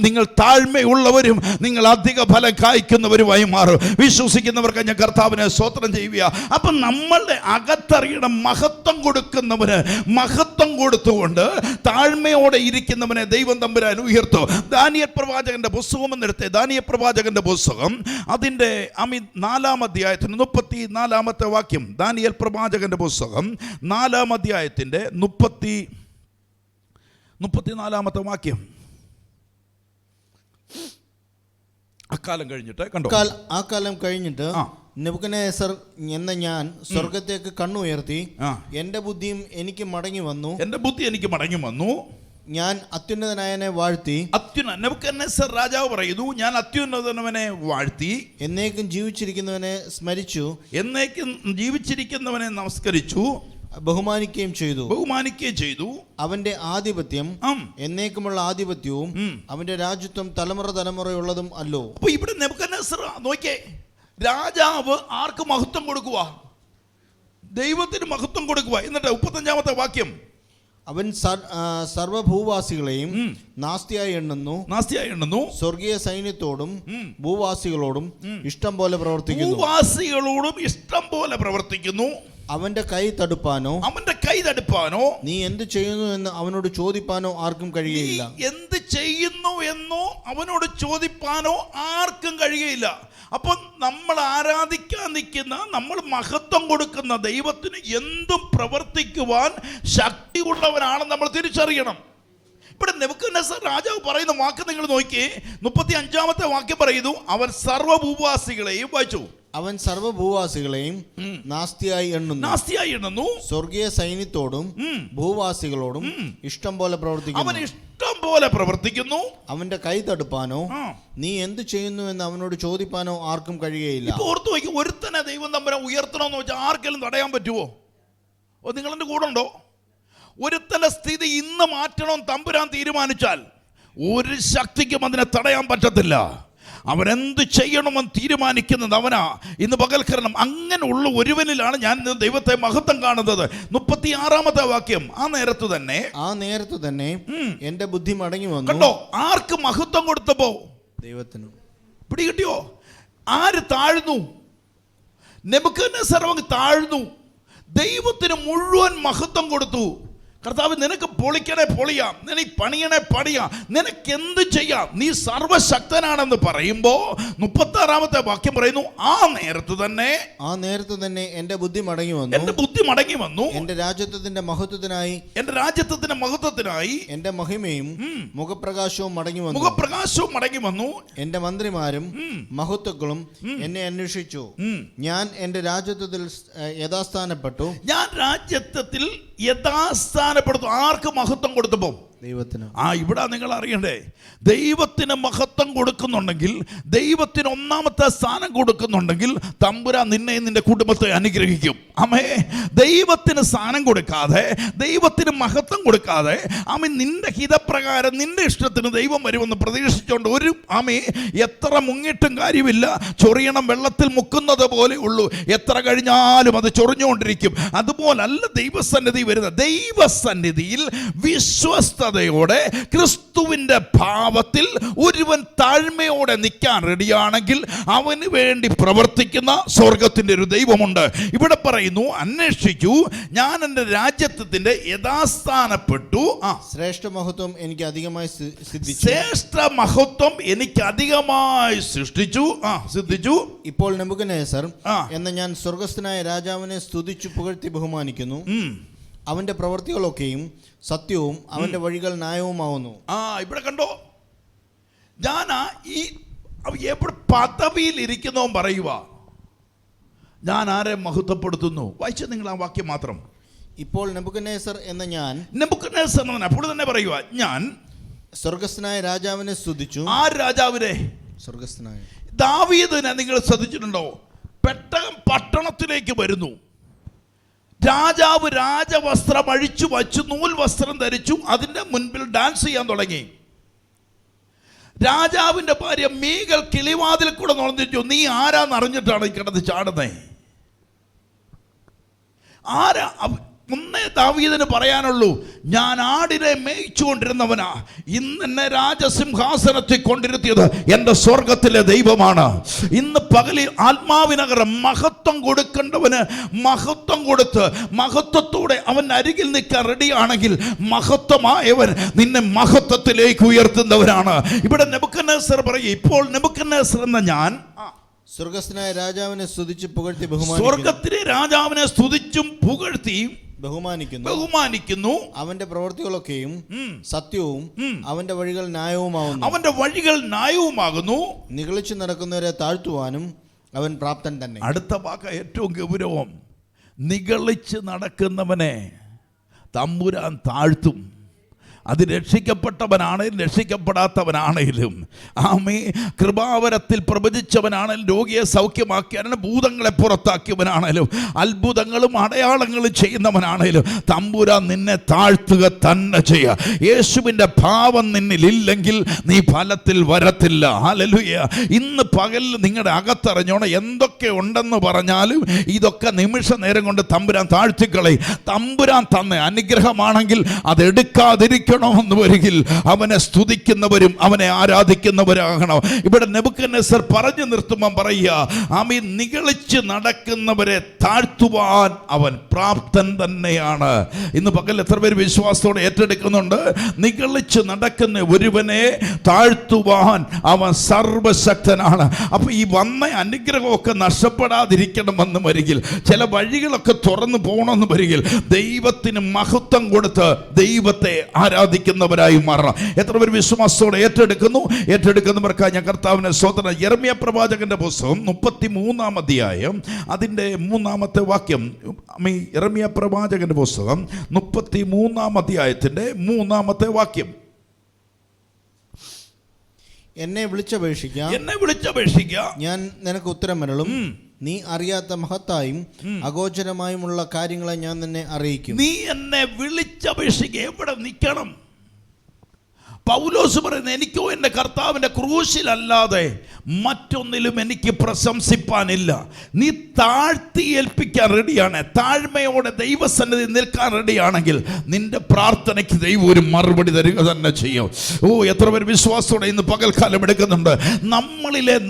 നിങ്ങൾ താഴ്മയുള്ളവരും നിങ്ങൾ അധിക ഫലം കായ്ക്കുന്നവരുമായി മാറും. വിശ്വസിക്കുന്നവർക്ക് ഞാൻ കർത്താവിനെ സ്തോത്രം ചെയ്യുക. അപ്പം നമ്മളുടെ അകത്തറിയണം, മഹത്വം കൊടുക്കുന്നവന് മഹത്വം കൊടുത്തുകൊണ്ട് താഴ്മയോടെ ഇരിക്കുന്നവനെ ദൈവം തമ്പുരാൻ ഉയർത്തും. ദാനിയേൽ പ്രവാചകന്റെ പുസ്തകം എന്നെടുത്തേ, ദാനിയേൽ പ്രവാചകന്റെ പുസ്തകം അതിൻ്റെ 4-ാം അധ്യായത്തിന് 34-ാമത്തെ വാക്യം. ദാനിയേൽ പ്രവാചകന്റെ പുസ്തകം 4-ാം അധ്യായത്തിൻ്റെ 34-ാമത്തെ വാക്യം. അക്കാലം കഴിഞ്ഞിട്ട് കണ്ടോ, ആ കാലം കഴിഞ്ഞിട്ട് നെബൂഖദ്നേസർ എന്ന ഞാൻ സ്വർഗത്തേക്ക് കണ്ണുയർത്തി, എന്റെ ബുദ്ധിയും എനിക്ക് മടങ്ങി വന്നു. ഞാൻ അത്യുന്നതനായവനെ വാഴ്ത്തി. നെബൂഖദ്നേസർ രാജാവ് പറയുന്നു, ഞാൻ അത്യുന്നതനവനെ വാഴ്ത്തി, എന്നേക്കും ജീവിച്ചിരിക്കുന്നവനെ സ്മരിച്ചു, എന്നേക്കും ജീവിച്ചിരിക്കുന്നവനെ നമസ്കരിച്ചു, ബഹുമാനിക്കുകയും ചെയ്തു. അവന്റെ ആധിപത്യം എന്നേക്കുമുള്ള ആധിപത്യവും അവന്റെ രാജ്യത്വം തലമുറയുള്ളതും അല്ലോ. അപ്പൊ ഇവിടെ നെബൂഖദ്നേസർ നോക്കിയേ, രാജാവ് ആർക്ക് മഹത്വം കൊടുക്കുക? ദൈവത്തിന് മഹത്വം കൊടുക്കുക. എന്നിട്ട് 35-ാമത്തെ വാക്യം, അവൻ സർവഭൂവാസികളെയും നാസ്തിയായി എണ്ണുന്നു. സ്വർഗീയ സൈന്യത്തോടും ഭൂവാസികളോടും ഇഷ്ടം പോലെ പ്രവർത്തിക്കുന്നു. അവന്റെ കൈ തടുപ്പാനോ നീ എന്ത് ചെയ്യുന്നു എന്ന് അവനോട് ചോദിപ്പാനോ ആർക്കും കഴിയുകയില്ല. അപ്പം നമ്മൾ ആരാധിക്കാൻ നിൽക്കുന്ന, നമ്മൾ മഹത്വം കൊടുക്കുന്ന ദൈവത്തിന് എന്തും പ്രവർത്തിക്കുവാൻ ശക്തിയുള്ളവനാണെന്ന് നമ്മൾ തിരിച്ചറിയണം. ഇവിടെ നെബൂഖദ്നേസർ രാജാവ് പറയുന്ന വാക്ക് നിങ്ങൾ നോക്കിയേ, 35-ാമത്തെ വാക്യം പറയുന്നു, അവൻ സർവഭൂവാസികളെയും വായിച്ചു, അവൻ സർവഭൂവാസികളെയും നാസ്തിയായി എണ്ണുന്നു. സ്വർഗീയ സൈന്യത്തോടും ഭൂവാസികളോടും ഇഷ്ടം പോലെ പ്രവർത്തിക്കുന്നു. അവന്റെ കൈ തടുപ്പാനോ നീ എന്ത് ചെയ്യുന്നു എന്ന് അവനോട് ചോദിപ്പാനോ ആർക്കും കഴിയുകയില്ല. ഓർത്തു വയ്ക്കും, ഒരുത്തനെ ദൈവം തമ്പുരാൻ ഉയർത്തണമെന്ന് വെച്ചാൽ ആർക്കെങ്കിലും തടയാൻ പറ്റുമോ? നിങ്ങളെന്റെ കൂടെ ഉണ്ടോ? ഒരുത്തന്റെ സ്ഥിതി ഇന്ന് മാറ്റണം തമ്പുരാൻ തീരുമാനിച്ചാൽ ഒരു ശക്തിക്കും അതിനെ തടയാൻ പറ്റത്തില്ല. അവനെന്ത് ചെയ്യണമെന്ന് തീരുമാനിക്കുന്നത് അവനാ. ഇന്ന് പകൽക്കരണം അങ്ങനെയുള്ള ഒരുവനിലാണ് ഞാൻ ദൈവത്തെ മഹത്വം കാണുന്നത്. 36-ാമത്തെ വാക്യം, ആ നേരത്ത് തന്നെ എന്റെ ബുദ്ധി മടങ്ങി വന്നു. കണ്ടോ, ആർക്ക് മഹത്വം കൊടുത്തപ്പോ? ദൈവത്തിന്. പിടികിട്ടിയോ? ആര് താഴ്ന്നു? നെബൂഖദ്നേസർ താഴ്ന്നു, ദൈവത്തിന് മുഴുവൻ മഹത്വം കൊടുത്തു. കർത്താവ്, നിനക്ക് പൊളിക്കണേ പൊളിയാം, നിനക്ക് പണിയണേ പണിയാം, നിനക്ക് എന്ത് ചെയ്യാം, നീ സർവശക്തനാണെന്ന് പറയുമ്പോ 36-ാമത്തെ വാക്യം പറയുന്നു, ആ നേരത്ത് തന്നെ എന്റെ ബുദ്ധി മടങ്ങി വന്നു. എന്റെ രാജ്യത്വത്തിന്റെ മഹത്വത്തിനായി എന്റെ മഹിമയും മുഖപ്രകാശവും മടങ്ങി വന്നു. എന്റെ മന്ത്രിമാരും മഹത്വങ്ങളും എന്നെ അന്വേഷിച്ചു. ഞാൻ എന്റെ രാജ്യത്വത്തിൽ യഥാസ്ഥാനപ്പെട്ടു. ആർക്ക് മഹത്വം കൊടുത്തപ്പോ? ദൈവത്തിന്. ഇവിടെ നിങ്ങൾ അറിയണ്ടേ, ദൈവത്തിന് മഹത്വം കൊടുക്കുന്നുണ്ടെങ്കിൽ, ദൈവത്തിന് ഒന്നാമത്തെ സ്ഥാനം കൊടുക്കുന്നുണ്ടെങ്കിൽ തമ്പുരാൻ നിന്നെ നിന്റെ കുടുംബത്തെ അനുഗ്രഹിക്കും. അമ്മേ, ദൈവത്തിന് സ്ഥാനം കൊടുക്കാതെ, ദൈവത്തിന് മഹത്വം കൊടുക്കാതെ നിന്റെ ഹിതപ്രകാരം നിന്റെ ഇഷ്ടത്തിന് ദൈവം വരുമെന്ന് പ്രതീക്ഷിച്ചുകൊണ്ട് ഒരു എത്ര മുങ്ങിയിട്ടും കാര്യമില്ല. ചൊറിയണം വെള്ളത്തിൽ മുക്കുന്നത് പോലെ ഉള്ളൂ, എത്ര കഴിഞ്ഞാലും അത് ചൊറിഞ്ഞുകൊണ്ടിരിക്കും. അതുപോലല്ല ദൈവസന്നിധി വരുന്നത്. ദൈവസന്നിധിയിൽ വിശ്വസ്തയോടെ ക്രിസ്തുവിന്റെ ഭാവത്തിൽ ഒരുവൻ താഴ്മയോടെ നിൽക്കാൻ റെഡിയാണെങ്കിൽ അവന് വേണ്ടി പ്രവർത്തിക്കുന്ന സ്വർഗത്തിന്റെ ഒരു ദൈവമുണ്ട്. ഇവിടെ പറയുന്നു, അന്വേഷിച്ചു, ഞാൻ എൻ്റെ രാജ്യത്വത്തിന്റെ യഥാസ്ഥാനപ്പെട്ടു. ശ്രേഷ്ഠ മഹത്വം എനിക്ക് അധികമായി സിദ്ധിച്ചു. ഇപ്പോൾ നെബൂഖദ്നേസർ എന്ന ഞാൻ സ്വർഗസ്ഥനായ രാജാവിനെ സ്തുതിച്ചു പുകഴ്ത്തി ബഹുമാനിക്കുന്നു. അവന്റെ പ്രവൃത്തികളൊക്കെയും സത്യവും അവന്റെ വഴികൾ ന്യായവുമാവുന്നു. ഇവിടെ കണ്ടോ, ഞാൻ ഈ പദവിയിൽ ഇരിക്കുന്നവൻ പറയുക, ഞാൻ ആരെ മഹത്വപ്പെടുത്തുന്നു? വായിച്ച നിങ്ങൾ ആ വാക്യം മാത്രം. ഇപ്പോൾ നെബൂഖദ്നേസർ എന്ന ഞാൻ, അപ്പോൾ തന്നെ പറയുക, ഞാൻ സ്വർഗസ്ഥനായ രാജാവിനെ സ്തുതിച്ചു. ആ രാജാവിനെ, സ്വർഗസ്ഥനായ ദാവീദിനെ നിങ്ങൾ ശ്രദ്ധിച്ചിട്ടുണ്ടോ? പെട്ടകം പട്ടണത്തിലേക്ക് വരുന്നു. രാജാവ് രാജവസ്ത്രം അഴിച്ചു വച്ചു, നൂൽ വസ്ത്രം ധരിച്ചു, അതിൻ്റെ മുൻപിൽ ഡാൻസ് ചെയ്യാൻ തുടങ്ങി. രാജാവിന്റെ ഭാര്യ മീകൽ കിളിവാതിൽ കൂടെ നുഴഞ്ഞു. നീ ആരാന്ന് അറിഞ്ഞിട്ടാണ് ഈ കിടന്ന് ചാടുന്നേ? ആരാ? ഒന്നേ ദാവീദിന് പറയാനുള്ളൂ, ഞാൻ ആടിനെ മേയിച്ചുകൊണ്ടിരുന്നവനാ, ഇന്ന് എന്നെ രാജസിംഹാസനത്തിൽ കൊണ്ടിരുത്തിയത് എൻ്റെ സ്വർഗത്തിലെ ദൈവമാണ്. ഇന്ന് പകലിൽ ആത്മാവിനകരം മഹത്വം കൊടുക്കേണ്ടവന് മഹത്വം കൊടുത്ത് മഹത്വത്തോടെ അവൻ അരികിൽ നിൽക്കാൻ റെഡിയാണെങ്കിൽ മഹത്വമായവൻ നിന്നെ മഹത്വത്തിലേക്ക് ഉയർത്തുന്നവരാണ്. ഇവിടെ നെബൂഖദ്നേസർ പറയും, ഇപ്പോൾ നെബൂഖദ്നേസർ എന്ന ഞാൻ സ്വർഗസ്ഥനായ രാജാവിനെ സ്തുതിച്ച് പുകഴ്ത്തി സ്വർഗത്തിലെ രാജാവിനെ സ്തുതിച്ചും പുകഴ്ത്തിയും ബഹുമാനിക്കുന്നു. അവന്റെ പ്രവൃത്തികളൊക്കെയും സത്യവും അവന്റെ വഴികൾ ന്യായവുമാകുന്നു. അവന്റെ വഴികൾ ന്യായവുമാകുന്നു. നിഗളിച്ചു നടക്കുന്നവരെ താഴ്ത്തുവാനും അവൻ പ്രാപ്തൻ തന്നെ. അടുത്ത വാക്ക് ഏറ്റവും ഗൗരവം. നിഗളിച്ച് നടക്കുന്നവനെ തമ്പുരാൻ താഴ്ത്തും. അത് രക്ഷിക്കപ്പെട്ടവനാണേലും രക്ഷിക്കപ്പെടാത്തവനാണേലും, ആമേ, കൃപാവരത്തിൽ പ്രവചിച്ചവനാണേലും രോഗിയെ സൗഖ്യമാക്കിയാലും ഭൂതങ്ങളെ പുറത്താക്കിയവനാണേലും അത്ഭുതങ്ങളും അടയാളങ്ങളും ചെയ്യുന്നവനാണേലും തമ്പുരാൻ നിന്നെ താഴ്ത്തുക തന്നെ ചെയ്യുക. യേശുവിൻ്റെ ഭാവം നിന്നിലില്ലെങ്കിൽ നീ ഫലത്തിൽ വരത്തില്ല. ഹല്ലേലൂയ. ഇന്ന് പകലിൽ നിങ്ങളുടെ അകത്തറിഞ്ഞോണം, എന്തൊക്കെ ഉണ്ടെന്ന് പറഞ്ഞാലും ഇതൊക്കെ നിമിഷ നേരം കൊണ്ട് തമ്പുരാൻ താഴ്ത്തിക്കളയും. തമ്പുരാൻ തന്ന അനുഗ്രഹമാണെങ്കിൽ അതെടുക്കാതിരിക്കണം ന്ന് വരികിൽ അവനെ സ്തുതിക്കുന്നവരും അവനെ ആരാധിക്കുന്നവരാകണം. ഇവിടെ നെബൂഖദ്നേസർ പറഞ്ഞു നിർത്തുമ്പോൾ പറയുക, ആമീൻ, നിഗളിച്ച് നടക്കുന്നവരെ താഴ്ത്തുവാൻ അവൻ പ്രാപ്തൻ തന്നെയാണ്. ഇന്ന് പകൽ എത്ര പേര് വിശ്വാസത്തോടെ ഏറ്റെടുക്കുന്നുണ്ട്? നിഗളിച്ച് നടക്കുന്ന ഒരുവനെ താഴ്ത്തുവാൻ അവൻ സർവശക്തനാണ്. അപ്പൊ ഈ വന്ന അനുഗ്രഹമൊക്കെ നഷ്ടപ്പെടാതിരിക്കണമെന്ന് വരികിൽ, ചില വഴികളൊക്കെ തുറന്നു പോകണമെന്ന് വരികിൽ ദൈവത്തിന് മഹത്വം കൊടുത്ത് ദൈവത്തെ ആരാധിക്കുന്നവരായി മാറണം. എത്ര പേർ വിശ്വാസത്തോടെ ഏറ്റെടുക്കുന്നവർക്കായി ഞാൻ കർത്താവിനെ സ്തോത്രം. യിരെമ്യാ പ്രവാചകന്റെ പുസ്തകം 33-ാം അധ്യായം അതിൻ്റെ 3-ാമത്തെ വാക്യം. യിരെമ്യാ പ്രവാചകന്റെ പുസ്തകം 33-ാം അധ്യായത്തിന്റെ 3-ാമത്തെ വാക്യം. എന്നെ വിളിച്ചപേക്ഷിക്കുക, ഞാൻ നിനക്ക് ഉത്തരമരുളും. നീ അറിയാത്ത മഹത്തായും അഗോചരമായുമുള്ള കാര്യങ്ങളെ ഞാൻ നിന്നെ അറിയിക്കും. നീ എന്നെ വിളിച്ചപേക്ഷിക്കുക. എവിടെ നിൽക്കണം? പൗലോസ് പറയുന്നത്, എനിക്കോ എൻ്റെ കർത്താവിൻ്റെ ക്രൂശിലല്ലാതെ മറ്റൊന്നിലും എനിക്ക് പ്രശംസിപ്പാനില്ല. നീ താഴ്ത്തി ഏൽപ്പിക്കാൻ റെഡിയാണ്, താഴ്മയോടെ ദൈവസന്നിധി നിൽക്കാൻ റെഡിയാണെങ്കിൽ നിന്റെ പ്രാർത്ഥനയ്ക്ക് ദൈവം ഒരു മറുപടി തരിക തന്നെ ചെയ്യും. ഓ, എത്ര പേര് വിശ്വാസത്തോടെ ഇന്ന് പകൽക്കാലം എടുക്കുന്നുണ്ട്?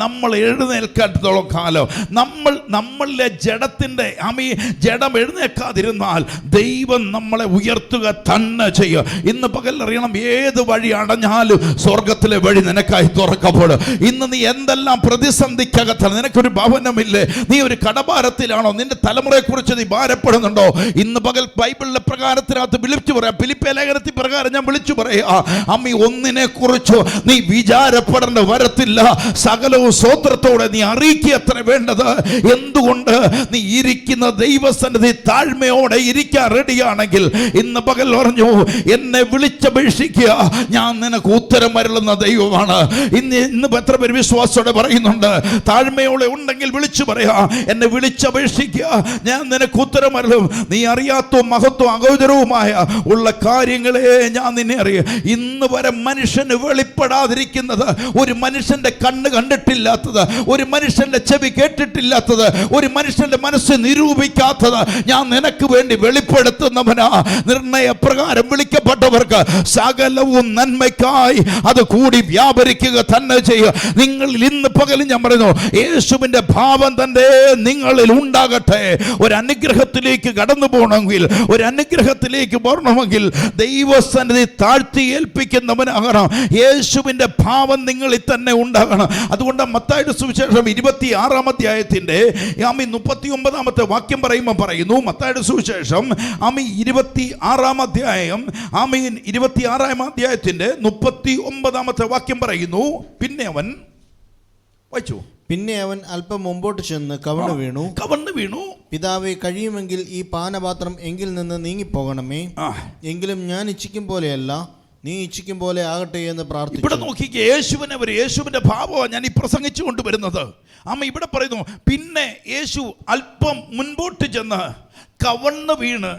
നമ്മൾ എഴുന്നേൽക്കാത്തോളം കാലം നമ്മളിലെ ജഡത്തിൻ്റെ ജഡം എഴുന്നേൽക്കാതിരുന്നാൽ ദൈവം നമ്മളെ ഉയർത്തുക തന്നെ ചെയ്യും. ഇന്ന് പകൽ അറിയണം, ഏത് വഴിയാണ് അടഞ്ഞാലും സ്വർഗത്തിലെ വഴി നിനക്കായി തുറക്കപ്പെടും. ഇന്ന് നീ എന്തെല്ലാം പ്രതിസന്ധിക്കകത്താണ്, നിനക്കൊരു ഭവനമില്ലേ, നീ ഒരു കടഭാരത്തിലാണോ, നിന്റെ തലമുറയെ കുറിച്ച് നീ ഭാരപ്പെടുന്നുണ്ടോ? ഇന്ന് പകൽ ബൈബിളിലെ പ്രകാരത്തിനകത്ത് വിളിച്ചു പറയാം, ഫിലിപ്പിയ ലേഖനത്തിൽ പ്രകാരം ഞാൻ വിളിച്ചു പറയാ, അമ്മി ഒന്നിനെ കുറിച്ചോ നീ വിചാരപ്പെടേണ്ട വരത്തില്ല. സകലവും സ്വോത്രത്തോടെ നീ അറിയിക്കുക അത്ര വേണ്ടത്. എന്തുകൊണ്ട്? നീ ഇരിക്കുന്ന ദൈവസന്നിധി താഴ്മയോടെ ഇരിക്കാൻ റെഡിയാണെങ്കിൽ ഇന്ന് പകൽ പറഞ്ഞു, എന്നെ വിളിച്ചപേക്ഷിക്കുക, ഞാൻ നിനക്ക് ഉത്തരം അരുളുന്ന ദൈവമാണ്. ഇന്ന് എത്ര പേര് വിശ്വാസത്തോടെ പറയുന്നുണ്ട്? താഴ്മയോടെ ഉണ്ടെങ്കിൽ വിളിച്ചു പറയാ, എന്നെ വിളിച്ചപേക്ഷിക്കുക, ഞാൻ നിനക്ക് ഉത്തരം അരുളും. നീ അറിയാത്തവും മഹത്വവും അഗോചരവുമായ ഉള്ള കാര്യങ്ങളെ ഞാൻ നിന്നെ അറിയാം. ഇന്ന് വരെ മനുഷ്യന് വെളിപ്പെടാതിരിക്കുന്നത്, ഒരു മനുഷ്യന്റെ കണ്ണ് കണ്ടിട്ടില്ലാത്തത്, ഒരു മനുഷ്യന്റെ ചെവി കേട്ടിട്ടില്ലാത്തത്, ഒരു മനുഷ്യന്റെ മനസ്സ് നിരൂപിക്കാത്തത് ഞാൻ നിനക്ക് വേണ്ടി വെളിപ്പെടുത്തുന്നവനാ. നിർണയപ്രകാരം വിളിക്കപ്പെട്ടവർക്ക് സകലവും നന്മയ്ക്കായി അത് കൂടി വ്യാപരിക്കുക തന്നെ ചെയ്യുക. നിങ്ങൾ ഇന്ന് പകലും ഞാൻ പറയുന്നു, യേശുവിന്റെ ഭാവം തന്നെ നിങ്ങളിൽ ഉണ്ടാകട്ടെ. ഒരു അനുഗ്രഹത്തിലേക്ക് കടന്നു പോകണമെങ്കിൽ, ഒരു അനുഗ്രഹത്തിലേക്ക് പോകണമെങ്കിൽ ദൈവസന്നിധി താഴ്ത്തി ഏൽപ്പിക്കുന്നവനാകണം. യേശുവിന്റെ ഭാവം നിങ്ങളിൽ തന്നെ ഉണ്ടാകണം. അതുകൊണ്ട് മത്തായിയുടെ സുവിശേഷം 26-ാം അധ്യായത്തിന്റെ 39-ാമത്തെ വാക്യം പറയുന്നു, മത്തായിയുടെ സുവിശേഷം 26-ാം അധ്യായം 26-ാം അധ്യായത്തിന്റെ 39-ാമത്തെ വാക്യം പറയുന്നു, പിന്നെ അവൻ വായിച്ചു, പിന്നെ അവൻ അല്പം മുമ്പോട്ട് ചെന്ന് കവണ്ണു വീണു, പിതാവേ, കഴിയുമെങ്കിൽ ഈ പാനപാത്രം എങ്കിൽ നിന്ന് നീങ്ങിപ്പോകണമേ, എങ്കിലും ഞാൻ ഇച്ഛിക്കും പോലെയല്ല, നീ ഇച്ഛിക്കും പോലെ ആകട്ടെ എന്ന് പ്രാർത്ഥിച്ചു. ഇവിടെ നോക്കിക്കേ, യേശുവിന്റെ ഭാവമാണ് ഞാൻ ഈ പ്രസംഗിച്ചു കൊണ്ടുവരുന്നത്. ഇവിടെ പറയുന്നു, പിന്നെ യേശു അല്പം മുൻപോട്ട് ചെന്ന് കവണ്ണു വീണ്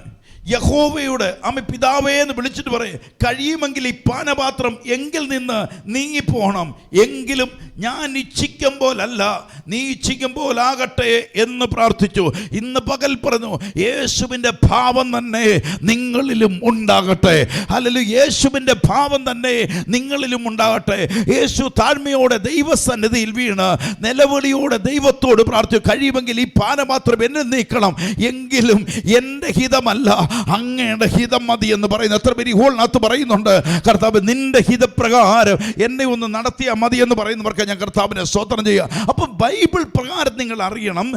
യഹോവയുടെ പിതാവേ എന്ന് വിളിച്ചിട്ട് പറയും, കഴിയുമെങ്കിൽ ഈ പാനപാത്രം എങ്കിൽ നിന്ന് നീങ്ങിപ്പോണം, എങ്കിലും ഞാൻ ഇച്ഛിക്കുമ്പോലല്ല നീ ഇച്ഛിക്കുമ്പോലാകട്ടെ എന്ന് പ്രാർത്ഥിച്ചു. ഇന്ന് പകൽ പറഞ്ഞു, യേശുവിൻ്റെ ഭാവം തന്നെ നിങ്ങളിലും ഉണ്ടാകട്ടെ. ഹല്ലേലൂയ. യേശുവിൻ്റെ ഭാവം തന്നെ നിങ്ങളിലും ഉണ്ടാകട്ടെ. യേശു താഴ്മയോടെ ദൈവസന്നിധിയിൽ വീണ് നിലവിളിയോടെ ദൈവത്തോട് പ്രാർത്ഥിച്ചു, കഴിയുമെങ്കിൽ ഈ പാനപാത്രം എന്നെ നീക്കണം, എങ്കിലും എൻ്റെ ഹിതമല്ല അങ്ങയുടെ ഹിതം മതി എന്ന് പറയുന്നു. എത്ര പേര് ഹോളിനകത്ത് പറയുന്നുണ്ട്, കർത്താവ് നിന്റെ ഹിതപ്രകാരം എന്നെ ഒന്ന് നടത്തിയാൽ മതി എന്ന് പറയുന്നവർക്ക് ഞാൻ കർത്താവിനെ സ്തോത്രം ചെയ്യുക. അപ്പം ബൈബിൾ പ്രകാരം നിങ്ങൾ അറിയണം,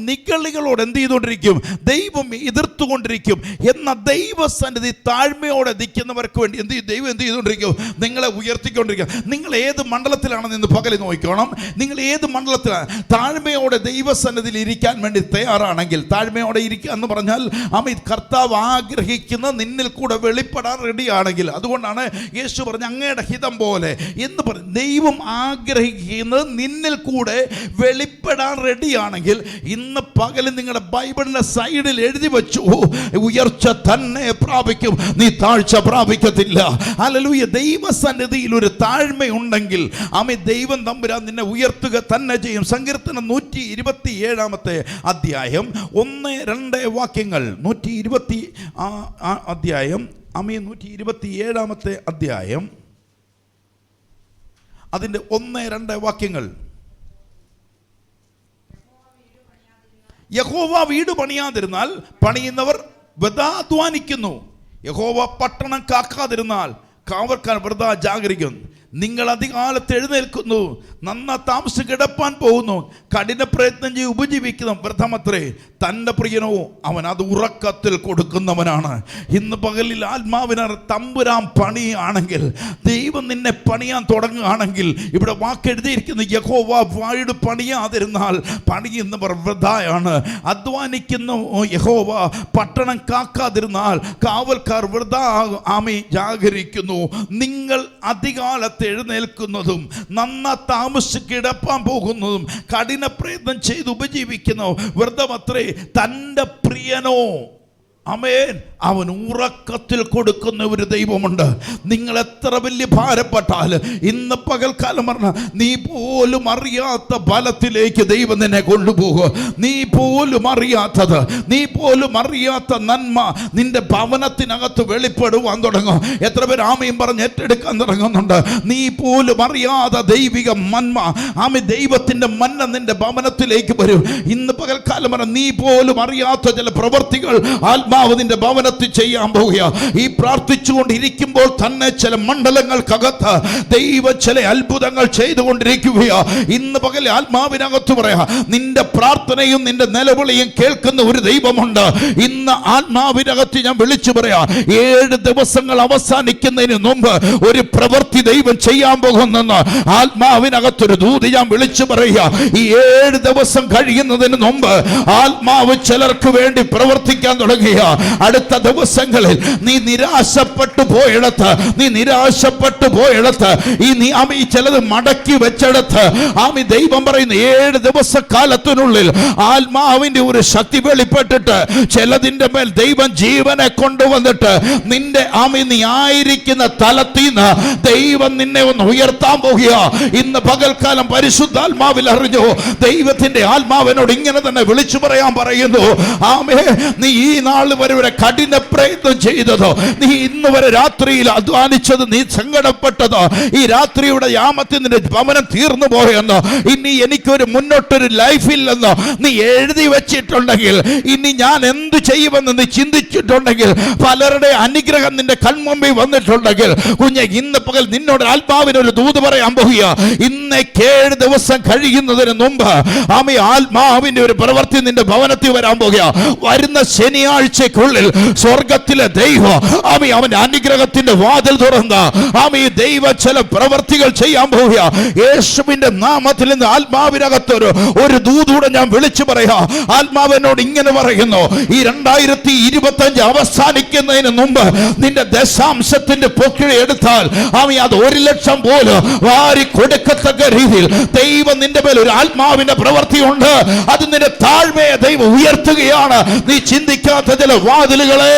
നിഗളികളോട് എന്ത് ചെയ്തുകൊണ്ടിരിക്കും? ദൈവം എതിർത്തുകൊണ്ടിരിക്കും. എന്ന ദൈവസന്നിധി താഴ്മയോടെ നിൽക്കുന്നവർക്ക് വേണ്ടി ദൈവം എന്ത് ചെയ്തുകൊണ്ടിരിക്കും? നിങ്ങളെ ഉയർത്തിക്കൊണ്ടിരിക്കും. നിങ്ങൾ ഏത് മണ്ഡലത്തിലാണെന്ന് ഇന്ന് പകൽ നോക്കണം. നിങ്ങൾ ഏത് മണ്ഡലത്തിലാണ്? താഴ്മയോടെ ദൈവസന്നിധിയിൽ ഇരിക്കാൻ വേണ്ടി തയ്യാറാണെങ്കിൽ, താഴ്മയോടെ ഇരിക്കുക എന്ന് പറഞ്ഞാൽ കർത്താവ് ആഗ്രഹിക്കുന്ന നിന്നിൽ കൂടെ വെളിപ്പെടാൻ റെഡിയാണെങ്കിൽ, അതുകൊണ്ടാണ് യേശു പറഞ്ഞ അങ്ങയുടെ ഹിതം പോലെ എന്ന് പറഞ്ഞു. ദൈവം ആഗ്രഹിക്കുന്നത് നിന്നിൽ കൂടെ വെളിപ്പെടാൻ റെഡിയാണെങ്കിൽ, ഇന്ന് പകൽ നിങ്ങളുടെ ബൈബിളിന്റെ സൈഡിൽ എഴുതി വെച്ചു, ഉയർച്ച തന്നെ പ്രാപിക്കും, നീ താഴ്ച പ്രാപിക്കത്തില്ല. ഹല്ലേലൂയ. ദൈവസന്നിധിയിൽ ഒരു താഴ്മയുണ്ടെങ്കിൽ ദൈവം തമ്പുരാൻ നിന്നെ ഉയർത്തുക തന്നെ ചെയ്യും. സങ്കീർത്തനം 127 അധ്യായം 1-2 വാക്യങ്ങൾ. 127 അധ്യായം അതിൻ്റെ 1-2 വാക്യങ്ങൾ. യഹോവ വീട് പണിയാതിരുന്നാൽ പണിയുന്നവർ വൃഥാ അധ്വാനിക്കുന്നു. യഹോവ പട്ടണം കാക്കാതിരുന്നാൽ കാവൽക്കാർ വൃഥാ ജാഗരിക്കുന്നു. നിങ്ങൾ അധികാലത്ത് എഴുന്നേൽക്കുന്നു, നന്നാ താമസിച്ച് കിടപ്പാൻ പോകുന്നു, കഠിന പ്രയത്നം ചെയ്ത് ഉപജീവിക്കുന്ന വൃദ്ധമത്രേ. തൻ്റെ പ്രിയനോ അവൻ അത് ഉറക്കത്തിൽ കൊടുക്കുന്നവനാണ്. ഇന്ന് പകലിൽ ആത്മാവിനെ തമ്പുരാൻ പണിയാണെങ്കിൽ, ദൈവം നിന്നെ പണിയാൻ തുടങ്ങുകയാണെങ്കിൽ, ഇവിടെ വാക്കെഴുതിയിരിക്കുന്നു, യഹോവ വീട് പണിയാതിരുന്നാൽ പണിയുന്നവർ വൃഥായാണ്. അധ്വാനിക്കുന്ന യഹോവ പട്ടണം കാക്കാതിരുന്നാൽ കാവൽക്കാർ വൃഥാ ജാഗരിക്കുന്നു. നിങ്ങൾ അധികാലത്ത് എഴുന്നേൽക്കുന്നതും നന്നാ താമസിച്ച് കിടപ്പാൻ പോകുന്നതും കഠിന പ്രയത്നം ചെയ്ത് ഉപജീവിക്കുന്നു വൃദ്ധമത്രേ. തൻ്റെ പ്രിയനോ അവൻ ഉറക്കത്തിൽ കൊടുക്കുന്ന ഒരു ദൈവമുണ്ട്. നിങ്ങൾ എത്ര വലിയ ഭാരപ്പെട്ടാൽ ഇന്ന് പകൽക്കാലം പറഞ്ഞ നീ പോലും അറിയാത്ത ബലത്തിലേക്ക് ദൈവം നിന്നെ കൊണ്ടുപോകും. നീ പോലും അറിയാത്തത്, നീ പോലും അറിയാത്ത നന്മ നിന്റെ ഭവനത്തിനകത്ത് വെളിപ്പെടുവാൻ തുടങ്ങും. എത്ര പേര് ആമയും പറഞ്ഞ് ഏറ്റെടുക്കാൻ തുടങ്ങുന്നുണ്ട്? നീ പോലും അറിയാതെ ദൈവിക മന്മ ദൈവത്തിന്റെ മന്ന നിന്റെ ഭവനത്തിലേക്ക് വരും. ഇന്ന് പകൽക്കാലം പറഞ്ഞ നീ പോലും അറിയാത്ത ചില പ്രവൃത്തികൾ നിന്റെ ഭവനത്തിൽ ചെയ്യാൻ പോവുക. ഈ പ്രാർത്ഥിച്ചുകൊണ്ടിരിക്കുമ്പോൾ തന്നെ ചില മണ്ഡലങ്ങൾക്കകത്ത് ദൈവം ചില അത്ഭുതങ്ങൾ ചെയ്തുകൊണ്ടിരിക്കുകയാ. ഇന്ന് പകൽ ആത്മാവിനകത്ത് പറയാ, നിന്റെ പ്രാർത്ഥനയും നിന്റെ നിലവിളിയും കേൾക്കുന്ന ഒരു ദൈവമുണ്ട്. ഇന്ന് ആത്മാവിനകത്ത് ഞാൻ വിളിച്ചു പറയാ, 7 ദിവസങ്ങൾ അവസാനിക്കുന്നതിന് മുമ്പ് ഒരു പ്രവൃത്തി ദൈവം ചെയ്യാൻ പോകുന്നെന്ന് ആത്മാവിനകത്തൊരു ദൂത് ഞാൻ വിളിച്ചു പറയുക. ഈ 7 ദിവസം കഴിയുന്നതിന് മുമ്പ് ആത്മാവ് ചിലർക്ക് വേണ്ടി പ്രവർത്തിക്കാൻ തുടങ്ങിയ അടുത്ത ദിവസങ്ങളിൽ നീ നിരാശപ്പെട്ടു പോയിടത്ത് ഈ ചിലത് മടക്കി വെച്ചെടുത്ത് ദൈവം പറയുന്ന 7 ദിവസക്കാലത്തിനുള്ളിൽ ആത്മാവിന്റെ ഒരു ശക്തി വെളിപ്പെട്ടിട്ട് ചിലതിന്റെ മേൽ ദൈവം ജീവനെ കൊണ്ടുവന്നിട്ട് നിന്റെ നീ ആയിരിക്കുന്ന തലത്തിൽ നിന്ന് ദൈവം നിന്നെ ഒന്ന് ഉയർത്താൻ പോകുക. ഇന്ന് പകൽക്കാലം പരിശുദ്ധാത്മാവിൽ അറിഞ്ഞു, ദൈവത്തിന്റെ ആത്മാവിനോട് ഇങ്ങനെ തന്നെ വിളിച്ചു പറയാൻ പറയുന്നു, നീ ഈ നാൾ വരെ കഠിന പ്രയത്നം ചെയ്തതോ, നീ ഇന്ന് വരെ രാത്രിയിൽ അധ്വാനിച്ചത്, നീ സങ്കടപ്പെട്ടതോ, ഈ രാത്രിയുടെ യാമത്തിൽ നിന്റെ ഭവനം തീർന്നു പോയെന്നോ, ഇനി എനിക്കൊരു മുന്നോട്ടൊരു ലൈഫില്ലെന്നോ നീ എഴുതി വെച്ചിട്ടുണ്ടെങ്കിൽ, ഇനി ഞാൻ എന്ത് ചെയ്യുമെന്ന് നീ ചിന്തിച്ചിട്ടുണ്ടെങ്കിൽ, പലരുടെ അനുഗ്രഹം നിന്റെ കൺമുമ്പിൽ വന്നിട്ടുണ്ടെങ്കിൽ, കുഞ്ഞെ ഇന്ന് പകൽ നിന്നോട് ആത്മാവിനൊരു ദൂത് പറയാൻ പോകുക. ഇന്ന് 7 ദിവസം കഴിയുന്നതിന് മുമ്പ് ആത്മാവിന്റെ ഒരു പ്രവൃത്തി നിന്റെ ഭവനത്തിൽ വരാൻ പോകുക. വരുന്ന ശനിയാഴ്ചക്കുള്ളിൽ സ്വർഗത്തിലെ ദൈവം അവന്റെ അനുഗ്രഹത്തിന്റെ വാതിൽ തുറന്ന ദൈവ ചില പ്രവർത്തികൾ ചെയ്യാൻ പോവുക. യേശുവിന്റെ നാമത്തിൽ നിന്ന് ആത്മാവിനകത്തൊരു ദൂതൂടെ ഞാൻ വിളിച്ചു പറയാ. ആത്മാവിനോട് ഇങ്ങനെ പറയുന്നു, ഈ 2025 അവസാനിക്കുന്നതിന് മുമ്പ് നിന്റെ ദശാംശത്തിന്റെ പൊക്കിഴ എടുത്താൽ അത് 1 ലക്ഷം പോലും വാരി കൊടുക്കത്തക്ക രീതിയിൽ ദൈവം നിന്റെ മേൽ ഒരു ആത്മാവിന്റെ പ്രവൃത്തിയുണ്ട്. അത് നിന്റെ താഴ്മയെ ദൈവം ഉയർത്തുകയാണ്. നീ ചിന്തിക്കാത്ത ചില വാതിലുകളെ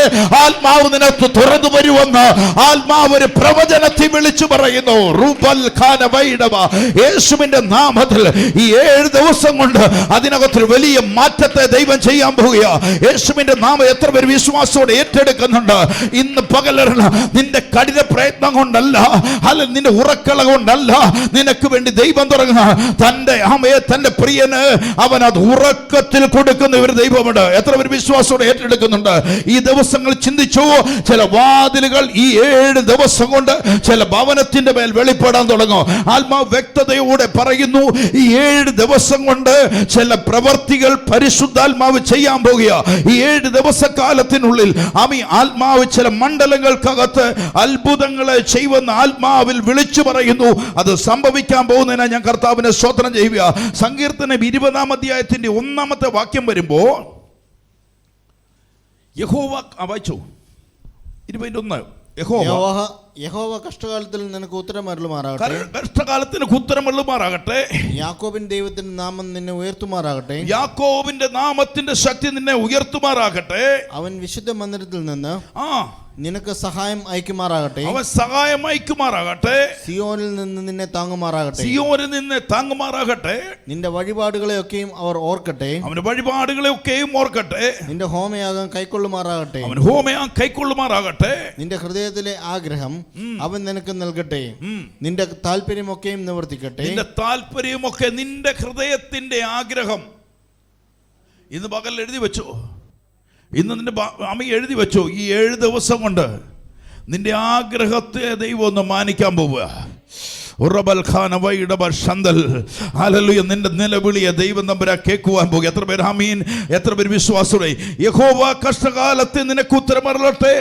ആത്മാവ് നിനക്ക് തുറന്നു വരുമെന്ന് ആത്മാവ് ഒരു പ്രവചനത്തിൽ വിളിച്ചു പറയുന്നു. റൂബൽ ഖാന വൈഡവ. യേശുവിന്റെ നാമത്തിൽ ഈ 7 ദിവസം കൊണ്ട് അതിനകത്തൊരു വലിയ മാറ്റത്തെ ദൈവം ചെയ്യാൻ പോവുക. യേശുവിന്റെ നാമം എത്ര പേര് വിശ്വാസത്തോടെ ഏറ്റെടുക്കുന്നുണ്ട്? ഇന്ന് പകലല്ല, നിന്റെ കഠിന പ്രയത്നം കൊണ്ടല്ല, അല്ല നിന്റെ ഉറക്കള കൊണ്ടല്ല, നിനക്ക് വേണ്ടി ദൈവം തുടങ്ങുക. തന്റെ പ്രിയന് അവൻ അത് ഉറക്കത്തിൽ കൊടുക്കുന്ന ഒരു ദൈവമുണ്ട്. എത്ര പേര് വിശ്വാസത്തോടെ ഏറ്റെടുക്കുന്നുണ്ട്? ഈ ദിവസങ്ങൾ ചിന്തിച്ചു, ചില വാതിലുകൾ ഈ 7 ദിവസം കൊണ്ട് ചില ഭവനത്തിന്റെ മേൽ വെളിപ്പെടാൻ തുടങ്ങും. ആത്മാവ് വ്യക്തതയോടെ പറയുന്നു, ഈ 7 ദിവസം കൊണ്ട് ചില പ്രവർത്തികൾ പരിശുദ്ധാത്മാവ് ചെയ്യാൻ പോകുക. ഈ 7 ദിവസക്കാലത്തിനുള്ളിൽ ആത്മാവ് ചില മണ്ഡലങ്ങൾക്കകത്ത് അത്ഭുതങ്ങളെ ചെയ്യുമെന്ന് ആത്മാവിൽ വിളിച്ചു പറയുന്നു. അത് സംഭവിക്കാൻ പോകുന്നതിനാ ഞാൻ കർത്താവിനെ സ്തോത്രം ചെയ്യുക. സങ്കീർത്തനം 20-ാം അധ്യായത്തിന്റെ 1-ാമത്തെ വാക്യം വരുമ്പോ യഹോവ വായിച്ചു 21. യഹോവ കഷ്ടകാലത്തിൽ നിനക്ക് ഉത്തരമരുളുമാറാകട്ടെ. കഷ്ടകാലത്തിന് ഉത്തരമരുളുമാറാകട്ടെ. യാക്കോബിന്റെ ദൈവത്തിന്റെ നാമം നിന്നെ ഉയർത്തുമാറാകട്ടെ. യാക്കോബിന്റെ നാമത്തിന്റെ ശക്തി നിന്നെ ഉയർത്തുമാറാകട്ടെ. അവൻ വിശുദ്ധ മന്ദിരത്തിൽ നിന്ന് നിനക്ക് സഹായം അയക്കുമാറാകട്ടെ. അവൻ സഹായം അയക്കുമാറാകട്ടെ. സിയോനിൽ നിന്ന് നിന്നെ താങ്ങുമാറാകട്ടെ. സിയോനിൽ നിന്ന് താങ്ങുമാറാകട്ടെ. നിന്റെ വഴിപാടുകളെയൊക്കെയും അവർ ഓർക്കട്ടെ. അവന്റെ വഴിപാടുകളെയൊക്കെയും ഓർക്കട്ടെ. നിന്റെ ഹോമയാഗം കൈക്കൊള്ളുമാറാകട്ടെ. അവൻ ഹോമയാഗം കൈക്കൊള്ളുമാറാകട്ടെ. നിന്റെ ഹൃദയത്തിലെ ആഗ്രഹം അവൻ നിനക്ക് നൽകട്ടെ. നിന്റെ താല്പര്യമൊക്കെയും നിവർത്തിക്കട്ടെ. നിന്റെ താല്പര്യമൊക്കെ, നിന്റെ ഹൃദയത്തിന്റെ ആഗ്രഹം ഇന്ന് പകൽ എഴുതി വെച്ചോ. ഇന്ന് നിന്റെ അമ്മ എഴുതി വെച്ചോ. ഈ 7 ദിവസം കൊണ്ട് നിന്റെ ആഗ്രഹത്തെ ദൈവം ഒന്ന് മാനിക്കാൻ പോവുക. നിന്റെ നിലവിളിയെ ദൈവം തമ്പുരാ കേൾക്കുവാൻ പോകുക. എത്ര പേര് ആമീൻ? എത്ര പേര് വിശ്വാസത്തോടെ? യഹോവ കഷ്ടകാലത്ത് നിനക്ക് ഉത്തരമരുളട്ടെ.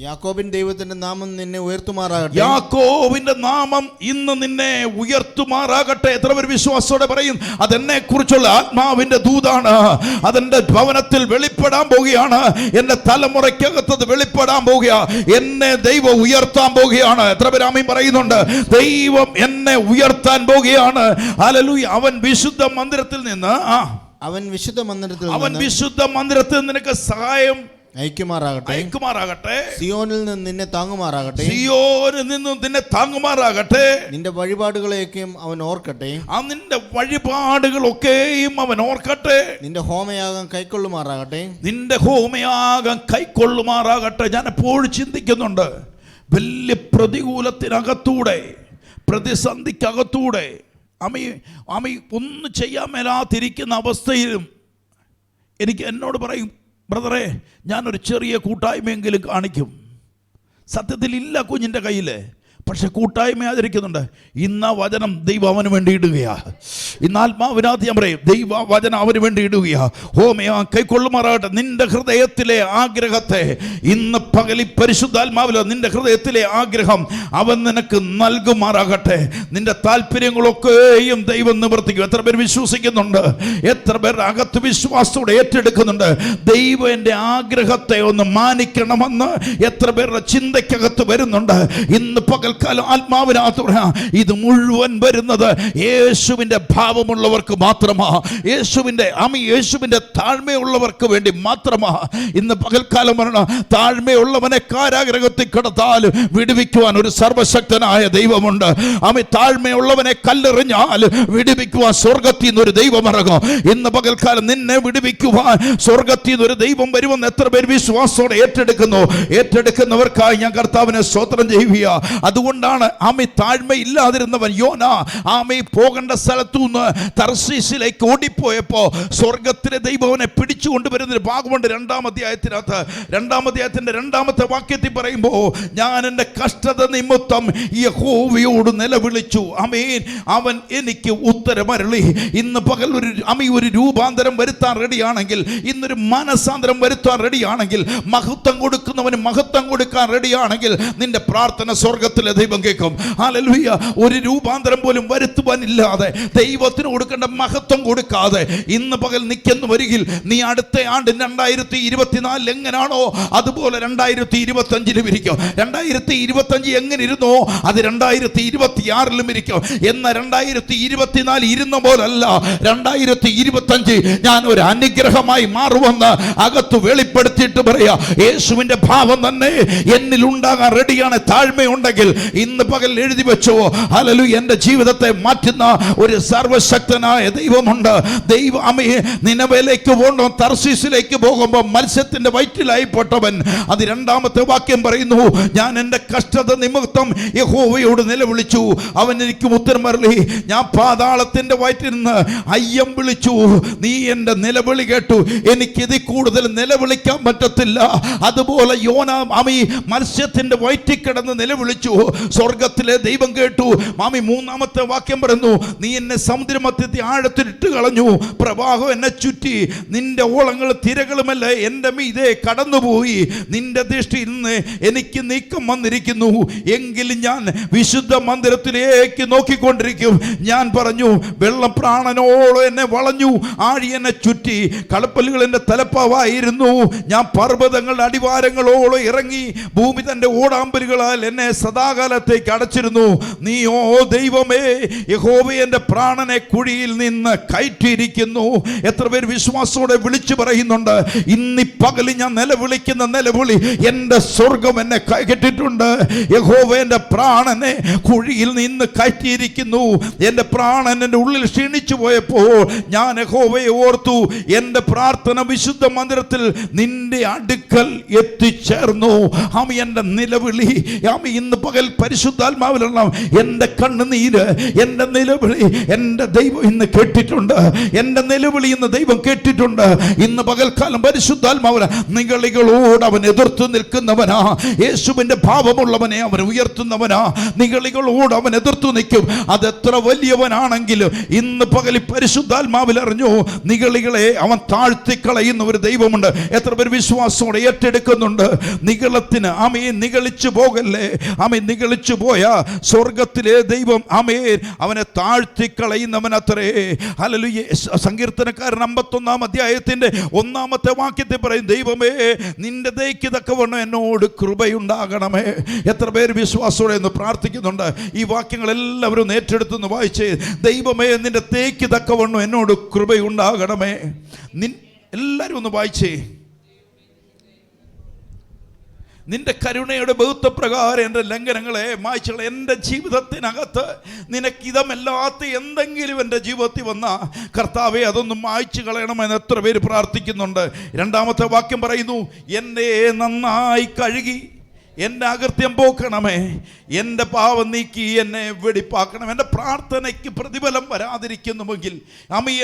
യാക്കോബിന്റെ ദൈവത്തിന്റെ നാമം നിന്നെ ഉയർത്തുമാറാകട്ടെ. യാക്കോബിന്റെ നാമം ഇന്ന് നിന്നെ ഉയർത്തുമാറാകട്ടെ. എത്ര പേര് വിശ്വാസത്തോടെ പറയും? അതെന്നെ കുറിച്ചുള്ള ആത്മാവിന്റെ ദൂതാണ്. അതെന്റെ ഭവനത്തിൽ വെളിപ്പെടാൻ പോവുകയാണ്. എന്റെ തലമുറയ്ക്കകത്തത് വെളിപ്പെടാൻ പോവുക. എന്നെ ദൈവം ഉയർത്താൻ പോവുകയാണ്. എത്ര പേര് ആമീൻ പറയുന്നുണ്ട്? ദൈവം എന്നെ ഉയർത്താൻ പോവുകയാണ്. ഹല്ലേലൂയ. അവൻ വിശുദ്ധ മന്ദിരത്തിൽ നിന്ന് നിനക്ക് സഹായം അയക്കുമാറാകട്ടെ. സിയോനിൽ നിന്ന് നിന്നെ താങ്ങുമാറാകട്ടെ. സിയോനിൽ നിന്നും നിന്നെ താങ്ങുമാറാകട്ടെ. നിന്റെ വഴിപാടുകളെയൊക്കെയും അവൻ ഓർക്കട്ടെ. നിന്റെ വഴിപാടുകളൊക്കെയും അവൻ ഓർക്കട്ടെ. നിന്റെ ഹോമയാഗം കൈക്കൊള്ളുമാറാകട്ടെ. നിന്റെ ഹോമയാഗം കൈക്കൊള്ളുമാറാകട്ടെ. ഞാൻ എപ്പോഴും ചിന്തിക്കുന്നുണ്ട്, വലിയ പ്രതികൂലത്തിനകത്തൂടെ, പ്രതിസന്ധിക്കകത്തൂടെ അമ്മ ഒന്നും ചെയ്യാൻ മേലാതിരിക്കുന്ന അവസ്ഥയിലും എനിക്ക് എന്നോട് പറയും, ബ്രദറെ ഞാനൊരു ചെറിയ കൂട്ടായ്മയെങ്കിലും കാണിക്കും. സത്യത്തിൽ ഇല്ല കുഞ്ഞിൻ്റെ കയ്യിൽ, പക്ഷെ കൂട്ടായ്മ ആചരിക്കുന്നുണ്ട്. ഇന്ന് വചനം ദൈവം അവന് വേണ്ടി ഇടുകയാ. ഇന്ന് ആത്മാവിനകത്ത് ഞാൻ പറയും, ദൈവ വചനം അവന് വേണ്ടി ഇടുകയാ. ഹോമയാ കൈക്കൊള്ളുമാറാകട്ടെ. നിന്റെ ഹൃദയത്തിലെ ആഗ്രഹത്തെ ഇന്ന് പകലി പരിശുദ്ധാത്മാവിലോ നിന്റെ ഹൃദയത്തിലെ ആഗ്രഹം അവൻ നിനക്ക് നൽകുമാറാകട്ടെ. നിന്റെ താല്പര്യങ്ങളൊക്കെയും ദൈവം നിവർത്തിക്കും. എത്ര പേർ വിശ്വസിക്കുന്നുണ്ട്? എത്ര പേർ അകത്ത് വിശ്വാസത്തോടെ ഏറ്റെടുക്കുന്നുണ്ട്? ദൈവം എൻ്റെ ആഗ്രഹത്തെ ഒന്ന് മാനിക്കണമെന്ന് എത്ര പേരുടെ ചിന്തയ്ക്കകത്ത് വരുന്നുണ്ട്? ഇന്ന് പകൽ ആത്മാവിനകത്ത് പറയാം, ഇത് മുഴുവൻ വരുന്നത് യേശുവിൻ്റെ ഭാവമുള്ളവർക്ക് മാത്രമാ. യേശുവിൻ്റെ താഴ്മയുള്ളവർക്ക് വേണ്ടി മാത്രമാ. ഇന്ന് പകൽക്കാലം പറയണം, താഴ്മയുള്ളവനെ കാരാഗ്രഹത്തിൽ കിടത്താൽ വിടുവിക്കുവാൻ ഒരു സർവശക്തനായ ദൈവമുണ്ട്. താഴ്മയുള്ളവനെ കല്ലെറിഞ്ഞാൽ വിടുവിക്കുവാൻ സ്വർഗത്തിൽ നിന്നൊരു ദൈവം ഇറങ്ങും. ഇന്ന് പകൽക്കാലം നിന്നെ വിടുവിക്കുവാൻ സ്വർഗത്തിൽ നിന്നൊരു ദൈവം വരുമെന്ന് എത്ര പേര് വിശ്വാസത്തോടെ ഏറ്റെടുക്കുന്നു? ഏറ്റെടുക്കുന്നവർക്കായി ഞാൻ കർത്താവിനെ സ്തോത്രം ചെയ്യുക. അതുകൊണ്ടാണ് താഴ്മയില്ലാതിരുന്നവൻ യോന പോകേണ്ട സ്ഥലത്തു നിന്ന് തർശീശിലേക്ക് ഓടിപ്പോയപ്പോ സ്വർഗത്തിലെ ദൈവവനെ പിടിച്ചു കൊണ്ടുവരുന്നൊരു ഭാഗമുണ്ട്. 2-ാം അധ്യായത്തിന്റെ 2-ാമത്തെ വാക്യത്തിൽ പറയുമ്പോ, ഞാൻ എൻ്റെ കഷ്ടത നിമിത്തം യഹോവയോട് നിലവിളിച്ചു, ആമേൻ, അവൻ എനിക്ക് ഉത്തരമരുളി. ഇന്ന് പകൽ ഒരു രൂപാന്തരം വരുത്താൻ റെഡിയാണെങ്കിൽ, ഇന്നൊരു മനസാന്തരം വരുത്താൻ റെഡിയാണെങ്കിൽ, മഹത്വം കൊടുക്കുന്നവന് മഹത്വം കൊടുക്കാൻ റെഡിയാണെങ്കിൽ, നിന്റെ പ്രാർത്ഥന സ്വർഗത്തിലെ ദൈവം കേൾക്കും. ഹല്ലേലൂയ. ഒരു രൂപാന്തരം പോലും വരുത്തുവാനില്ലാതെ, ദൈവത്തിന് കൊടുക്കേണ്ട മഹത്വം കൊടുക്കാതെ ഇന്ന് പകൽ നിൽക്കുന്നു വരികിൽ നീ അടുത്ത ആണ്ട് 2024 എങ്ങനാണോ അതുപോലെ 2025 ഇരിക്കും. 2025 എങ്ങനെ ഇരുന്നോ അത് 2026 ഇരിക്കും. എന്ന 2024 ഇരുന്ന പോലല്ല 2025 ഞാൻ ഒരു അനുഗ്രഹമായി മാറുമെന്ന് അകത്ത് വെളിപ്പെടുത്തിയിട്ട് പറയാ. യേശുവിന്റെ ഭാവം തന്നെ എന്നിൽ ഉണ്ടാകാൻ റെഡിയാണ്. താഴ്മയുണ്ടെങ്കിൽ ഇന്ന് പകൽ എഴുതി വെച്ചോ. ഹല്ലേലൂയ. എന്റെ ജീവിതത്തെ മാറ്റുന്ന ഒരു സർവശക്തനായ ദൈവമുണ്ട്. നിനവേലേക്ക് പോകണോ, തർശീസിലേക്ക് പോകുമ്പോൾ മത്സ്യത്തിന്റെ വയറ്റിലായി പെട്ടവൻ, അത് 2-ാമത്തെ വാക്യം പറയുന്നു, ഞാൻ എൻ്റെ കഷ്ടത നിമിത്തം യഹോവയോട് നിലവിളിച്ചു, അവൻ എനിക്ക് ഉത്തരം അരുളി. ഞാൻ പാതാളത്തിന്റെ വയറ്റിൽ നിന്ന് അയ്യം വിളിച്ചു, നീ എൻ്റെ നിലവിളി കേട്ടു. എനിക്കിതിൽ കൂടുതൽ നിലവിളിക്കാൻ പറ്റത്തില്ല. അതുപോലെ യോന മത്സ്യത്തിന്റെ വയറ്റിൽ കിടന്ന് നിലവിളിച്ചു, സ്വർഗത്തിലെ ദൈവം കേട്ടു. 3-ാമത്തെ വാക്യം പറയുന്നു, നീ എന്നെ സമുദ്രമധ്യത്തിൽ ആഴത്തിലിട്ട് കളഞ്ഞു, പ്രവാഹം എന്നെ ചുറ്റി, നിന്റെ ഓളങ്ങൾ തിരകളുമല്ല എൻ്റെ മീതെ കടന്നുപോയി. നിന്റെ ദൃഷ്ടിയിൽ നിന്ന് എനിക്ക് നീക്കം വന്നിരിക്കുന്നു. എങ്കിലും ഞാൻ വിശുദ്ധ മന്ദിരത്തിലേക്ക് നോക്കിക്കൊണ്ടിരിക്കും. ഞാൻ പറഞ്ഞു, വെള്ളം പ്രാണനോളം എന്നെ വളഞ്ഞു, ആഴി എന്നെ ചുറ്റി, കളപ്പലുകൾ എൻ്റെ തലപ്പാവായിരുന്നു. ഞാൻ പർവ്വതങ്ങളുടെ അടിവാരങ്ങളോളം ഇറങ്ങി, ഭൂമി തൻ്റെ ഓടാമ്പലുകളാൽ എന്നെ സദാകാലത്തേക്ക് അടച്ചിരുന്നു. നീയോ ദൈവമേ യഹോവേ എൻ്റെ പ്രാണനെ കുഴിയിൽ നിന്ന് കയറ്റിയിരിക്കുന്നു. എത്ര പേര് വിശ്വാസത്തോടെ വിളിച്ചു പറയുന്നുണ്ട്, ഇന്ന് പകലിൽ ഞാൻ നിലവിളിക്കുന്ന നിലവിളി എൻ്റെ സ്വർഗം എന്നെ കയറ്റിട്ടുണ്ട്. യഹോവേ എൻ്റെ പ്രാണനെ കുഴിയിൽ നിന്ന് കയറ്റിയിരിക്കുന്നു. എൻ്റെ പ്രാണൻ എൻ്റെ ഉള്ളിൽ ക്ഷീണിച്ചു പോയപ്പോൾ ഞാൻ യഹോവയെ ഓർത്തു. എൻ്റെ പ്രാർത്ഥന വിശുദ്ധ മന്ദിരത്തിൽ നിന്റെ അടുക്കൽ എത്തിച്ചേർന്നു. എൻ്റെ നിലവിളി ഇന്ന് പകൽ പരിശുദ്ധാത്മാവിലുള്ള എൻ്റെ കണ്ണുനീര്, എൻ്റെ നിലവിളി എൻ്റെ ദൈവം ഇന്ന് കേട്ടിട്ടുണ്ട്. എൻ്റെ നിലവിളി ഇന്ന് ദൈവം കേട്ടിട്ടുണ്ട്. ഇന്ന് പകൽക്കാലം പരിശുദ്ധാത്മാവിൽ നിഗളികളോട് അവൻ എതിർത്ത് നിൽക്കുന്നവനാ. യേശുവിൻ്റെ ഭാവമുള്ളവനെ അവൻ ഉയർത്തുന്നവനാ. നിഗളികളോട് അവൻ എതിർത്തു നിൽക്കും. അതെത്ര വലിയവനാണെങ്കിലും ഇന്ന് പകൽ പരിശുദ്ധാത്മാവിൽ അറിഞ്ഞു, നിഗളികളെ അവൻ താഴ്ത്തിക്കളയുന്ന ഒരു ദൈവമുണ്ട്. എത്ര പേർ വിശ്വാസത്തോടെ ഏറ്റെടുക്കുന്നുണ്ട്? നിഗളത്തിന് നിഗളിച്ചു പോകല്ലേ. നിഗളിച്ചു പോയ സ്വർഗത്തിലെ ദൈവം അവനെ താഴ്ത്തിക്കളയുന്നവൻ അത്രേ. ഹല്ലേലൂയ. സങ്കീർത്തനക്കാരൻ 51-ാം അധ്യായത്തിന്റെ 1-ാമത്തെ വാക്യത്തിൽ പറയും, ദൈവമേ നിന്റെ ദയയ്ക്ക് തക്കവണ്ണം എന്നോട് കൃപയുണ്ടാകണമേ. എത്ര പേര് വിശ്വാസത്തോടെ എന്ന് പ്രാർത്ഥിക്കുന്നുണ്ട്? ഈ വാക്യങ്ങൾ എല്ലാവരും ഏറ്റെടുത്തെന്ന് വായിച്ചേ. ദൈവമേ നിന്റെ ദയയ്ക്ക് തക്കവണ്ണം എന്നോട് കൃപയുണ്ടാകണമേ. എല്ലാവരും ഒന്ന് വായിച്ചേ. നിന്റെ കരുണയുടെ ബഹുത്വപ്രകാരം എൻ്റെ ലംഘനങ്ങളെ മായ്ച്ചുകള. എൻ്റെ ജീവിതത്തിനകത്ത് നിനക്കിതമല്ലാത്ത എന്തെങ്കിലും എൻ്റെ ജീവിതത്തിൽ വന്ന കർത്താവെ അതൊന്നും മായ്ച്ചു കളയണമെന്ന് എത്ര പേര് പ്രാർത്ഥിക്കുന്നുണ്ട്? 2-ാമത്തെ വാക്യം പറയുന്നു, എന്നെ നന്നായി കഴുകി എൻ്റെ അകൃത്യം പോക്കണമേ, എൻ്റെ പാവം നീക്കി എന്നെ വെടിപ്പാക്കണം. എൻ്റെ പ്രാർത്ഥനയ്ക്ക് പ്രതിഫലം വരാതിരിക്കുന്നുവെങ്കിൽ,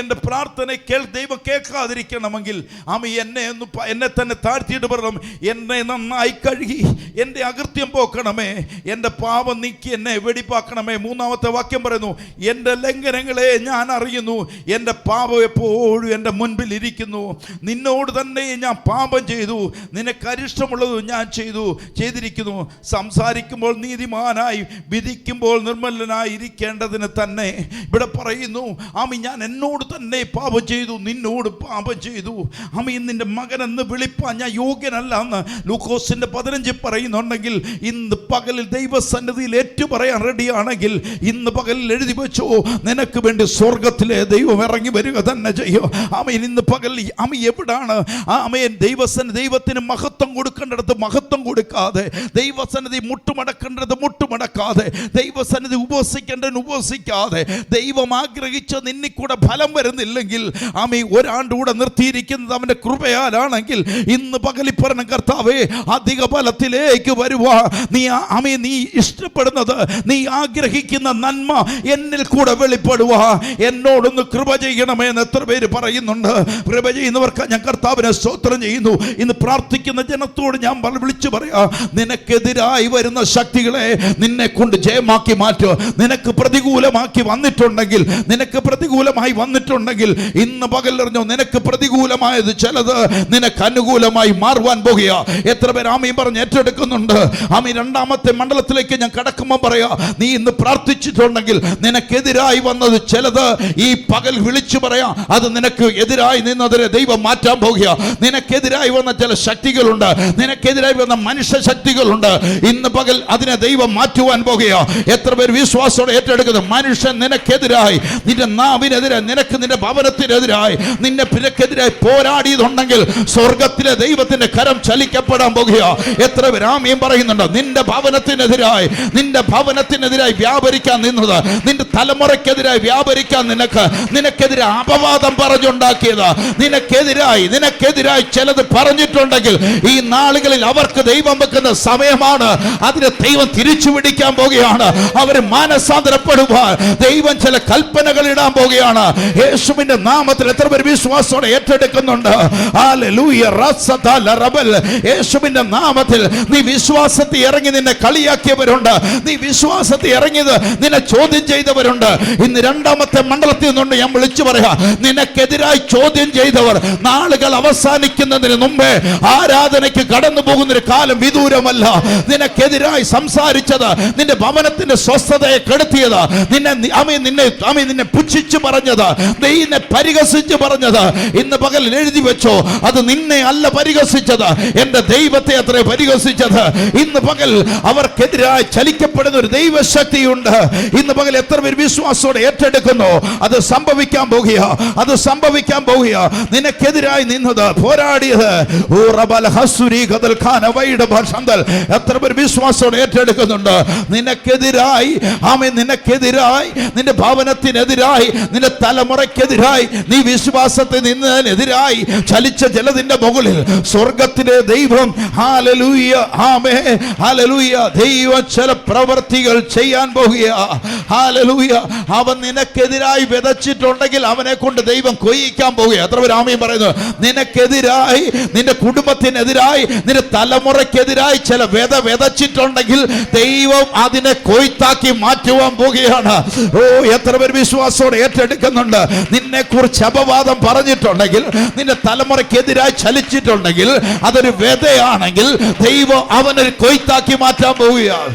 എൻ്റെ പ്രാർത്ഥന ദൈവം കേൾക്കാതിരിക്കണമെങ്കിൽ എന്നെ തന്നെ താഴ്ത്തിയിട്ട് പറയണം, എന്നെ നന്നായി കഴുകി എൻ്റെ അകൃത്യം പോക്കണമേ, എൻ്റെ പാവം നീക്കി എന്നെ വെടിപ്പാക്കണമേ. 3-ാമത്തെ വാക്യം പറയുന്നു, എൻ്റെ ലംഘനങ്ങളെ ഞാൻ അറിയുന്നു, എൻ്റെ പാപം എപ്പോഴും എൻ്റെ മുൻപിൽ ഇരിക്കുന്നു. നിന്നോട് തന്നെ ഞാൻ പാപം ചെയ്തു, നിനക്ക് അരിഷ്ടമുള്ളത് ഞാൻ ചെയ്തിരിക്കുന്നു. സംസാരിക്കുമ്പോൾ നീതിമാനായി, വിധിക്കുമ്പോൾ നിർമ്മലനായി ഇരിക്കേണ്ടതിന് തന്നെ. ഇവിടെ പറയുന്നു, ഞാൻ എന്നോട് തന്നെ പാപം ചെയ്തു, നിന്നോട് പാപം ചെയ്തു. നിന്റെ മകനെന്ന് വിളിപ്പാൻ ഞാൻ യോഗ്യനല്ല എന്ന് ലൂക്കോസിന്റെ 15 പറയുന്നുണ്ടെങ്കിൽ, ഇന്ന് പകലിൽ ദൈവസന്നിധിയിൽ ഏറ്റു പറയാൻ റെഡിയാണെങ്കിൽ ഇന്ന് പകലിൽ എഴുതി വെച്ചോ, നിനക്ക് വേണ്ടി സ്വർഗത്തിലെ ദൈവം ഇറങ്ങി വരിക തന്നെ ചെയ്യും. ഇന്ന് പകൽ എവിടാണ് ദൈവത്തിന് മഹത്വം കൊടുക്കേണ്ടടുത്ത് മഹത്വം കൊടുക്കാതെ, ദൈവസന്നിധി മുട്ടുമടക്കേണ്ടത് മുട്ടുമടക്കാതെ, ദൈവസന്നിധി ഉപവസിക്കേണ്ടത് ഉപവസിക്കാതെ, ദൈവം ആഗ്രഹിച്ച നിന്നിൽ കൂടെ ഫലം വരുന്നില്ലെങ്കിൽ ഒരാണ്ടൂടെ നിർത്തിയിരിക്കുന്നത് അവൻ്റെ കൃപയാലാണെങ്കിൽ ഇന്ന് പകലിൽ പറഞ്ഞ കർത്താവേ അധിക ഫലത്തിലേക്ക് വരുവാ. നീ ഇഷ്ടപ്പെടുന്നത്, നീ ആഗ്രഹിക്കുന്ന നന്മ എന്നിൽ കൂടെ വെളിപ്പെടുവാ. എന്നോടൊന്ന് കൃപ ചെയ്യണമേ എന്ന് എത്ര പേര് പറയുന്നുണ്ട്? കൃപ ചെയ്യുന്നവർക്ക് ഞാൻ കർത്താവിനെ സ്തോത്രം ചെയ്യുന്നു. ഇന്ന് പ്രാർത്ഥിക്കുന്ന ജനത്തോട് ഞാൻ വിളിച്ചു പറയാ, നിനക്കെതിരായി വരുന്ന ശക്തികളെ നിന്നെ കൊണ്ട് ജയമാക്കി മാറ്റുക. നിനക്ക് പ്രതികൂലമാക്കി വന്നിട്ടുണ്ടെങ്കിൽ, നിനക്ക് പ്രതികൂലമായി വന്നിട്ടുണ്ടെങ്കിൽ ഇന്ന് പകലറിഞ്ഞോ, നിനക്ക് പ്രതികൂലമായത് ചിലത് നിനക്ക് അനുകൂലമായി മാറുവാൻ പോകുക. എത്ര പേർ ആമീൻ പറഞ്ഞ് ഏറ്റെടുക്കുന്നുണ്ട്? ആമീൻ. രണ്ടാമത്തെ മണ്ഡലത്തിലേക്ക് ഞാൻ കടക്കുമ്പോൾ പറയാ, നീ ഇന്ന് പ്രാർത്ഥിച്ചിട്ടുണ്ടെങ്കിൽ നിനക്കെതിരായി വന്നത് ചിലത് ഈ പകൽ വിളിച്ചു പറയാ, അത് നിനക്ക് എതിരായി നിന്നതിനെ ദൈവം മാറ്റാൻ പോകുക. നിനക്കെതിരായി വന്ന ചില ശക്തികളുണ്ട്, നിനക്കെതിരായി വന്ന മനുഷ്യ ശക്തികളുണ്ട്. ഇന്ന് പകൽ അതിനെ ദൈവം മാറ്റുവാൻ പോകുക. എത്ര പേർ വിശ്വാസത്തോടെ ഏറ്റെടുക്കുന്നു? മനുഷ്യൻ നിനക്കെതിരായി, നിന്റെ നാവിനെതിരെ, നിനക്ക് നിന്റെ ഭവനത്തിനെതിരായി, നിന്നെ പിന്നക്കെതിരായി പോരാടിയതുണ്ടെങ്കിൽ സ്വർഗത്തിലെ ദൈവത്തിന്റെ കരം ചലിക്കപ്പെടാൻ പോകുക. എത്ര പേർ ആമേൻ പറയുന്നുണ്ട്? നിന്റെ ഭവനത്തിനെതിരായി, നിന്റെ ഭവനത്തിനെതിരായി വ്യാപരിക്കാൻ നിന്നത്, നിന്റെ തലമുറയ്ക്കെതിരായി വ്യാപരിക്കാൻ നിനക്കെതിരെ അപവാദം പറഞ്ഞുണ്ടാക്കിയത്, നിനക്കെതിരായി ചിലത് പറഞ്ഞിട്ടുണ്ടെങ്കിൽ ഈ നാളുകളിൽ അവർക്ക് ദൈവം വെക്കുന്ന സമയമാണ്. അതിനെ ദൈവം തിരിച്ചു പിടിക്കാൻ പോകുകയാണ്. അവർ മാനസാന്തരപ്പെടുവാൻ ദൈവം ചില കൽപ്പനകൾ ഇടാൻ പോകുകയാണ്. യേശുവിന്റെ നാമത്തിൽ എത്ര പേർ വിശ്വാസത്തോടെ ഏറ്റെടുക്കുന്നുണ്ട്? ഹല്ലേലൂയ. യേശുവിന്റെ നാമത്തിൽ നീ വിശ്വാസത്തിൽ ഇറങ്ങി നിന്നെ കളിയാക്കിയവരുണ്ട്, നീ വിശ്വാസത്തിൽ ഇറങ്ങിയത് നിന്നെ ചോദ്യം ചെയ്തവരുണ്ട്. ഇന്ന് രണ്ടാമത്തെ മണ്ഡലത്തിൽ നിന്നുകൊണ്ട് ഞാൻ വിളിച്ചു പറയാ, നിനക്കെതിരായി ചോദ്യം ചെയ്തവർ നാളുകൾ അവസാനിക്കുന്നതിന് മുമ്പേ ആരാധനയ്ക്ക് കടന്നു പോകുന്നൊരു കാലം വിദൂരമല്ല. നിനക്കെതിരായി സംസാരിച്ചത്, നിന്റെ ഭവനത്തിന്റെ സ്വസ്ഥതയെ കെടുത്തിയത്, നിന്നെ പുച്ഛിച്ചു പറഞ്ഞത്, നിന്നെ പരിഹസിച്ചു പറഞ്ഞത്, ഇന്ന് പകൽ എഴുതി വെച്ചോ. അത് നിന്നെ അല്ല പരിഹസിച്ചത്, എന്റെ ദൈവത്തെ അത്ര പരിഹസിച്ചത്. ഇന്ന് പകൽ അവർക്കെതിരായി ചലിക്കപ്പെടുന്ന ഒരു ദൈവശക്തിയുണ്ട്. ഇന്ന് പകൽ എത്ര പേർ വിശ്വാസത്തോടെ ഏറ്റെടുക്കുന്നു? അത് സംഭവിക്കാൻ പോകുക, അത് സംഭവിക്കാൻ പോകുക. നിനക്കെതിരായി നിന്നത്, പോരാടിയത്, എത്ര പേർ വിശ്വാസത്തോടെ ഏറ്റെടുക്കുന്നുണ്ട്? നിനക്കെതിരായി, നിനക്കെതിരായി, നിന്റെ ഭവനത്തിനെതിരായി, നിന്റെ തലമുറയ്ക്കെതിരായി, നീ വിശ്വാസത്തിൽ നിന്നതിനെതിരായി ചലിച്ച ജലത്തിന്റെ മുകളിൽ സ്വർഗത്തിലെ ദൈവം ഹല്ലേലൂയ, ആമേൻ, ഹല്ലേലൂയ, ദൈവം ചില പ്രവൃത്തികൾ ചെയ്യാൻ പോകുക. ഹല്ലേലൂയ. അവൻ നിനക്കെതിരായി വിതച്ചിട്ടുണ്ടെങ്കിൽ അവനെ കൊണ്ട് ദൈവം കൊയ്യിക്കാൻ പോകുക. എത്ര പേർ ആമേൻ പറയുന്നു? നിനക്കെതിരായി, നിന്റെ കുടുംബത്തിനെതിരായി, നിന്റെ തലമുറയ്ക്കെതിരായി ചില വിതച്ചിട്ടുണ്ടെങ്കിൽ ദൈവം അതിനെ കൊയ്ത്താക്കി മാറ്റുവാൻ പോകുകയാണ്. ഓ, എത്ര പേർ വിശ്വാസത്തോടെ ഏറ്റെടുക്കുന്നുണ്ട്? നിന്നെ കുറിച്ച് അപവാദം പറഞ്ഞിട്ടുണ്ടെങ്കിൽ, നിന്റെ തലമുറയ്ക്കെതിരായി ചലിച്ചിട്ടുണ്ടെങ്കിൽ, അതൊരു വിതയാണെങ്കിൽ ദൈവം അവനൊരു കൊയ്ത്താക്കി മാറ്റാൻ പോവുകയാണ്.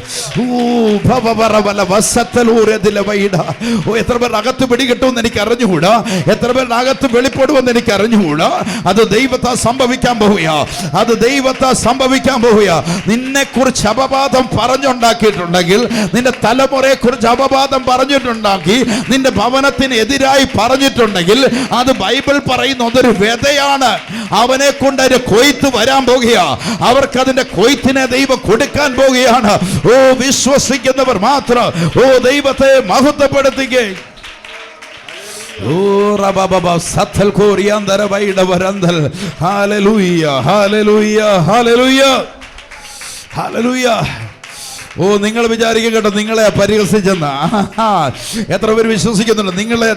എത്ര പേരുടെ അകത്ത് പിടികിട്ടുമെന്ന് എനിക്ക് അറിഞ്ഞുകൂടാ, എത്ര പേരുടെ അകത്ത് വെളിപ്പെടുമെന്ന് എനിക്ക് അറിഞ്ഞുകൂടാ. അത് ദൈവത്താൽ സംഭവിക്കാൻ പോവുക, അത് ദൈവത്താൽ സംഭവിക്കാൻ പോവുക. നിന്നെ കുറിച്ച് അപവാദം പറഞ്ഞുണ്ടാക്കിയിട്ടുണ്ടെങ്കിൽ, നിന്റെ തലമുറയെ കുറിച്ച് അപവാദം പറഞ്ഞിട്ടുണ്ടാക്കി, നിന്റെ ഭവനത്തിന് എതിരായി പറഞ്ഞിട്ടുണ്ടെങ്കിൽ, അത് ബൈബിൾ പറയുന്ന അതൊരു വിതയാണ്. അവനെ കൊണ്ട് അതിന്റെ കൊയ്ത്ത് വരാൻ പോകുക. അവർക്ക് അതിന്റെ കൊയ്ത്തിനെ ദൈവം കൊടുക്കാൻ പോവുകയാണ്. ഓ, വിശ്വസിക്കുന്നവർ മാത്രം ഓ ദൈവത്തെ മഹത്വപ്പെടുത്തുകേ. ഓ റബബബ സത്തൽ കോരിയാന്തര വൈഡവരന്തൽ. ഹല്ലേലൂയ, ഹല്ലേലൂയ, ഹല്ലേലൂയ, ഹല്ലേലൂയ. ഓ, നിങ്ങൾ വിചാരിക്കും കേട്ടോ നിങ്ങളെ പരിഹസിച്ചെന്ന്. എത്ര പേര് വിശ്വസിക്കുന്നുണ്ട്?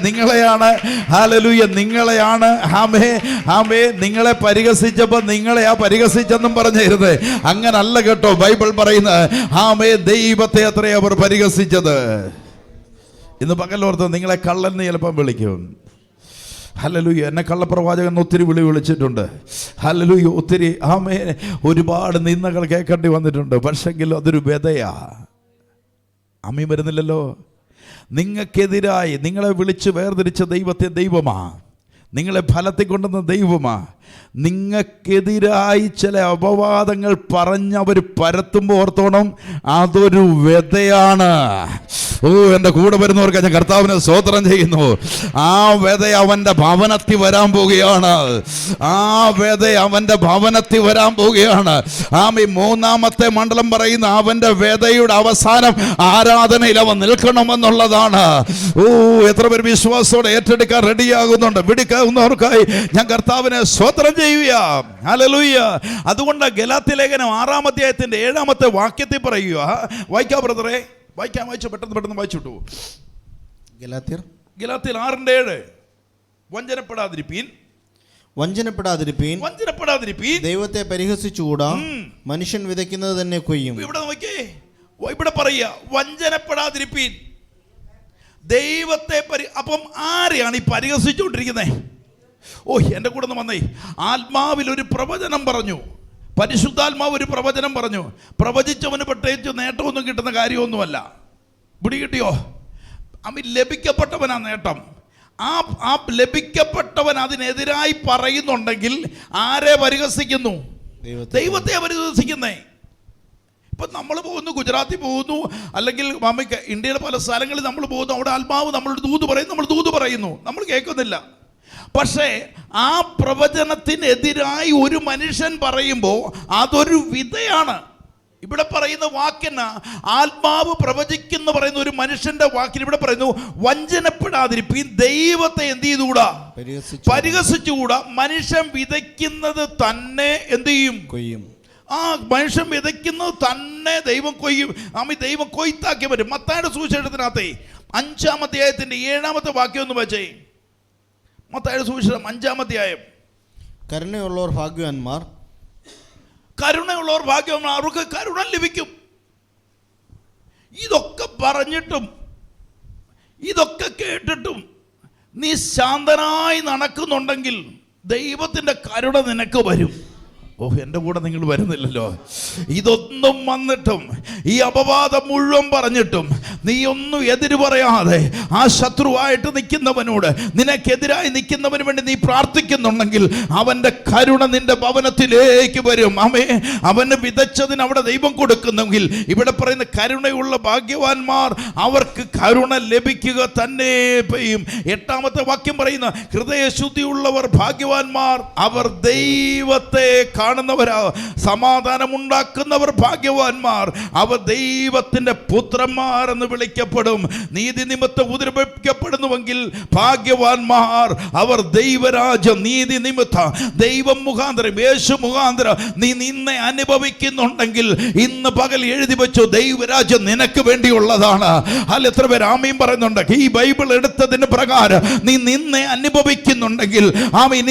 നിങ്ങളെയാണ്, ഹല്ലേലൂയ, നിങ്ങളെയാണ്, ആമേ, ആമേ, നിങ്ങളെ പരിഹസിച്ചപ്പോൾ നിങ്ങളെയാ പരിഹസിച്ചെന്നും പറഞ്ഞിരുന്നത്. അങ്ങനല്ല കേട്ടോ ബൈബിൾ പറയുന്നത്. ആമേ, ദൈവത്തെ അത്രേ അവർ പരിഹസിച്ചത്. ഇന്ന് പകലോർത്ത് നിങ്ങളെ കള്ളന് ചിലപ്പം വിളിക്കും. ഹല്ലേലൂയ. എന്നെ കള്ളപ്രവാചകൻ ഒത്തിരി വിളിച്ചിട്ടുണ്ട്. ഹല്ലേലൂയ. ഒത്തിരി ആമേൻ, ഒരുപാട് നിന്ദകൾ കേൾക്കേണ്ടി വന്നിട്ടുണ്ട്. പക്ഷെങ്കിൽ അതൊരു വിതയാ. അമ്മയും വരുന്നില്ലല്ലോ. നിങ്ങൾക്കെതിരായി നിങ്ങളെ വിളിച്ച് വേർതിരിച്ച ദൈവത്തെ ദൈവമാ, നിങ്ങളെ ഫലത്തിൽ കൊണ്ടുവന്ന ദൈവമാ. നിങ്ങൾക്കെതിരായി ചില അപവാദങ്ങൾ പറഞ്ഞവർ പരത്തുമ്പോൾ ഓർത്തോണം, അതൊരു വിതയാണ്. ഓ, എൻ്റെ കൂടെ വരുന്നവർക്ക് ഞാൻ കർത്താവിനെ സ്തോത്രം ചെയ്യുന്നു. ആ വിത അവൻ്റെ ഭവനത്തിൽ വരാൻ പോവുകയാണ്. ആ വിത അവൻ്റെ ഭവനത്തിൽ വരാൻ പോവുകയാണ്. ആമീൻ. മൂന്നാമത്തെ മണ്ഡലം പറയുന്ന അവൻ്റെ വിതയുടെ അവസാനം ആരാധനയിൽ അവൻ നിൽക്കണമെന്നുള്ളതാണ്. ഓ, എത്ര പേർ വിശ്വാസത്തോടെ ഏറ്റെടുക്കാൻ റെഡിയാകുന്നുണ്ട്? പിടിക്കാവുന്നവർക്കായി ഞാൻ കർത്താവിനെ സ്തോത്രം ചെയ്യുക. ഹല്ലേലൂയ. അതുകൊണ്ട് ഗലാത്യ ലേഖനം 6-ാം അധ്യായത്തിന്റെ 7-ാമത്തെ വാക്യത്തിൽ പറയുക. വായിക്കാം ബ്രദറെ, വായിച്ചു, പെട്ടെന്ന് വായിച്ചിട്ടു. ഗലാത്യർ 6:7. വഞ്ചനപ്പെടാതിരിപ്പീൻ, വഞ്ചനപ്പെടാതിരിപ്പീൻ, ദൈവത്തെ പരിഹസിച്ചുകൂടാ, മനുഷ്യൻ വിതയ്ക്കുന്നത് തന്നെ കൊയ്യും. ഇവിടെ നോക്കിയേ, ഇവിടെ പറയുക വഞ്ചനപ്പെടാതിരിപ്പീൻ, ദൈവത്തെ അപ്പം ആരെയാണ് ഈ പരിഹസിച്ചുകൊണ്ടിരിക്കുന്നത്? ഓ, എൻ്റെ കൂടെ ഒന്ന് വന്നേ. ആത്മാവിൽ ഒരു പ്രവചനം പറഞ്ഞു, പരിശുദ്ധാത്മാവ് ഒരു പ്രവചനം പറഞ്ഞു. പ്രവചിച്ചവന് പ്രത്യേകിച്ച് നേട്ടമൊന്നും കിട്ടുന്ന കാര്യമൊന്നുമല്ല. പിടി കിട്ടിയോ? ലഭിക്കപ്പെട്ടവനാ നേട്ടം. ആ ലഭിക്കപ്പെട്ടവൻ അതിനെതിരായി പറയുന്നുണ്ടെങ്കിൽ ആരെ പരിഹസിക്കുന്നു? ദൈവത്തെ പരിഹസിക്കുന്നേ. ഇപ്പം നമ്മൾ പോകുന്നു, ഗുജറാത്തിൽ പോകുന്നു, അല്ലെങ്കിൽ ഇന്ത്യയിലെ പല സ്ഥലങ്ങളിൽ നമ്മൾ പോകുന്നു, അവിടെ ആത്മാവ് നമ്മളോട് ദൂത് പറയുന്നു, നമ്മൾ ദൂത് പറയുന്നു, നമ്മൾ കേൾക്കുന്നില്ല. പക്ഷേ ആ പ്രവചനത്തിനെതിരായി ഒരു മനുഷ്യൻ പറയുമ്പോൾ അതൊരു വിതയാണ്. ഇവിടെ പറയുന്ന വാക്കിന് ആത്മാവ് പ്രവചിക്കുന്ന പറയുന്ന ഒരു മനുഷ്യന്റെ വാക്കിന് ഇവിടെ പറയുന്നു വഞ്ചനപ്പെടാതിരിപ്പീൻ, ദൈവത്തെ എന്ത് ചെയ്തുകൂടാ? പരിഹസിച്ചുകൂടാ. മനുഷ്യൻ വിതയ്ക്കുന്നത് തന്നെ എന്ത് ചെയ്യും? കൊയ്യും. ആ മനുഷ്യൻ വിതയ്ക്കുന്നത് തന്നെ ദൈവം കൊയ്യും. ദൈവം കൊയ്ത്താക്കി വരും. മത്തായിയുടെ സുവിശേഷത്തിനകത്തെ 5-ാം അധ്യായത്തിന്റെ 7-ാമത്തെ വാക്യം ഒന്ന് വെച്ചേ. മത്തായിയുടെ സുവിശേഷം 5-ാം അധ്യായം. കരുണയുള്ളവർ ഭാഗ്യവാന്മാർ, കരുണയുള്ളവർ ഭാഗ്യവാന്മാർ, അവർക്ക് കരുണ ലഭിക്കും. ഇതൊക്കെ പറഞ്ഞിട്ടും ഇതൊക്കെ കേട്ടിട്ടും നീ ശാന്തനായി നടക്കുന്നുണ്ടെങ്കിൽ ദൈവത്തിൻ്റെ കരുണ നിനക്ക് വരും. ഓ, എൻ്റെ കൂടെ നിങ്ങൾ വരുന്നില്ലല്ലോ. ഇതൊന്നും വന്നിട്ടും ഈ അപവാദം മുഴുവൻ പറഞ്ഞിട്ടും നീ ഒന്നും എതിര് പറയാതെ ആ ശത്രുവായിട്ട് നിൽക്കുന്നവനോട്, നിനക്കെതിരായി നിൽക്കുന്നവന് വേണ്ടി നീ പ്രാർത്ഥിക്കുന്നുണ്ടെങ്കിൽ അവൻ്റെ കരുണ നിന്റെ ഭവനത്തിലേക്ക് വരും. അവന് വിതച്ചതിന് അവിടെ ദൈവം കൊടുക്കുന്നെങ്കിൽ ഇവിടെ പറയുന്ന കരുണയുള്ള ഭാഗ്യവാന്മാർ, അവർക്ക് കരുണ ലഭിക്കുക തന്നെ ചെയ്യും. 8-ാമത്തെ വാക്യം പറയുന്ന ഹൃദയശുദ്ധിയുള്ളവർ ഭാഗ്യവാന്മാർ, അവർ ദൈവത്തെ കാണുന്നവരാ. സമാധാനമുണ്ടാക്കുന്നവർ ഭാഗ്യവാന്മാർ, അവർ ദൈവത്തിന്റെ പുത്രന്മാർ എന്ന് വിളിക്കപ്പെടും. നീതി നിമിത്തം ഉപദ്രവിക്കപ്പെടുന്നുവെങ്കിൽ ഭാഗ്യവാന്മാർ, അവർ ദൈവരാജ്യം നീതി നിമിത്തം ദൈവം മുഖാന്തരം യേശു മുഖാന്തരം നീ നിന്നെ അനുഭവിക്കുന്നുണ്ടെങ്കിൽ ഇന്ന് പകൽ എഴുതി വെച്ചു, ദൈവരാജ്യം നിനക്ക് വേണ്ടിയുള്ളതാണ്. അല്ല, എത്ര പേര് ആമീൻ പറയുന്നുണ്ട്? ഈ ബൈബിൾ എടുത്തതിന് പ്രകാരം നീ നിന്നെ അനുഭവിക്കുന്നുണ്ടെങ്കിൽ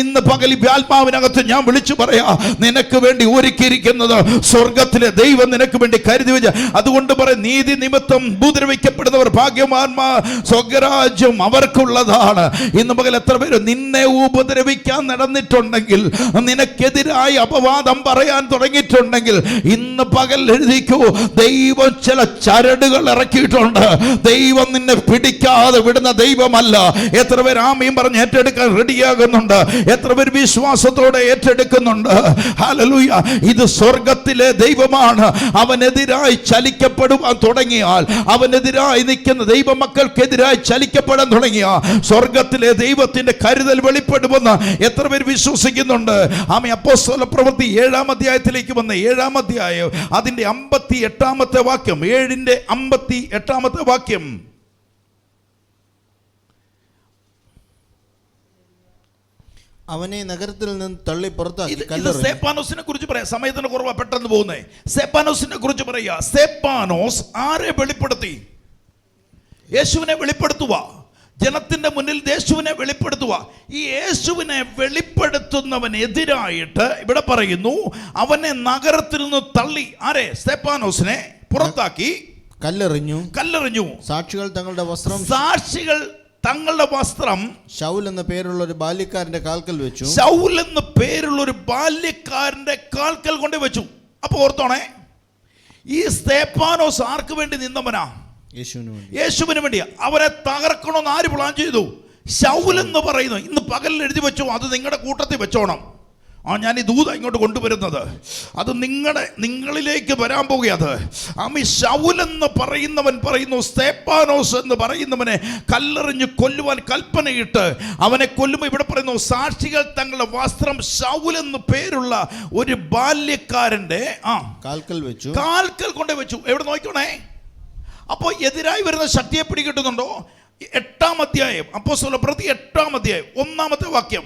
ഇന്ന് പകൽ ആത്മാവിനകത്ത് ഞാൻ വിളിച്ചു പറയാ, നിനക്ക് വേണ്ടി ഒരുക്കിയിരിക്കുന്നത് സ്വർഗത്തിലെ ദൈവം നിനക്ക് വേണ്ടി കരുതി വെച്ച. അതുകൊണ്ട് പറയും, നീതി നിമിത്തം ഉപദ്രവിക്കപ്പെടുന്നവർ ഭാഗ്യവാന്മാർ, സ്വർഗരാജ്യം അവർക്കുള്ളതാണ്. ഇന്ന് പകൽ എത്ര പേര് നിന്നെ ഉപദ്രവിക്കാൻ നടന്നിട്ടുണ്ടെങ്കിൽ, നിനക്കെതിരായി അപവാദം പറയാൻ തുടങ്ങിയിട്ടുണ്ടെങ്കിൽ ഇന്ന് പകൽ എഴുതിക്കൂ, ദൈവം ചില ചരടുകൾ ഇറക്കിയിട്ടുണ്ട്. ദൈവം നിന്നെ പിടിക്കാതെ വിടുന്ന ദൈവമല്ല. എത്ര പേര് ആമീൻ പറഞ്ഞ് ഏറ്റെടുക്കാൻ റെഡിയാകുന്നുണ്ട്? എത്ര പേര് വിശ്വാസത്തോടെ ഏറ്റെടുക്കുന്നുണ്ട്? ഹല്ലേലൂയ. ഇത് സ്വർഗത്തിലെ ദൈവമാണ്. അവനെതിരായി ചലിക്കപ്പെടുവാൻ തുടങ്ങിയാൽ, അവനെതിരായി നിൽക്കുന്ന ദൈവമക്കൾക്കെതിരായി ചലിക്കപ്പെടാൻ തുടങ്ങിയ സ്വർഗത്തിലെ ദൈവത്തിന്റെ കരുതൽ വെളിപ്പെടുമെന്ന് എത്ര പേര് വിശ്വസിക്കുന്നുണ്ട്? അപ്പോസ്തല പ്രവൃത്തി 7-ാം അധ്യായത്തിലേക്ക് വന്ന് 7-ാം അധ്യായം അതിന്റെ 58-ാമത്തെ വാക്യം, 7-ന്റെ 58-ാമത്തെ വാക്യം. അവനെ നഗരത്തിൽ നിന്ന് തള്ളി പുറത്താക്കി. സ്തെഫാനോസിനെ കുറിച്ച് പറയാം, സമയത്തിന് കുറവാ, പെട്ടെന്ന് പോകുന്നേ. സ്തെഫാനോസിനെ കുറിച്ച് പറയാ. സ്തെഫാനോസ് ആരെ വെളിപ്പെടുത്തി? യേശുവിനെ വെളിപ്പെടുത്തുക. ജനത്തിന്റെ മുന്നിൽ യേശുവിനെ വെളിപ്പെടുത്തുക. ഈ യേശുവിനെ വെളിപ്പെടുത്തുന്നവനെതിരായിട്ട് ഇവിടെ പറയുന്നു, അവനെ നഗരത്തിൽ നിന്ന് തള്ളി. ആരെ? സ്തെഫാനോസിനെ പുറത്താക്കി, കല്ലെറിഞ്ഞു. സാക്ഷികൾ തങ്ങളുടെ വസ്ത്രം ശൗൽ എന്ന പേരുള്ള ഒരു ബാല്യക്കാരന്റെ കാൽക്കൽ വെച്ചു. ശൗൽ എന്ന പേരുള്ള ഒരു ബാല്യക്കാരന്റെ കാൽക്കൽ കൊണ്ട് വെച്ചു. അപ്പൊ ഓർത്തോണേ, ഈ സ്തെഫാനോസ് ആർക്ക് വേണ്ടി നിന്നവനാ? യേശുവിന് വേണ്ടി. അവരെ തകർക്കണമെന്ന് ആര് പ്ലാൻ ചെയ്തു? ശൗൽ എന്ന് പറയുന്നു. ഇന്ന് പകലിൽ എഴുതി വെച്ചു, അത് നിങ്ങളുടെ കൂട്ടത്തിൽ വെച്ചോണം. ഞാൻ ഈ ദൂത ഇങ്ങോട്ട് കൊണ്ടുവരുന്നത് അത് നിങ്ങളിലേക്ക് വരാൻ പോകുകയത്. ശൗൽ എന്ന് പറയുന്നവൻ പറയുന്നു, സ്തെഫാനോസ് എന്ന് പറയുന്നവനെ കല്ലെറിഞ്ഞ് കൊല്ലുവാൻ കൽപ്പനയിട്ട് അവനെ കൊല്ലുമ്പോൾ ഇവിടെ പറയുന്നു, സാക്ഷികൾ തങ്ങളുടെ വസ്ത്രം ശൗൽ എന്ന് പേരുള്ള ഒരു ബാല്യക്കാരന്റെ കാൽക്കൽ കൊണ്ട് വെച്ചു. എവിടെ നോക്കണേ? അപ്പോൾ എതിരായി വരുന്ന ശക്തിയെ പിടികിട്ടുന്നുണ്ടോ? 8-ാം അധ്യായം അപ്പോസ്തല പ്രവൃത്തി 8-ാം അധ്യായം 1-ാമത്തെ വാക്യം.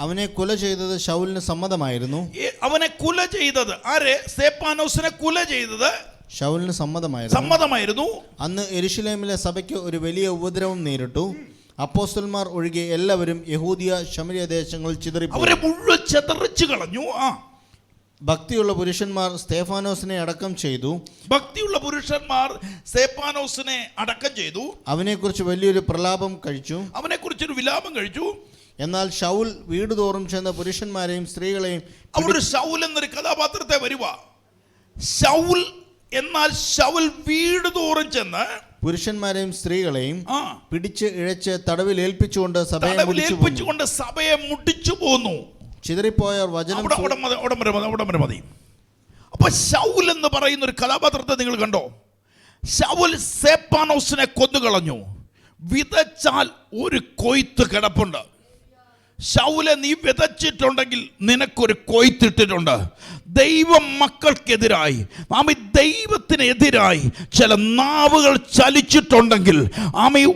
അവനെ കൊല ചെയ്തത് ശൗലിന് സമ്മതമായിരുന്നു. അവനെ കൊല ചെയ്തത് ആരെ? സ്തെഫാനോസിനെ കൊല ചെയ്തത് ശൗലിന് സമ്മതമായിരുന്നു. അന്ന് യെരൂശലേമിലെ സഭയ്ക്ക് ഒരു വലിയ ഉപദ്രവം നേരിട്ടു. അപ്പോസ്തലന്മാർ ഒഴികെ എല്ലാവരും യഹൂദിയ ശമരിയ ദേശങ്ങളിൽ ചിതറിപ്പോയി. അവരെ മുഴുവൻ ചിതറിച്ചു കളഞ്ഞു. ഭക്തിയുള്ള പുരുഷന്മാർ സ്തേഫാനോസിനെ അടക്കം ചെയ്തു. ഭക്തിയുള്ള പുരുഷന്മാർ സ്തേഫാനോസിനെ അടക്കം ചെയ്തു. അവനെക്കുറിച്ച് വലിയൊരു പ്രലാപം കഴിച്ചു. അവനെക്കുറിച്ചൊരു വിലാപം കഴിച്ചു. എന്നാൽ ശൗൽ വീട് തോറും ചെന്ന പുരുഷന്മാരെയും സ്ത്രീകളെയും, അവിടെ ശൗൽ എന്നൊരു കഥാപാത്രത്തെ വരുക. ശൗൽ എന്നാൽ ശൗൽ വീട് തോറും ചെന്ന് പുരുഷന്മാരെയും സ്ത്രീകളെയും പിടിച്ച് ഇഴച്ച് തടവിൽ ഏൽപ്പിച്ചുകൊണ്ട് സഭയെ മുടിച്ചു പോന്നു. ചിതറിപ്പോയവർ വചനം. അവിടെ മതി. അപ്പൊ ശൗൽ എന്ന് പറയുന്ന ഒരു കഥാപാത്രത്തെ നിങ്ങൾ കണ്ടോ? ശൗൽ സ്തേഫാനോസിനെ കൊന്നുകളഞ്ഞു. വിതച്ചാൽ ഒരു കൊയ്ത്ത് കിടപ്പുണ്ട്. ശൗലെ, നീ വിതച്ചിട്ടുണ്ടെങ്കിൽ നിനക്കൊരു കൊയ്ത്തിട്ടിട്ടുണ്ട്. ദൈവ മക്കൾക്കെതിരായി, ദൈവത്തിനെതിരായി ചില നാവുകൾ ചലിച്ചിട്ടുണ്ടെങ്കിൽ,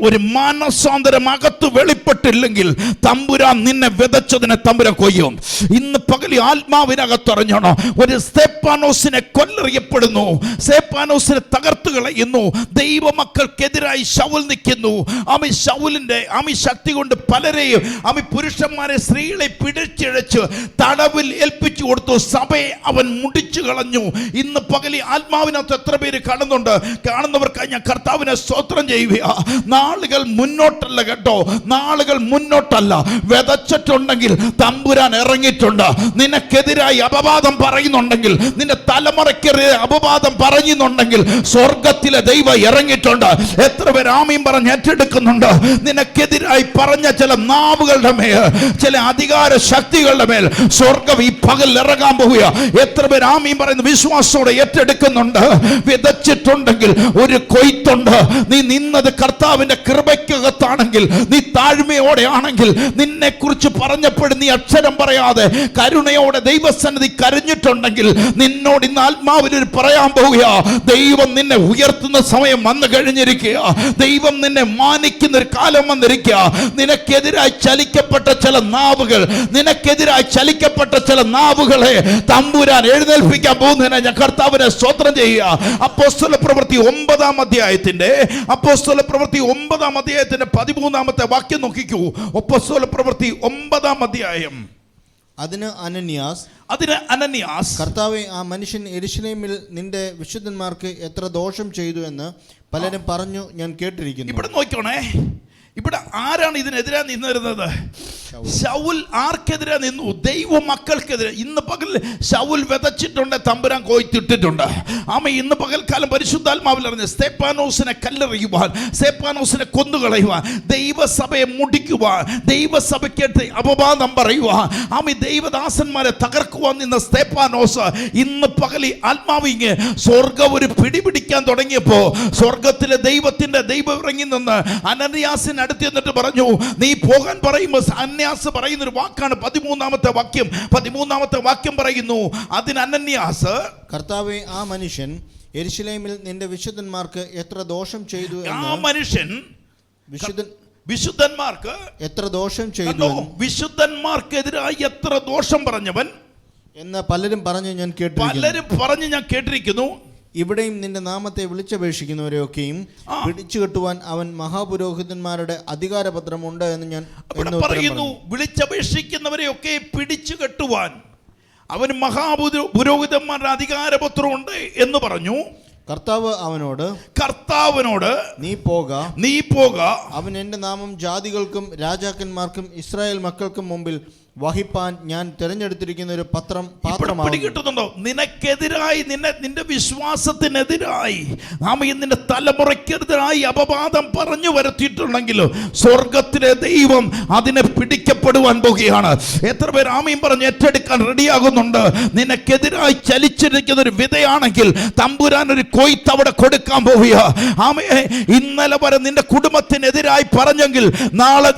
ഒരു മാനസാന്തരം അകത്ത് വെളിപ്പെട്ടില്ലെങ്കിൽ തമ്പുരാൻ നിന്നെ വിതച്ചതിനെ തമ്പുരാൻ കൊയ്യും. ഇന്ന് പകൽ ആത്മാവിനകത്തറിഞ്ഞോണോ, ഒരു സ്തേഫാനോസിനെ കൊല്ലെറിയപ്പെടുന്നു, സ്തേഫാനോസിനെ തകർത്ത് കളയുന്നു. ദൈവ മക്കൾക്കെതിരായി ശൗൽ നിൽക്കുന്നു. ശൗലിന്റെ ശക്തി കൊണ്ട് പലരെയും പുരുഷന്മാരെ സ്ത്രീകളെ പിടിച്ചിഴച്ച് തടവിൽ ഏൽപ്പിച്ചു കൊടുത്തു. സഭയെ അവൻ മുടിച്ചു കളഞ്ഞു. ഇന്ന് പകൽ ആത്മാവിനകത്ത് എത്ര പേര് കാണുന്നുണ്ട്? കാണുന്നവർക്കായി ഞാൻ കർത്താവിനെ സ്തോത്രം ചെയ്യുക. നാളുകൾ മുന്നോട്ടല്ല കേട്ടോ, നാളുകൾ മുന്നോട്ടല്ല. വിതച്ചിട്ടുണ്ടെങ്കിൽ തമ്പുരാൻ ഇറങ്ങിയിട്ടുണ്ട്. നിനക്കെതിരായി അപവാദം പറയുന്നുണ്ടെങ്കിൽ, നിന്റെ തലമുറയ്ക്കെതിരെ അപവാദം പറയുന്നുണ്ടെങ്കിൽ സ്വർഗത്തിലെ ദൈവം ഇറങ്ങിയിട്ടുണ്ട്. എത്ര പേര് ആമീൻ പറഞ്ഞ് ഏറ്റെടുക്കുന്നുണ്ട്? നിനക്കെതിരായി പറഞ്ഞ ചില നാവുകളുടെ മേൽ, ചില അധികാര ശക്തികളുടെ മേൽ സ്വർഗം ഈ പകൽ ഇറങ്ങാൻ പോവുക. എത്ര പേർ ആമീൻ പറയുന്ന വിശ്വാസത്തോടെ ഏറ്റെടുക്കുന്നുണ്ട്? വിതച്ചിട്ടുണ്ടെങ്കിൽ ഒരു കൊയ്ത്തുണ്ട്. നീ നിന്നത് കർത്താവിന്റെ കൃപയ്ക്കകത്താണെങ്കിൽ, നീ താഴ്മയോടെ ആണെങ്കിൽ, നിന്നെ കുറിച്ച് പറഞ്ഞപ്പോഴും നീ അക്ഷരം പറയാതെ കരുണയോടെ ദൈവസന്നിധി കരഞ്ഞിട്ടുണ്ടെങ്കിൽ, നിന്നോട് ഇന്ന് ആത്മാവിൽ പറയാൻ പോവുക, ദൈവം നിന്നെ ഉയർത്തുന്ന സമയം വന്നു കഴിഞ്ഞിരിക്കുക. ദൈവം നിന്നെ മാനിക്കുന്ന ഒരു കാലം വന്നിരിക്കുക. നിനക്കെതിരായി ചലിക്കപ്പെട്ട ചില നാവുകൾ, നിനക്കെതിരായി ചലിക്കപ്പെട്ട ചില നാവുകളെ തമ്പുരാൻ എഴുന്നേൽപ്പിക്കാൻ പോകുന്നതിനെ ഞാൻ കർത്താവിനെ സ്തോത്രം ചെയ്യുക. അപ്പോസ്തല പ്രവൃത്തി 9-ാം അധ്യായത്തിന്റെ 13-ാമത്തെ വാക്യം നോക്കിക്കൂ. അപ്പോസ്തല പ്രവൃത്തി 9-ാം അധ്യായം. അതിന് അനന്യാസ്, കർത്താവേ, ആ മനുഷ്യൻ യെരൂശലേമിൽ നിന്റെ വിശുദ്ധന്മാർക്ക് എത്ര ദോഷം ചെയ്തു എന്ന് പലരും പറഞ്ഞു ഞാൻ കേട്ടിരിക്കുന്നു. ഇവിടെ നോക്കണേ, ഇവിടെ ആരാണ് ഇതിനെതിരെ നിന്നിരുന്നത്? ശൗൽ ആർക്കെതിരെ നിന്നു? ദൈവ മക്കൾക്കെതിരെ. ഇന്ന് പകൽ ശൗൽ വിതച്ചിട്ടുണ്ട്, തമ്പുരാൻ കൊയ്ത്തിട്ടിട്ടുണ്ട്. ഇന്ന് പകൽക്കാലം പരിശുദ്ധാത്മാവിൽ അറിഞ്ഞ് സ്തേഫാനോസിനെ കല്ലെറിയുവാൻ, സ്തേഫാനോസിനെ കൊന്നുകളയുവാൻ, ദൈവസഭയെ മുടിക്കുവാൻ, ദൈവസഭയ്ക്ക് അപവാദം പറയുവാൻ, ദൈവദാസന്മാരെ തകർക്കുവാൻ നിന്ന സ്തേഫാനോസ് ഇന്ന് പകൽ ആത്മാവിങ് സ്വർഗം ഒരു പിടിപിടിക്കാൻ തുടങ്ങിയപ്പോ സ്വർഗത്തിലെ ദൈവം ഇറങ്ങി നിന്ന് അനന്യാസിന് അടുത്ത് എന്നിട്ട് പറഞ്ഞു, നീ പോകാൻ പറയുമ്പോൾ അനന്യാസ് പറയുന്ന ഒരു വാക്കാണ് 13-ാമത്തെ വാക്യം പറയുന്നു. അതിന് അനന്യാസ്, കർത്താവേ, ആ മനുഷ്യൻ യെരൂശലേമിൽ നിന്റെ വിശുദ്ധന്മാർക്ക് എത്ര ദോഷം ചെയ്തു, ആ മനുഷ്യൻ വിശുദ്ധന്മാർക്ക് എത്ര ദോഷം ചെയ്തു, വിശുദ്ധന്മാർക്കെതിരായി എത്ര ദോഷം പറഞ്ഞവൻ എന്ന് പലരും പറഞ്ഞു ഞാൻ കേട്ടിരിക്കുന്നു. ഇവിടെയും നിന്റെ നാമത്തെ വിളിച്ചപേക്ഷിക്കുന്നവരെയൊക്കെയും പിടിച്ചു കെട്ടുവാൻ അവൻ മഹാപുരോഹിതന്മാരുടെ അധികാരപത്രമുണ്ട് എന്ന് ഞാൻ പറയുന്നു. വിളിച്ചപേക്ഷിക്കുന്നവരെയൊക്കെ പിടിച്ചു കെട്ടുവാൻ അവന് മഹാപുരോഹിതന്മാരുടെ അധികാരപത്രമുണ്ട് എന്ന് പറഞ്ഞു. കർത്താവിനോട് നീ പോക, അവൻ എന്റെ നാമം ജാതികൾക്കും രാജാക്കന്മാർക്കും ഇസ്രായേൽ മക്കൾക്കും മുമ്പിൽ വഹിപ്പാൻ ഞാൻ തിരഞ്ഞെടുത്തിരിക്കുന്ന ഒരു പാത്രമാണ്. കിട്ടുന്നുണ്ടോ? നിനക്കെതിരായി, നിന്റെ വിശ്വാസത്തിനെതിരായി, നിന്റെ തലമുറയ്ക്കെതിരായി അപവാദം പറഞ്ഞു വരുത്തിയിട്ടുണ്ടെങ്കിലും സ്വർഗത്തിലെ ദൈവം അതിനെ പിടിക്കപ്പെടുവാൻ പോകുകയാണ്. എത്ര പേർ ആമീൻ പറഞ്ഞ് ഏറ്റെടുക്കാൻ റെഡിയാകുന്നുണ്ട്? നിനക്കെതിരായി ചലിച്ചിരിക്കുന്ന ഒരു വിതയാണെങ്കിൽ തമ്പുരാൻ ഒരു കൊയ്ത്ത് അവിടെ കൊടുക്കാൻ പോവുക. ഇന്നലെ വരെ നിന്റെ കുടുംബത്തിനെതിരായി പറഞ്ഞെങ്കിൽ നാളെ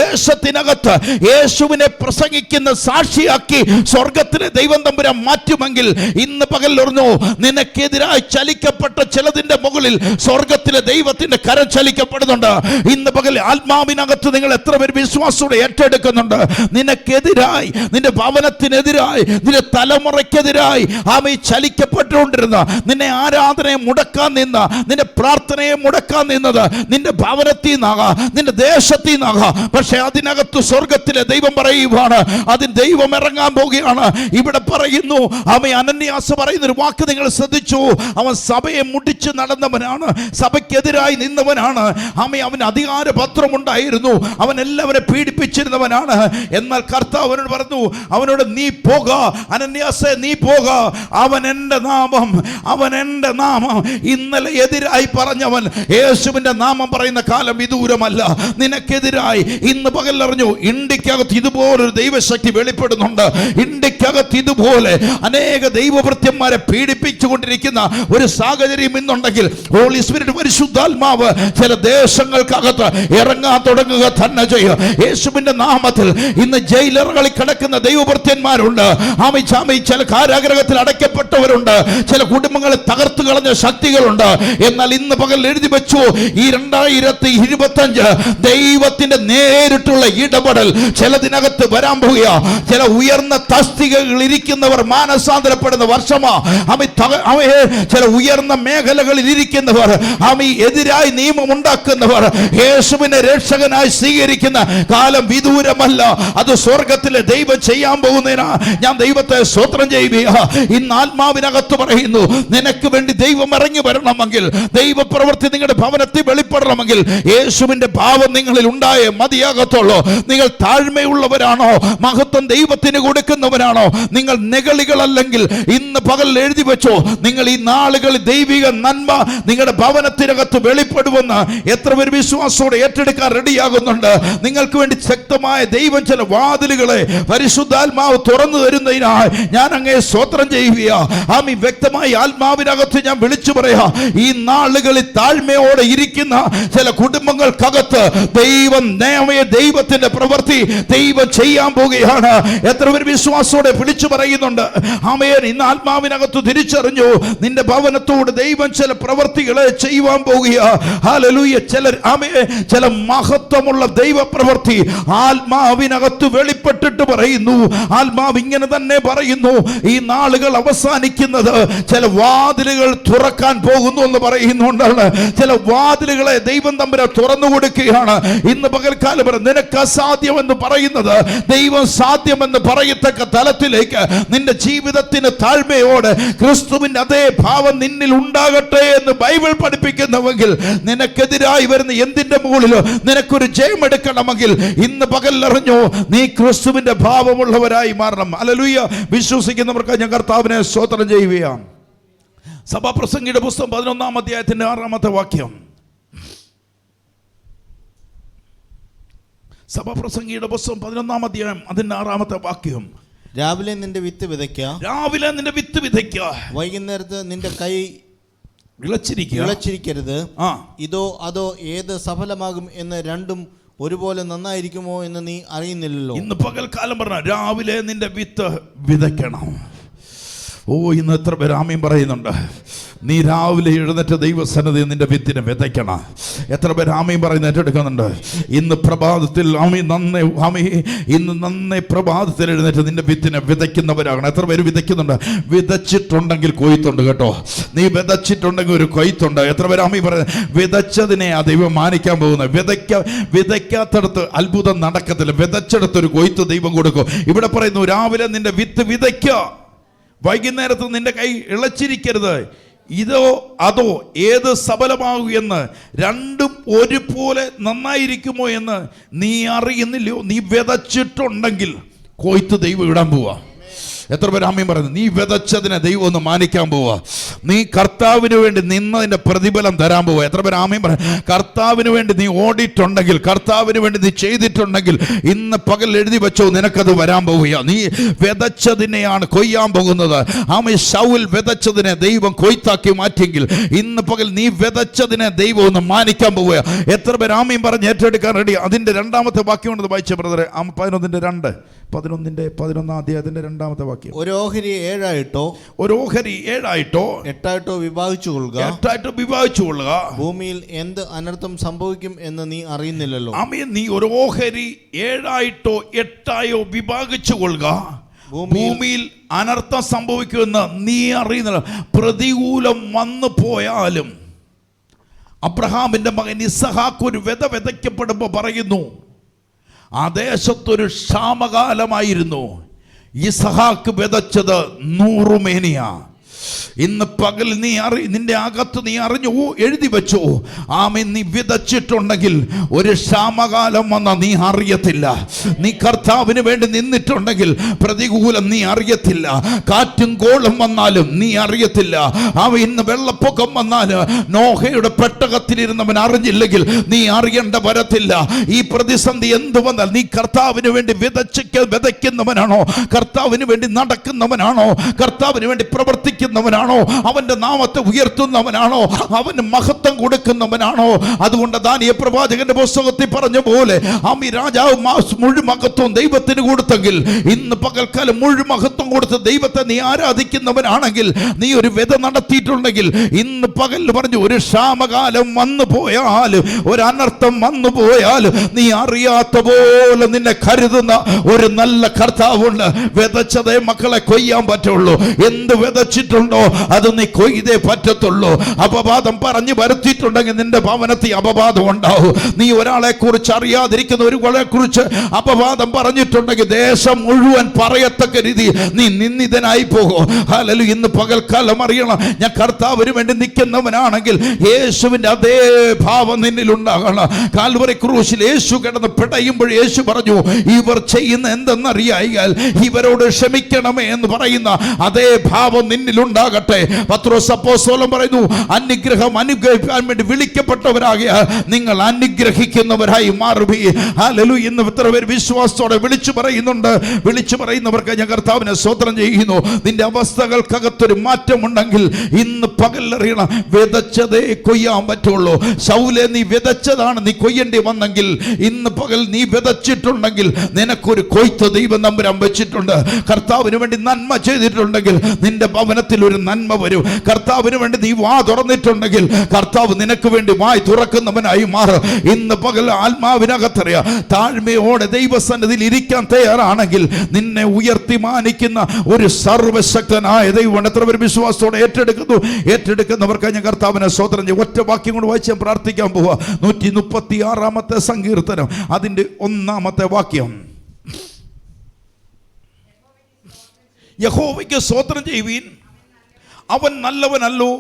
ദേശത്തിനകത്ത് യേശുവിനെ പ്രസംഗിക്കുന്ന സാക്ഷിയാക്കി സ്വർഗത്തിലെ ദൈവം തമ്പുരാൻ മാറ്റുമെങ്കിൽ ഇന്ന് പകൽ പറഞ്ഞു, നിനക്കെതിരായി ചലിക്കപ്പെട്ട ചിലതിന്റെ മുകളിൽ സ്വർഗത്തിലെ ദൈവത്തിന്റെ കരം ചലിക്കപ്പെടുന്നുണ്ട്. ഇന്ന് പകൽ ആത്മാവിനകത്ത് നിങ്ങൾ എത്ര പേര് വിശ്വാസത്തോടെ ഏറ്റെടുക്കുന്നുണ്ട്? നിനക്കെതിരായി, നിന്റെ ഭവനത്തിനെതിരായി, നിന്റെ തലമുറയ്ക്കെതിരായി ആമേ ചലിക്കപ്പെട്ടുകൊണ്ടിരുന്ന, നിന്നെ ആരാധനയെ മുടക്കാൻ നിന്ന, നിന്റെ പ്രാർത്ഥനയെ മുടക്കാൻ നിന്നത് നിന്റെ ഭവനത്തിൽ നിന്നാകാം, നിന്റെ ദേശത്തിൽ നിന്നാകാം. പക്ഷെ അതിനകത്ത് സ്വർഗത്തിലെ ദൈവം പറയുവാണ്, അതിന് ദൈവം ഇറങ്ങാൻ പോവുകയാണ്. ഇവിടെ പറയുന്നു, ആമേ അനന്യാസ് പറയുന്ന ഒരു വാക്ക് നിങ്ങൾ ശ്രദ്ധിച്ചു. അവൻ സഭയെ മുടിച്ച് നടന്നവനാണ്, സഭയ്ക്കെതിരായി നിന്നവനാണ്. ആമേ അവന് അധികാരപത്രം ഉണ്ടായിരുന്നു, അവൻ എല്ലാവരെ പീഡിപ്പിച്ചിരുന്നവനാണ്. എന്നാൽ കർത്താവ് അവനോട് പറഞ്ഞു, അവനോട് നീ പോക, അനന്യാസേ നീ പോക, അവൻ എൻ്റെ നാമം, അവൻ എൻ്റെ നാമം. ഇന്നലെ എതിരായി പറഞ്ഞവൻ യേശുവിന്റെ നാമം പറയുന്ന കാലം വിദൂരമല്ല. നിനക്കെതിരായി ഇന്ന് പകൽ അറിഞ്ഞു, ഇന്ത്യക്കകത്ത് ഇതുപോലൊരു ദൈവശക്തി വെളിപ്പെടുന്നുണ്ട്. ഇന്ത്യക്കകത്ത് ഇതുപോലെ അനേക ദൈവഭൃത്യന്മാരെ പീഡിപ്പിച്ചുകൊണ്ടിരിക്കുന്ന ഒരു സാഹചര്യം ഇന്നുണ്ടെങ്കിൽ ഹോളി സ്പിരിറ്റ്, പരിശുദ്ധാത്മാവ് ചില ദേശങ്ങൾക്കകത്ത് ഇറങ്ങാൻ തുടങ്ങുക തന്നെ ചെയ്യും. യേശുവിന്റെ നാമത്തിൽ ഇന്ന് ജയിലറുകളിൽ കിടക്കുന്ന ദൈവഭൃത്യന്മാരുണ്ട്. ചില കാരാഗ്രഹത്തിൽ അടയ്ക്കപ്പെട്ടവരുണ്ട്, ചില കുടുംബങ്ങളെ തകർത്തു കളഞ്ഞ ശക്തികളുണ്ട്. എന്നാൽ ഇന്ന് പകൽ എഴുതി വെച്ചു, ഈ 2025 ദൈവത്തിന്റെ നേരിട്ടുള്ള ഇടപെടൽ ചിലതിനകത്ത് വരാൻ പോകുക. ചില ഉയർന്ന തസ്തികകളിൽ ഇരിക്കുന്നവർ മാനസാന്തരപ്പെടുന്ന വർഷമാ. ചില ഉയർന്ന മേഖലകളിൽ ഇരിക്കുന്നവർ, എതിരായി നിയമം ഉണ്ടാക്കുന്നവർ യേശുവിനെ രക്ഷകനായി സ്വീകരിക്കുന്ന കാലം വിദൂരമല്ല. അത് സ്വർഗത്തിലെ ദൈവം ചെയ്യാൻ പോകുന്നതിനാ ഞാൻ ദൈവത്തെ സ്തോത്രം ചെയ്യുക. ഇന്ന് ആത്മാവിനകത്ത് പറയുന്നു, നിനക്ക് വേണ്ടി ദൈവം ഇറങ്ങി വരണമെങ്കിൽ, ദൈവപ്രവൃത്തി നിങ്ങളുടെ ഭവനത്തിൽ വെളിപ്പെടണമെങ്കിൽ യേശുവിന്റെ ഭാവം നിങ്ങളിൽ ഉണ്ടായേ മതിയാകത്തുള്ളൂ. നിങ്ങൾ താഴ്മയുള്ളവരാണോ, മഹത്വം ദൈവത്തിന് കൊടുക്കുന്നവരാണോ, നിങ്ങൾ നെകളികളല്ലെങ്കിൽ ഇന്ന് പകൽ എഴുതി വെച്ചോ, നിങ്ങൾ ഈ നാളുകളിൽ ദൈവിക നന്മ നിങ്ങളുടെ ഭവനത്തിനകത്ത് വെളിപ്പെടുമെന്ന് എത്ര പേര് വിശ്വാസത്തോടെ ഏറ്റെടുക്കാൻ റെഡിയാകുന്നുണ്ട്? നിങ്ങൾക്ക് വേണ്ടി ശക്തമായ ദൈവം ചില വാതിലുകളെ പരിശുദ്ധാത്മാവ് തുറന്നു തരുന്നതിനായി ഞാൻ അങ്ങേ സ്തോത്രം ചെയ്യുക. വ്യക്തമായി ആത്മാവിനകത്ത് ഞാൻ വിളിച്ചു പറയാ, ഈ നാളുകളിൽ താഴ്മയോടെ ഇരിക്കുന്ന ചില കുടുംബങ്ങൾക്കകത്ത് ദൈവത്തിന്റെ പ്രവൃത്തി ദൈവം ചെയ്യാൻ പോവുകയാണ്. എത്ര പേര് വിശ്വാസത്തോടെ വിളിച്ചു പറയുന്നുണ്ട്? ആമേൻ. ഇന്ന് ആത്മാവിനകത്ത് തിരിച്ചറിഞ്ഞു, നിന്റെ ഭവനത്തോട് ദൈവം ചില പ്രവൃത്തികളെ ചെയ്യുവാൻ പോവുക. ഹല്ലേലൂയ. ചില മഹത്വമുള്ള ദൈവപ്രവൃത്തി ആത്മാവിനകത്ത് വെളിപ്പെട്ടിട്ട് പറയുന്നു. ആത്മാവ് ഇങ്ങനെ തന്നെ പറയുന്നു, ഈ നാളുകൾ അവസാനിക്കുന്നത് ചില വാതിലുകൾ തുറക്കാൻ പോകുന്നു എന്ന് പറയുന്നുണ്ടാണ്. ചില വാതിലുകളെ ദൈവം തമ്പുരാൻ തുറന്നു കൊടുക്കുകയാണ്. ഇന്ന് പകൽക്കാലം നിനക്ക് അസാധ്യമെന്ന് പറയുന്നത് ദൈവം സാധ്യമെന്ന് പറയത്തക്ക തലത്തിലേക്ക് നിന്റെ ജീവിതത്തിന് താഴ്മയോടെ ക്രിസ്തുവിന്റെ അതേ ഭാവം നിന്നിൽ ഉണ്ടാകട്ടെ എന്ന് ബൈബിൾ പഠിപ്പിക്കുന്നുവെങ്കിൽ, നിനക്കെതിരായി വരുന്ന എന്തിന്റെ മുകളിലോ നിനക്കൊരു ജയം എടുക്കണമെങ്കിൽ ഇന്ന് പകലറിഞ്ഞോ, നീ ക്രിസ്തുവിന്റെ ഭാവമുള്ളവരായി മാറണം. ഹല്ലേലൂയ. വിശ്വസിക്കുന്നവർക്ക് ഞാൻ കർത്താവിനെ സ്തോത്രം ചെയ്യുകയാണ്. സഭാപ്രസംഗിയുടെ പുസ്തകം 11-ാം അധ്യായത്തിന്റെ 6-ാമത്തെ വാക്യം. സഭാപ്രസംഗിയുടെ പുസ്തകം 11-ാം അധ്യായം അതിന്റെ 6-ാമത്തെ വാക്യം. രാവിലെ നിന്റെ വിത്ത് വിതയ്ക്ക, വൈകുന്നേരത്ത് നിന്റെ കൈ ഇളച്ചിരിക്കരുത്. ഇതോ അതോ ഏത് സഫലമാകും എന്ന് രണ്ടും ഒരുപോലെ നന്നായിരിക്കുമോ എന്ന് നീ അറിയുന്നില്ലല്ലോ. ഇന്ന് പകൽക്കാലം പറഞ്ഞ രാവിലെ നിന്റെ വിത്ത് വിതയ്ക്കണം. ഇന്ന് എത്ര പേര് ആമീൻ പറയുന്നുണ്ട്? നീ രാവിലെ എഴുന്നേറ്റ് ദൈവസന്നിധി നിന്റെ വിത്തിനെ വിതയ്ക്കണം. എത്ര പേര് ആമീൻ പറയുന്ന ഏറ്റെടുക്കുന്നുണ്ട്? ഇന്ന് പ്രഭാതത്തിൽ ഇന്ന് നന്നേ പ്രഭാതത്തിൽ എഴുന്നേറ്റ് നിന്റെ വിത്തിനെ വിതയ്ക്കുന്നവരാകണം. എത്ര പേര് വിതയ്ക്കുന്നുണ്ട്? വിതച്ചിട്ടുണ്ടെങ്കിൽ കൊയ്ത്തുണ്ട് കേട്ടോ. നീ വിതച്ചിട്ടുണ്ടെങ്കിൽ ഒരു കൊയ്ത്തുണ്ട്. എത്ര പേര് ആമീൻ പറയുന്നത്? വിതച്ചതിനെ ആ ദൈവം മാനിക്കാൻ പോകുന്നത്. വിതയ്ക്കാത്തടത്ത് അത്ഭുതം നടക്കത്തില്ല. വിതച്ചെടുത്തൊരു കൊയ്ത്ത് ദൈവം കൊടുക്കും. ഇവിടെ പറയുന്നു, രാവിലെ നിന്റെ വിത്ത് വിതയ്ക്കുക, വൈകുന്നേരത്ത് നിന്റെ കൈ ഇളച്ചിരിക്കരുത്. ഇതോ അതോ ഏത് സഫലമാകും എന്ന് രണ്ടും ഒരുപോലെ നന്നായിരിക്കുമോ എന്ന് നീ അറിയുന്നില്ലയോ? നീ വിതച്ചിട്ടുണ്ടെങ്കിൽ കൊയ്ത്ത് ദൈവം ഇടാൻ പോവാ. എത്ര പേര് ആമീൻ പറയുന്നു? നീ വിതച്ചതിനെ ദൈവം ഒന്ന് മാനിക്കാൻ പോവാ. നീ കർത്താവിന് വേണ്ടി നിന്നതിന്റെ പ്രതിഫലം തരാൻ പോവുക. എത്ര പേര് ആമേൻ പറ? കർത്താവിന് വേണ്ടി നീ ഓടിയിട്ടുണ്ടെങ്കിൽ, കർത്താവിന് വേണ്ടി നീ ചെയ്തിട്ടുണ്ടെങ്കിൽ, ഇന്ന് പകൽ എഴുതി വെച്ചോ, നിനക്കത് വരാൻ പോവുക. നീ വിതച്ചതിനെയാണ് കൊയ്യാൻ പോകുന്നത്. ആമേ, ശൗൽ വിതച്ചതിനെ ദൈവം കൊയ്ത്താക്കി മാറ്റിയെങ്കിൽ, ഇന്ന് പകൽ നീ വിതച്ചതിനെ ദൈവം ഒന്ന് മാനിക്കാൻ പോവുക. എത്ര പേര് ആമേൻ പറഞ്ഞ് ഏറ്റെടുക്കാൻ റെഡി? അതിന്റെ രണ്ടാമത്തെ വാക്യം കൊണ്ട് വായിച്ച ബ്രദറെ, 11:11 അധ്യായത്തിന്റെ രണ്ടാമത്തെ വാക്യം. ഒരു ഓഹരി 7 ആയിട്ടോ, ഒരു ഓഹരി 7 ആയിട്ടോ 8 ആയിട്ടോ വിഭാഗിച്ചു കൊള്ളുക. ഭൂമിയിൽ എന്ത് അനർത്ഥം സംഭവിക്കും എന്ന് നീ അറിയുന്നില്ലല്ലോ. ആമേൻ. നീ ഒരു ഓഹരി 7 ആയിട്ടോ 8 ആയോ വിഭാഗിച്ചു കൊള്ളുക. ഭൂമിയിൽ അനർത്ഥം സംഭവിക്കുമെന്ന് നീ അറിയുന്നില്ല. പ്രതികൂലം വന്നു പോയാലും, അബ്രഹാമിന്റെ മകൻ ഇസഹാക്ക് ഒരു വിതയ്ക്കപ്പെടുമ്പോൾ പറയുന്നു, ആ ദേശത്തൊരു ക്ഷാമകാലമായിരുന്നു. ഇസഹാക്ക് വിതച്ചത് 100 മേനിയ. ഇന്ന് പകൽ നിന്റെ അകത്ത് നീ അറിഞ്ഞു, എഴുതി വെച്ചു. ആമേൻ. നീ വിതച്ചിട്ടുണ്ടെങ്കിൽ ഒരു ക്ഷാമകാലം വന്ന നീ അറിയത്തില്ല. നീ കർത്താവിന് വേണ്ടി നിന്നിട്ടുണ്ടെങ്കിൽ പ്രതികൂലം നീ അറിയത്തില്ല. കാറ്റും കോളും വന്നാലും നീ അറിയത്തില്ല. ഇന്ന് വെള്ളപ്പൊക്കം വന്നാൽ നോഹയുടെ പെട്ടകത്തിലിരുന്നവൻ അറിഞ്ഞില്ലെങ്കിൽ നീ അറിയേണ്ട വരത്തില്ല. ഈ പ്രതിസന്ധി എന്ത് വന്നാൽ നീ കർത്താവിന് വേണ്ടി വിതയ്ക്കുന്നവനാണോ? കർത്താവിന് വേണ്ടി നടക്കുന്നവനാണോ? കർത്താവിന് വേണ്ടി പ്രവർത്തിക്കുന്നവനാണോ? അവന്റെ നാമത്തെ ഉയർത്തുന്നവനാണോ? അവന് മഹത്വം കൊടുക്കുന്നവനാണോ? അതുകൊണ്ട് ദാനിയേൽ പ്രവാചകന്റെ പുസ്തകത്തിൽ പറഞ്ഞ പോലെ, ആമി രാജാവ് മുഴുമഹത്വം ദൈവത്തിന് കൊടുത്തെങ്കിൽ, ഇന്ന് പകൽക്കാലം മുഴുമഹത്വം കൊടുത്ത് ദൈവത്തെ നീ ആരാധിക്കുന്നവനാണെങ്കിൽ, നീ ഒരു വിത നടത്തിയിട്ടുണ്ടെങ്കിൽ, ഇന്ന് പകൽ പറഞ്ഞു, ഒരു ക്ഷാമകാലം വന്നു പോയാൽ, ഒരു അനർത്ഥം വന്നു പോയാൽ, നീ അറിയാത്ത പോലെ നിന്നെ കരുതുന്ന ഒരു നല്ല കർത്താവുണ്ട്. വിതച്ചതേ മക്കളെ കൊയ്യാൻ പറ്റുള്ളൂ. എന്ത് വിതച്ചിട്ടുണ്ടോ അത് നീ കൊയ്തേ പറ്റത്തുള്ളൂ. അപവാദം പറഞ്ഞു വരുത്തിയിട്ടുണ്ടെങ്കിൽ നിന്റെ ഭവനത്തിൽ അപവാദം ഉണ്ടാവും. നീ ഒരാളെ കുറിച്ച് അറിയാതിരിക്കുന്ന ഒരുവളെ കുറിച്ച് അപവാദം പറഞ്ഞിട്ടുണ്ടെങ്കിൽ ദേശം മുഴുവൻ പറയത്തക്ക രീതി നീ നിന്ദിതനായി പോകും. ഹല്ലേലൂയ. ഇന്ന് പകൽക്കാലം അറിയണം, ഞാൻ കർത്താവിന് വേണ്ടി നിൽക്കുന്നവനാണെങ്കിൽ യേശുവിന്റെ അതേ ഭാവം നിന്നിൽ ഉണ്ടാകണം. കാൽവറി ക്രൂശിൽ യേശു കിടന്ന് പിടയുമ്പോൾ യേശു പറഞ്ഞു, ഇവർ ചെയ്യുന്ന എന്തെന്നറിയാൽ ഇവരോട് ക്ഷമിക്കണമേ എന്ന് പറയുന്ന അതേ ഭാവം നിന്നിലുണ്ടാകട്ടെ. പത്രോസ് അപ്പോസ്തലൻ പറയുന്നു, അനുഗ്രഹം അനുഗ്രഹിക്കാൻ വേണ്ടി വിളിക്കപ്പെട്ടവരാകിയാൽ നിങ്ങൾ അനുഗ്രഹിക്കുന്നവരായി മാറുവീ. ഹല്ലേലൂയ. ഇന്ന് എത്ര പേര് വിശ്വാസത്തോടെ വിളിച്ചു പറയുന്നുണ്ട്? വിളിച്ചു പറയുന്നവർക്ക് ഞാൻ കർത്താവിനെ സ്തോത്രം ചെയ്യുന്നു. നിന്റെ അവസ്ഥകൾക്കകത്തൊരു മാറ്റമുണ്ടെങ്കിൽ ഇന്ന് പകൽ അറിയണം, വിതച്ചതേ കൊയ്യാൻ പറ്റുള്ളൂ. ശൗലേ, നീ വിതച്ചതാണ് നീ കൊയ്യേണ്ടി വന്നെങ്കിൽ, ഇന്ന് പകൽ നീ വിതച്ചിട്ടുണ്ടെങ്കിൽ നിനക്കൊരു കൊയ്ത്ത് ദൈവം നമ്പുരാൻ വെച്ചിട്ടുണ്ട്. കർത്താവിന് വേണ്ടി നന്മ ചെയ്തിട്ടുണ്ടെങ്കിൽ നിന്റെ ഭവനത്തിൽ ഒരു നന്മ വരും. കർത്താവിന് വേണ്ടി നീ വാ തുറന്നിട്ടുണ്ടെങ്കിൽ കർത്താവ് നിനക്ക് വേണ്ടി വായ് തുറക്കുന്നവനായി മാറും. ഇന്ന് പകൽ ആത്മാവിനകത്തറിയ താഴ്മയോടെ ദൈവസന്നിധിയിൽ ഇരിക്കാൻ തയ്യാറാണെങ്കിൽ നിന്നെ ഉയർത്തി മാനിക്കുന്ന ഒരു സർവശക്തനായ ദൈവം. എത്ര പേർ വിശ്വാസത്തോടെ ഏറ്റെടുക്കുന്നവർക്ക് ഞാൻ കർത്താവിനെ സ്തോത്രം ചെയ്യും. ഒറ്റ വാക്യം കൊണ്ട് വായിച്ച് ഞാൻ പ്രാർത്ഥിക്കാൻ പോവുക. 136-ാമത്തെ സങ്കീർത്തനം അതിന്റെ 1-ാമത്തെ വാക്യം. യഹോവയ്ക്ക് സ്തോത്രം ചെയ്യുവീൻ, അവൻ നല്ലവനല്ലോ,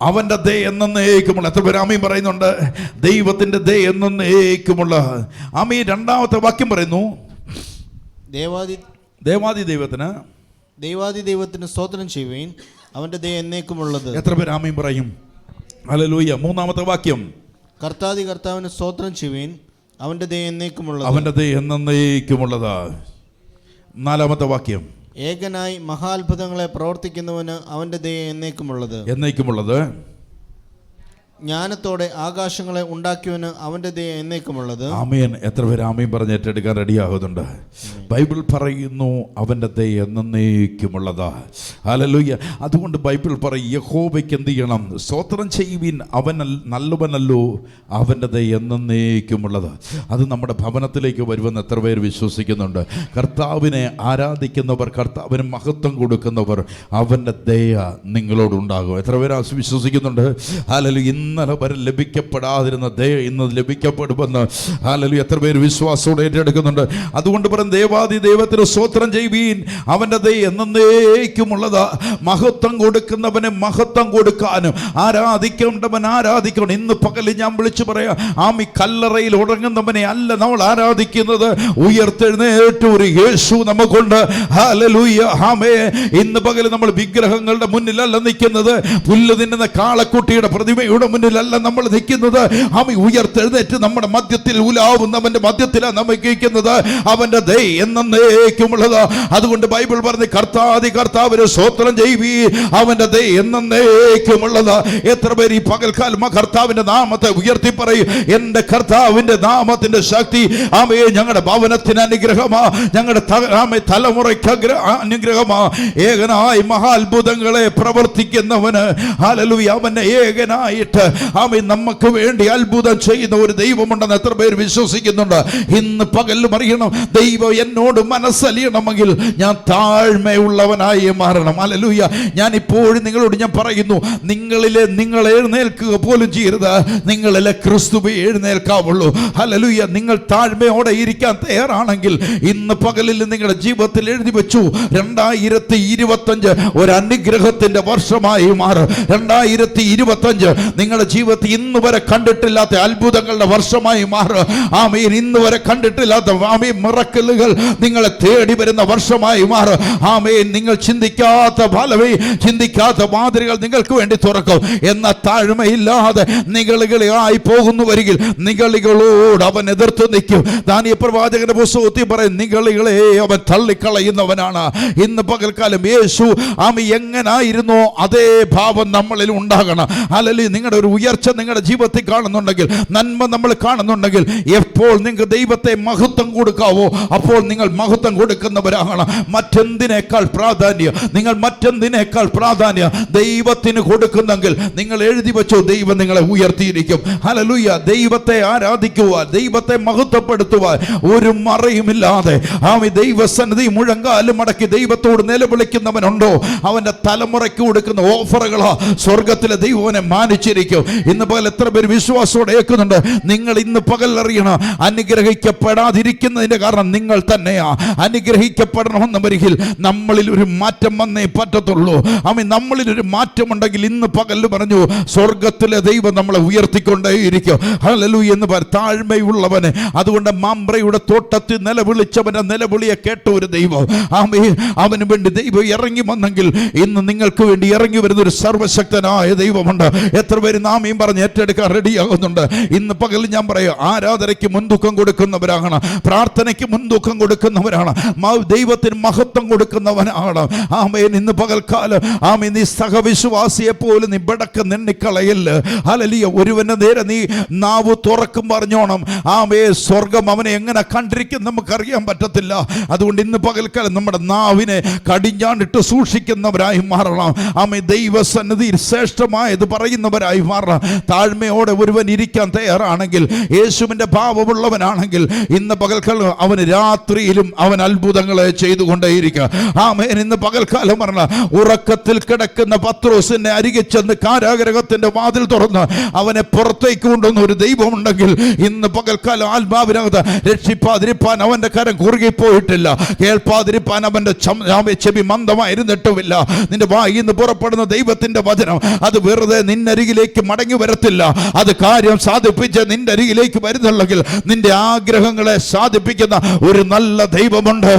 അവന്റെ ദയ എന്നേക്കുമുള്ള. എത്ര പേര് ആമീൻ പറയുന്നുണ്ട്? ദൈവത്തിന്റെ ദയ എന്നേക്കുമുള്ള. ആമീൻ. 2-ാമത്തെ വാക്യം പറയുന്നു, ദൈവാദി ദൈവത്തിന് സ്തോത്രം ചെയ്യുവീൻ, അവന്റെ ദയ എന്നേക്കുമുള്ളത്. എത്ര പേര് ആമീൻ പറയും? ഹല്ലേലൂയ. 3-ാമത്തെ വാക്യം, കർത്താവിന് സ്തോത്രം ചെയ്യുവീൻ, അവന്റെ ദയ എന്നേക്കുമുള്ളത്. അവന്റെ ദയ എന്നേക്കുമുള്ളത്. 4-ാമത്തെ വാക്യം, ഏകനായി മഹാത്ഭുതങ്ങളെ പ്രവർത്തിക്കുന്നവന് അവന്റെ ദയ എന്നേക്കുമുള്ളത്. ജ്ഞാനത്തോടെ ആകാശങ്ങളെ ഉണ്ടാക്കിയവന് അവന്റെ ദയ എന്നേക്കുമുള്ളത്. ആമേൻ. എത്ര പേര് ആമേൻ പറഞ്ഞ് ഏറ്റെടുക്കാൻ റെഡിയാകുന്നുണ്ട്? ബൈബിൾ പറയുന്നു അവന്റെ ദയ എന്നേക്കുമുള്ളതാ. ഹല്ലേലൂയ. അതുകൊണ്ട് ബൈബിൾ പറയും, യഹോവയ്ക്ക് എന്ത് ചെയ്യണം? സ്തോത്രം ചെയ്യുവിൻ, അവൻ നല്ലവനല്ലോ, അവന്റെ ദയ എന്നേക്കുമുള്ളത്. അത് നമ്മുടെ ഭവനത്തിലേക്ക് വരുമെന്ന് എത്ര പേര് വിശ്വസിക്കുന്നുണ്ട്? കർത്താവിനെ ആരാധിക്കുന്നവർ, കർത്താവിന് മഹത്വം കൊടുക്കുന്നവർ, അവന്റെ ദയ നിങ്ങളോടുണ്ടാകും. എത്ര പേര് വിശ്വസിക്കുന്നുണ്ട്? ഹല്ലേലൂയ. ഇന്നലെ വരെ ലഭിക്കപ്പെടാതിരുന്ന ദയ ഇന്ന് ലഭിക്കപ്പെടുമെന്ന് ഹല്ലേലൂയ എത്ര പേര് വിശ്വാസത്തോടെ ഏറ്റെടുക്കുന്നുണ്ട്? അതുകൊണ്ട് പറയും, ദേവാദി ദൈവത്തിന് സ്തോത്രം ചെയ്യുവീൻ, അവൻ്റെ ദയ എന്നേക്കുമുള്ളതാ. മഹത്വം കൊടുക്കുന്നവനെ മഹത്വം കൊടുക്കാനും ആരാധിക്കേണ്ടവൻ ആരാധിക്കണം. ഇന്ന് പകല് ഞാൻ വിളിച്ചു പറയാം, ആമി കല്ലറയിൽ ഉറങ്ങുന്നവനെ അല്ല നമ്മൾ ആരാധിക്കുന്നത്, ഉയർത്തെഴുന്നേറ്റ ഒരു യേശു നമുക്കുണ്ട്. ഹല്ലേലൂയ ആമേ. ഇന്ന് പകല് നമ്മൾ വിഗ്രഹങ്ങളുടെ മുന്നിലല്ല നിൽക്കുന്നത്, പുല്ല് തിന്നുന്ന കാളക്കുട്ടിയുടെ പ്രതിമയുടെ മുന്നിലല്ല നമ്മൾ നിൽക്കുന്നത്. ആമി ഉയർത്തെഴുന്നേറ്റ് നമ്മുടെ മധ്യത്തിൽ ഉലാവുന്നവന്റെ മധ്യത്തിലാണ് നമ്മൾ കേൾക്കുന്നത്. അവന്റെ ദയ എന്നേക്കുമുള്ളത്. അതുകൊണ്ട് ബൈബിൾ പറഞ്ഞ് കർത്താവിന് സ്തോത്രം ചെയ്യുവീ, അവന്റെ ദയ എന്നേക്കുമുള്ളത്. എത്ര പേര് ഈ പകൽക്കാലം കർത്താവിന്റെ നാമത്തെ ഉയർത്തി പറയും, എന്റെ കർത്താവിന്റെ നാമത്തിന്റെ ശക്തി ആമയെ ഞങ്ങളുടെ ഭവനത്തിന് അനുഗ്രഹമാ, ഞങ്ങളുടെ തലമുറയ്ക്ക് അനുഗ്രഹമാ. ഏകനായി മഹാത്ഭുതങ്ങളെ പ്രവർത്തിക്കുന്നവന് ഹല്ലേലൂയ, അവന്റെ ഏകനായിട്ട് ആമേ നമുക്ക് വേണ്ടി അത്ഭുതം ചെയ്യുന്ന ഒരു ദൈവമുണ്ടെന്ന് എത്ര പേര് വിശ്വസിക്കുന്നുണ്ട്? ഇന്ന് പകലും അറിയണം, ദൈവം എന്നോട് മനസ്സലിയണമെങ്കിൽ ഞാൻ താഴ്മയുള്ളവനായി മാറണം. ഹല്ലേലൂയ. ഞാൻ ഇപ്പോഴും നിങ്ങളോട് ഞാൻ പറയുന്നു, നിങ്ങൾ എഴുന്നേൽക്കുക പോലും ചെയ്യരുത്, നിങ്ങളിലെ ക്രിസ്തുവേ എഴുന്നേൽക്കാവുള്ളൂ. ഹല്ലേലൂയ. നിങ്ങൾ താഴ്മയോടെ ഇരിക്കാൻ തയ്യാറാണെങ്കിൽ ഇന്ന് പകലിൽ നിങ്ങളുടെ ജീവിതത്തിൽ എഴുതി വെച്ചു, 2025 ഒരു അനുഗ്രഹത്തിന്റെ വർഷമായി മാറും. 2025 നിങ്ങളുടെ ജീവിതത്തിൽ ഇന്ന് വരെ കണ്ടിട്ടില്ലാത്ത അത്ഭുതങ്ങളുടെ വർഷമായി മാറും. ആമേൻ. ഇന്ന് വരെ കണ്ടിട്ടില്ലാത്ത ആമേൻ മിറക്കിളുകൾ നിങ്ങളെ തേടി വരുന്ന വർഷമായി മാറും. ആമേൻ. നിങ്ങൾ ചിന്തിക്കാത്ത ഫലമേ, ചിന്തിക്കാത്ത മാതൃകൾ നിങ്ങൾക്ക് വേണ്ടി തുറക്കും. എന്ന താഴ്മയില്ലാതെ നിഗളികളായി പോകുന്നു വരികിൽ നിഗളികളോട് അവൻ എതിർത്ത് നിൽക്കും. ദാനിയേൽ പ്രവാചകന്റെ പുസ്തകത്തിൽ പറയും, നിഗളികളെ അവൻ തള്ളിക്കളയുന്നവനാണ്. ഇന്ന് പകൽക്കാലം യേശു ആമി എങ്ങനായിരുന്നോ അതേ ഭാവം നമ്മളിൽ ഉണ്ടാകണം. അല്ലെങ്കിൽ നിങ്ങളുടെ ഒരു ഉയർച്ച നിങ്ങളുടെ ജീവിതത്തിൽ കാണുന്നുണ്ടെങ്കിൽ, നന്മ നമ്മൾ കാണുന്നുണ്ടെങ്കിൽ, എപ്പോൾ നിങ്ങൾ ദൈവത്തെ മഹത്വം കൊടുക്കാവോ അപ്പോൾ നിങ്ങൾ മഹത്വം കൊടുക്കുന്നവരാകണം. മറ്റെന്തിനേക്കാൾ പ്രാധാന്യം നിങ്ങൾ മറ്റെന്തിനേക്കാൾ പ്രാധാന്യം ദൈവത്തിന് കൊടുക്കുന്നെങ്കിൽ നിങ്ങൾ എഴുതി വെച്ചോ, ദൈവം നിങ്ങളെ ഉയർത്തിയിരിക്കും. ഹല്ലേലൂയ. ദൈവത്തെ ആരാധിക്കുവാൻ, ദൈവത്തെ മഹത്വപ്പെടുത്തുവാൻ ഒരു മറയുമില്ലാതെ ആമി ദൈവസന്നിധി മുഴങ്കാലും മടക്കി ദൈവത്തോട് നിലവിളിക്കുന്നവനുണ്ടോ? അവന്റെ തലമുറയ്ക്ക് കൊടുക്കുന്ന ഓഫറുകളാ സ്വർഗത്തിലെ ദൈവനെ മാനിച്ചിരിക്കും. ഇന്ന് പകൽ എത്ര പേര് വിശ്വാസത്തോടെ ഏൽക്കുന്നുണ്ട്? നിങ്ങൾ ഇന്ന് പകൽ അറിയണം, അനുഗ്രഹിക്കപ്പെടാതിരിക്കുന്നതിന്റെ കാരണം നിങ്ങൾ തന്നെയാ. അനുഗ്രഹിക്കപ്പെടണമെന്ന് വരികിൽ നമ്മളിൽ ഒരു മാറ്റം വന്നേ പറ്റത്തുള്ളൂ. ആമി നമ്മളിൽ ഒരു മാറ്റമുണ്ടെങ്കിൽ ഇന്ന് പകൽ പറഞ്ഞു, സ്വർഗത്തിലെ ദൈവം നമ്മളെ ഉയർത്തിക്കൊണ്ടേയിരിക്കും. ഹല്ലേലൂയ എന്ന് പറ താഴ്മയുള്ളവന്. അതുകൊണ്ട് മാമ്പ്രയുടെ തോട്ടത്തിൽ നിലവിളിച്ചവന്റെ നിലവിളിയെ കേട്ട ഒരു ദൈവം, ആമേൻ, അവന് വേണ്ടി ദൈവം ഇറങ്ങി വന്നെങ്കിൽ ഇന്ന് നിങ്ങൾക്ക് വേണ്ടി ഇറങ്ങി വരുന്ന ഒരു സർവശക്തനായ ദൈവമുണ്ട്. എത്ര പേര് നാമയും പറഞ്ഞ് ഏറ്റെടുക്കാൻ റെഡിയാകുന്നുണ്ട്? ഇന്ന് പകൽ ഞാൻ പറയാം, ആരാധനയ്ക്ക് മുൻതൂക്കം കൊടുക്കുന്നവരാണ്, പ്രാർത്ഥനയ്ക്ക് മുൻതൂക്കം കൊടുക്കുന്നവരാണ്, ദൈവത്തിന് മഹത്വം കൊടുക്കുന്നവനാണ്. ആമേൻ. ഇന്ന് പകൽക്കാലം ആമേൻ, നീ സഹവിശ്വാസിയെ പോലും നീ ബടക്ക് നിന്നിക്കളയില്ല. ഹല്ലേലൂയ. ഒരുവന്റെ നേരെ നീ നാവ് തുറക്കും പറഞ്ഞോണം, ആമേ, സ്വർഗം അവനെ എങ്ങനെ കണ്ടിരിക്കും നമുക്കറിയാൻ പറ്റത്തില്ല. അതുകൊണ്ട് ഇന്ന് പകൽക്കാലം നമ്മുടെ നാവിനെ കടിഞ്ഞാണ്ടിട്ട് സൂക്ഷിക്കുന്നവരായി മാറണം. ആമേ, ദൈവസന്നിധിയിൽ ശ്രേഷ്ഠമായത് പറയുന്നവരായി മാറണം. താഴ്മയോടെ ഒരുവൻ ഇരിക്കാൻ തയ്യാറാണെങ്കിൽ, യേശുവിന്റെ ഭാവമുള്ളവനാണെങ്കിൽ, ഇന്ന് പകൽക്കാലം അവന് രാത്രിയിലും അവൻ അത്ഭുതങ്ങളെ ചെയ്തുകൊണ്ടേയിരിക്കുക. ആമേൻ. ഇന്ന് പകൽക്കാലം പറഞ്ഞ ഉറക്കത്തിൽ കിടക്കുന്ന പത്രോസിന്റെ അരികെ ചെന്ന് കാരാഗ്രഹത്തിന്റെ വാതിൽ തുറന്ന് അവനെ പുറത്തേക്ക് കൊണ്ടുവന്ന ഒരു ദൈവമുണ്ടെങ്കിൽ ഇന്ന് പകൽക്കാലം ആത്മാവിനകത്ത് രക്ഷിപ്പാതിരിപ്പാൻ അവന്റെ കരം കുറുകിപ്പോയിട്ടില്ല, കേൾപ്പാതിരിപ്പാൻ അവന്റെ ചെവി മന്ദമായിരുന്നിട്ടുമില്ല. നിന്റെ വായിൽ നിന്ന് പുറപ്പെടുന്ന ദൈവത്തിന്റെ വചനം അത് വെറുതെ നിന്നരികിലേക്ക് മടങ്ങി വരത്തില്ല. അത് കാര്യം സാധിപ്പിച്ച് നിന്റെ അരികിലേക്ക് വരുന്നുണ്ടെങ്കിൽ നിന്റെ ആഗ്രഹങ്ങളെ സാധിപ്പിക്കുന്ന ഒരു നല്ല ദൈവമുണ്ട്.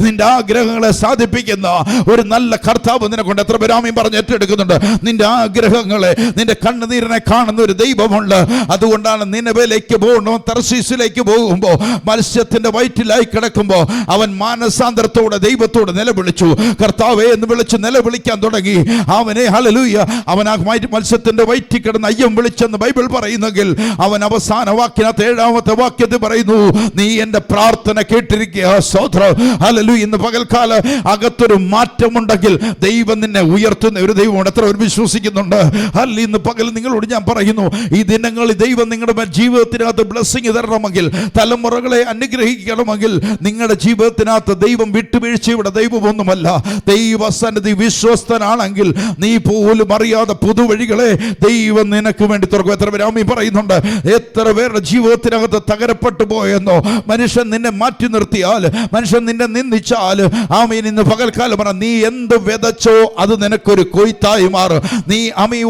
നിന്റെ ആഗ്രഹങ്ങളെ സാധിപ്പിക്കുന്ന ഒരു നല്ല കർത്താവ് നിന്നെ കൊണ്ട് എത്ര പേരാമയും പറഞ്ഞ് ഏറ്റെടുക്കുന്നുണ്ട്? നിന്റെ ആഗ്രഹങ്ങളെ, നിന്റെ കണ്ണുനീരിനെ കാണുന്ന ഒരു ദൈവമുണ്ട്. അതുകൊണ്ടാണ് നിനവേലേക്ക് പോകുമ്പോൾ, തർശീസിലേക്ക് പോകുമ്പോൾ, മത്സ്യത്തിന്റെ വയറ്റിലായി കിടക്കുമ്പോൾ അവൻ മാനസാന്തരത്തോടെ ദൈവത്തോട് നിലവിളിച്ചു. കർത്താവേ എന്ന് വിളിച്ച് നിലവിളിക്കാൻ തുടങ്ങി. അവനെ ഹല്ലേലൂയ, അവൻ ആ മത്സ്യത്തിന്റെ വയറ്റിൽ കിടന്ന് അയ്യം വിളിച്ചെന്ന് ബൈബിൾ പറയുന്നെങ്കിൽ അവൻ അവസാന വാക്യനകത്ത് 7ാമത്തെ വാക്യത്തിൽ പറയുന്നു, നീ എന്റെ പ്രാർത്ഥന കേട്ടിരിക്കുക. സ്തോത്രം. ഹല്ലേലൂയ. ഇന്ന് പകൽക്കാലം അകത്തൊരു മാറ്റമുണ്ടെങ്കിൽ ദൈവം നിന്നെ ഉയർത്തുന്ന ഒരു ദൈവമാണ്. എത്ര ഒരു വിശ്വസിക്കുന്നുണ്ട്? അല്ല, ഇന്ന് പകൽ നിങ്ങളോട് ഞാൻ പറയുന്നു, ഈ ദിനങ്ങളിൽ ദൈവം നിങ്ങളുടെ ജീവിതത്തിനകത്ത് ബ്ലെസ്സിങ് തരണമെങ്കിൽ, തലമുറകളെ അനുഗ്രഹിക്കണമെങ്കിൽ, നിങ്ങളുടെ ജീവിതത്തിനകത്ത് ദൈവം വിട്ടുവീഴ്ചയുടെ ദൈവമൊന്നുമല്ല. ദൈവസന്നിധി വിശ്വസ്തനാണെങ്കിൽ നീ പോലും അറിയാതെ പുതുവഴികളെ ദൈവ ദൈവം നിനക്ക് വേണ്ടി തുറക്കും. എത്ര പേര് ആമീൻ പറയുന്നുണ്ട്? എത്ര പേരുടെ ജീവിതത്തിനകത്ത് തകരപ്പെട്ടു പോയെന്നോ. മനുഷ്യൻ നിന്നെ മാറ്റി നിർത്തിയാൽ, മനുഷ്യൻ നിന്നെ നിന്ദിച്ചാൽ, ആമീൻ ഇന്ന് പകൽക്കാലം പറ, നീ എന്ത് വിതച്ചോ അത് നിനക്കൊരു കൊയ്ത്തായി മാറും. നീ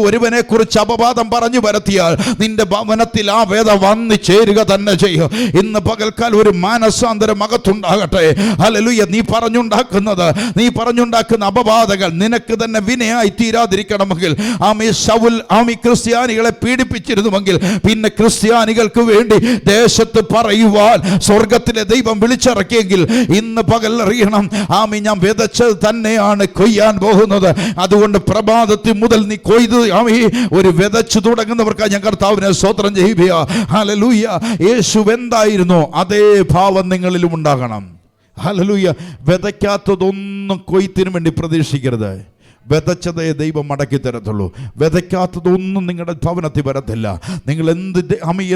ഒരുവനെ കുറിച്ച് അപവാദം പറഞ്ഞു വരുത്തിയാൽ നിന്റെ ഭവനത്തിൽ ആ വേദ വന്നു ചേരുക തന്നെ ചെയ്യും. ഇന്ന് പകൽക്കാലം ഒരു മാനസാന്തരം അകത്തുണ്ടാകട്ടെ. ഹല്ലേലൂയ. നീ പറഞ്ഞുണ്ടാക്കുന്ന അപവാദങ്ങൾ നിനക്ക് തന്നെ വിനയായി തീരാതിരിക്കണമെങ്കിൽ, ശൗൽ ക്രിസ്ത്യാനികളെ പീഡിപ്പിച്ചിരുന്നുവെങ്കിൽ പിന്നെ ക്രിസ്ത്യാനികൾക്ക് വേണ്ടി ദേശത്ത് പറയുവാൻ സ്വർഗത്തിലെ ദൈവം വിളിച്ചിറക്കിയെങ്കിൽ ഇന്ന് പകൽ അറിയണം, ഞാൻ വിതച്ചത് തന്നെയാണ് കൊയ്യാൻ പോകുന്നത്. അതുകൊണ്ട് പ്രഭാതത്തിൽ മുതൽ നീ കൊയ്ത് ഒരു വിതച്ചു തുടങ്ങുന്നവർക്ക് ഞാൻ കർത്താവിനെ സ്തോത്രം ചെയ്യുക. ഹല്ലേലൂയ. യേശു എന്തായിരുന്നോ അതേ ഭാവം നിങ്ങളിലും ഉണ്ടാകണം. ഹല്ലേലൂയ. വിതയ്ക്കാത്തതൊന്നും കൊയ്ത്തിന് വേണ്ടി പ്രതീക്ഷിക്കരുത്. വിതച്ചതേ ദൈവം മടക്കി തരത്തുള്ളൂ. വിതയ്ക്കാത്തതൊന്നും നിങ്ങളുടെ ഭവനത്തിൽ വരത്തില്ല. നിങ്ങൾ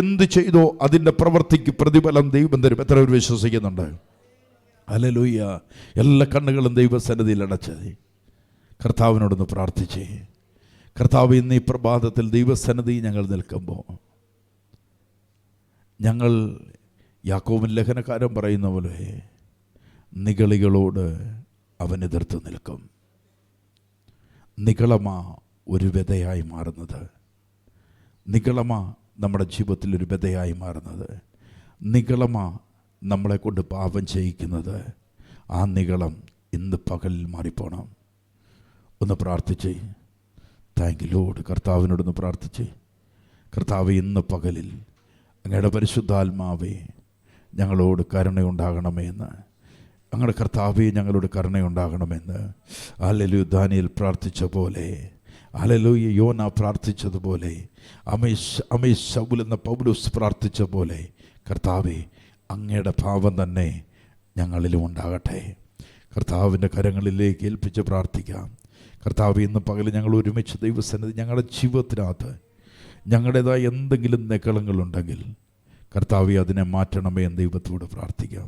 എന്ത് ചെയ്തോ അതിൻ്റെ പ്രവൃത്തിക്ക് പ്രതിഫലം ദൈവം തരും. എത്ര പേർ വിശ്വസിക്കുന്നുണ്ട്? ഹല്ലേലൂയ. എല്ലാ കണ്ണുകളും ദൈവസന്നിധിയിൽ അടച്ചത് കർത്താവിനോടൊന്ന് പ്രാർത്ഥിച്ചേ. കർത്താവ്, ഇന്ന് ഈ പ്രഭാതത്തിൽ ദൈവസന്നിധി ഞങ്ങൾ നിൽക്കുമ്പോൾ ഞങ്ങൾ യാക്കോബിൻ ലേഖനക്കാരൻ പറയുന്ന പോലെ നിഗളികളോട് അവൻ എതിർത്ത് നിൽക്കും. നിഗളമാ ഒരു വിതയായി മാറുന്നത്. നിഗളമാ നമ്മുടെ ജീവിതത്തിൽ ഒരു വിതയായി മാറുന്നത്. നിഗളമാ നമ്മളെ കൊണ്ട് പാപം ചെയ്യിക്കുന്നത്. ആ നിഗളം ഇന്ന് പകലിൽ മാറിപ്പോണം. ഒന്ന് പ്രാർത്ഥിച്ചേ. Thank you Lord. കർത്താവിനോടൊന്ന് പ്രാർത്ഥിച്ചേ. കർത്താവ്, ഇന്ന് പകലിൽ അങ്ങയുടെ പരിശുദ്ധാത്മാവേ ഞങ്ങളോട് കരുണയുണ്ടാകണമെന്ന്, അങ്ങയുടെ കർത്താവേ ഞങ്ങളോട് കരുണയുണ്ടാകണമെന്ന് ഹല്ലേലൂയ ദാനിയേൽ പ്രാർത്ഥിച്ച പോലെ, ഹല്ലേലൂയ യോന പ്രാർത്ഥിച്ചതുപോലെ, ശൗൽ എന്ന പൗലോസ് പ്രാർത്ഥിച്ച പോലെ കർത്താവേ അങ്ങയുടെ ഭാവം തന്നെ ഞങ്ങളിലും ഉണ്ടാകട്ടെ. കർത്താവിൻ്റെ കരങ്ങളിലേക്ക് ഏൽപ്പിച്ച് പ്രാർത്ഥിക്കാം. കർത്താവ്, ഇന്ന് പകൽ ഞങ്ങൾ ഒരുമിച്ച് ദൈവസന്നിധി ഞങ്ങളുടെ ജീവിതത്തിനകത്ത് ഞങ്ങളുടേതായ എന്തെങ്കിലും നിഗളങ്ങളുണ്ടെങ്കിൽ കർത്താവെ അതിനെ മാറ്റണമേ എന്ന് ദൈവത്തോട് പ്രാർത്ഥിക്കാം.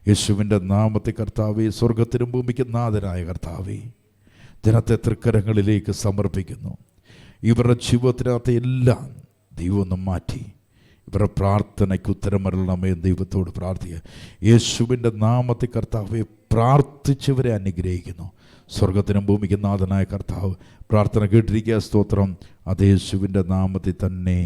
യേശുവിൻ്റെ നാമത്തെ കർത്താവെ, സ്വർഗത്തിനും ഭൂമിക്കും നാഥനായ കർത്താവെ, ജനത്തെ തൃക്കരങ്ങളിലേക്ക് സമർപ്പിക്കുന്നു. ഇവരുടെ ജീവിതത്തിനകത്ത് എല്ലാം ദൈവം ഒന്ന് മാറ്റി ഇവരുടെ പ്രാർത്ഥനയ്ക്ക് ഉത്തരമരണമേ എന്ന് ദൈവത്തോട് പ്രാർത്ഥിക്കുക. യേശുവിൻ്റെ നാമത്തെ കർത്താവെ പ്രാർത്ഥിച്ചവരെ അനുഗ്രഹിക്കുന്നു. സ്വർഗത്തിനും ഭൂമിക്കും നാഥനായ കർത്താവ് പ്രാർത്ഥന കേട്ടിരിക്കുക. സ്തോത്രം. അത് യേശുവിൻ്റെ നാമത്തിൽ തന്നെ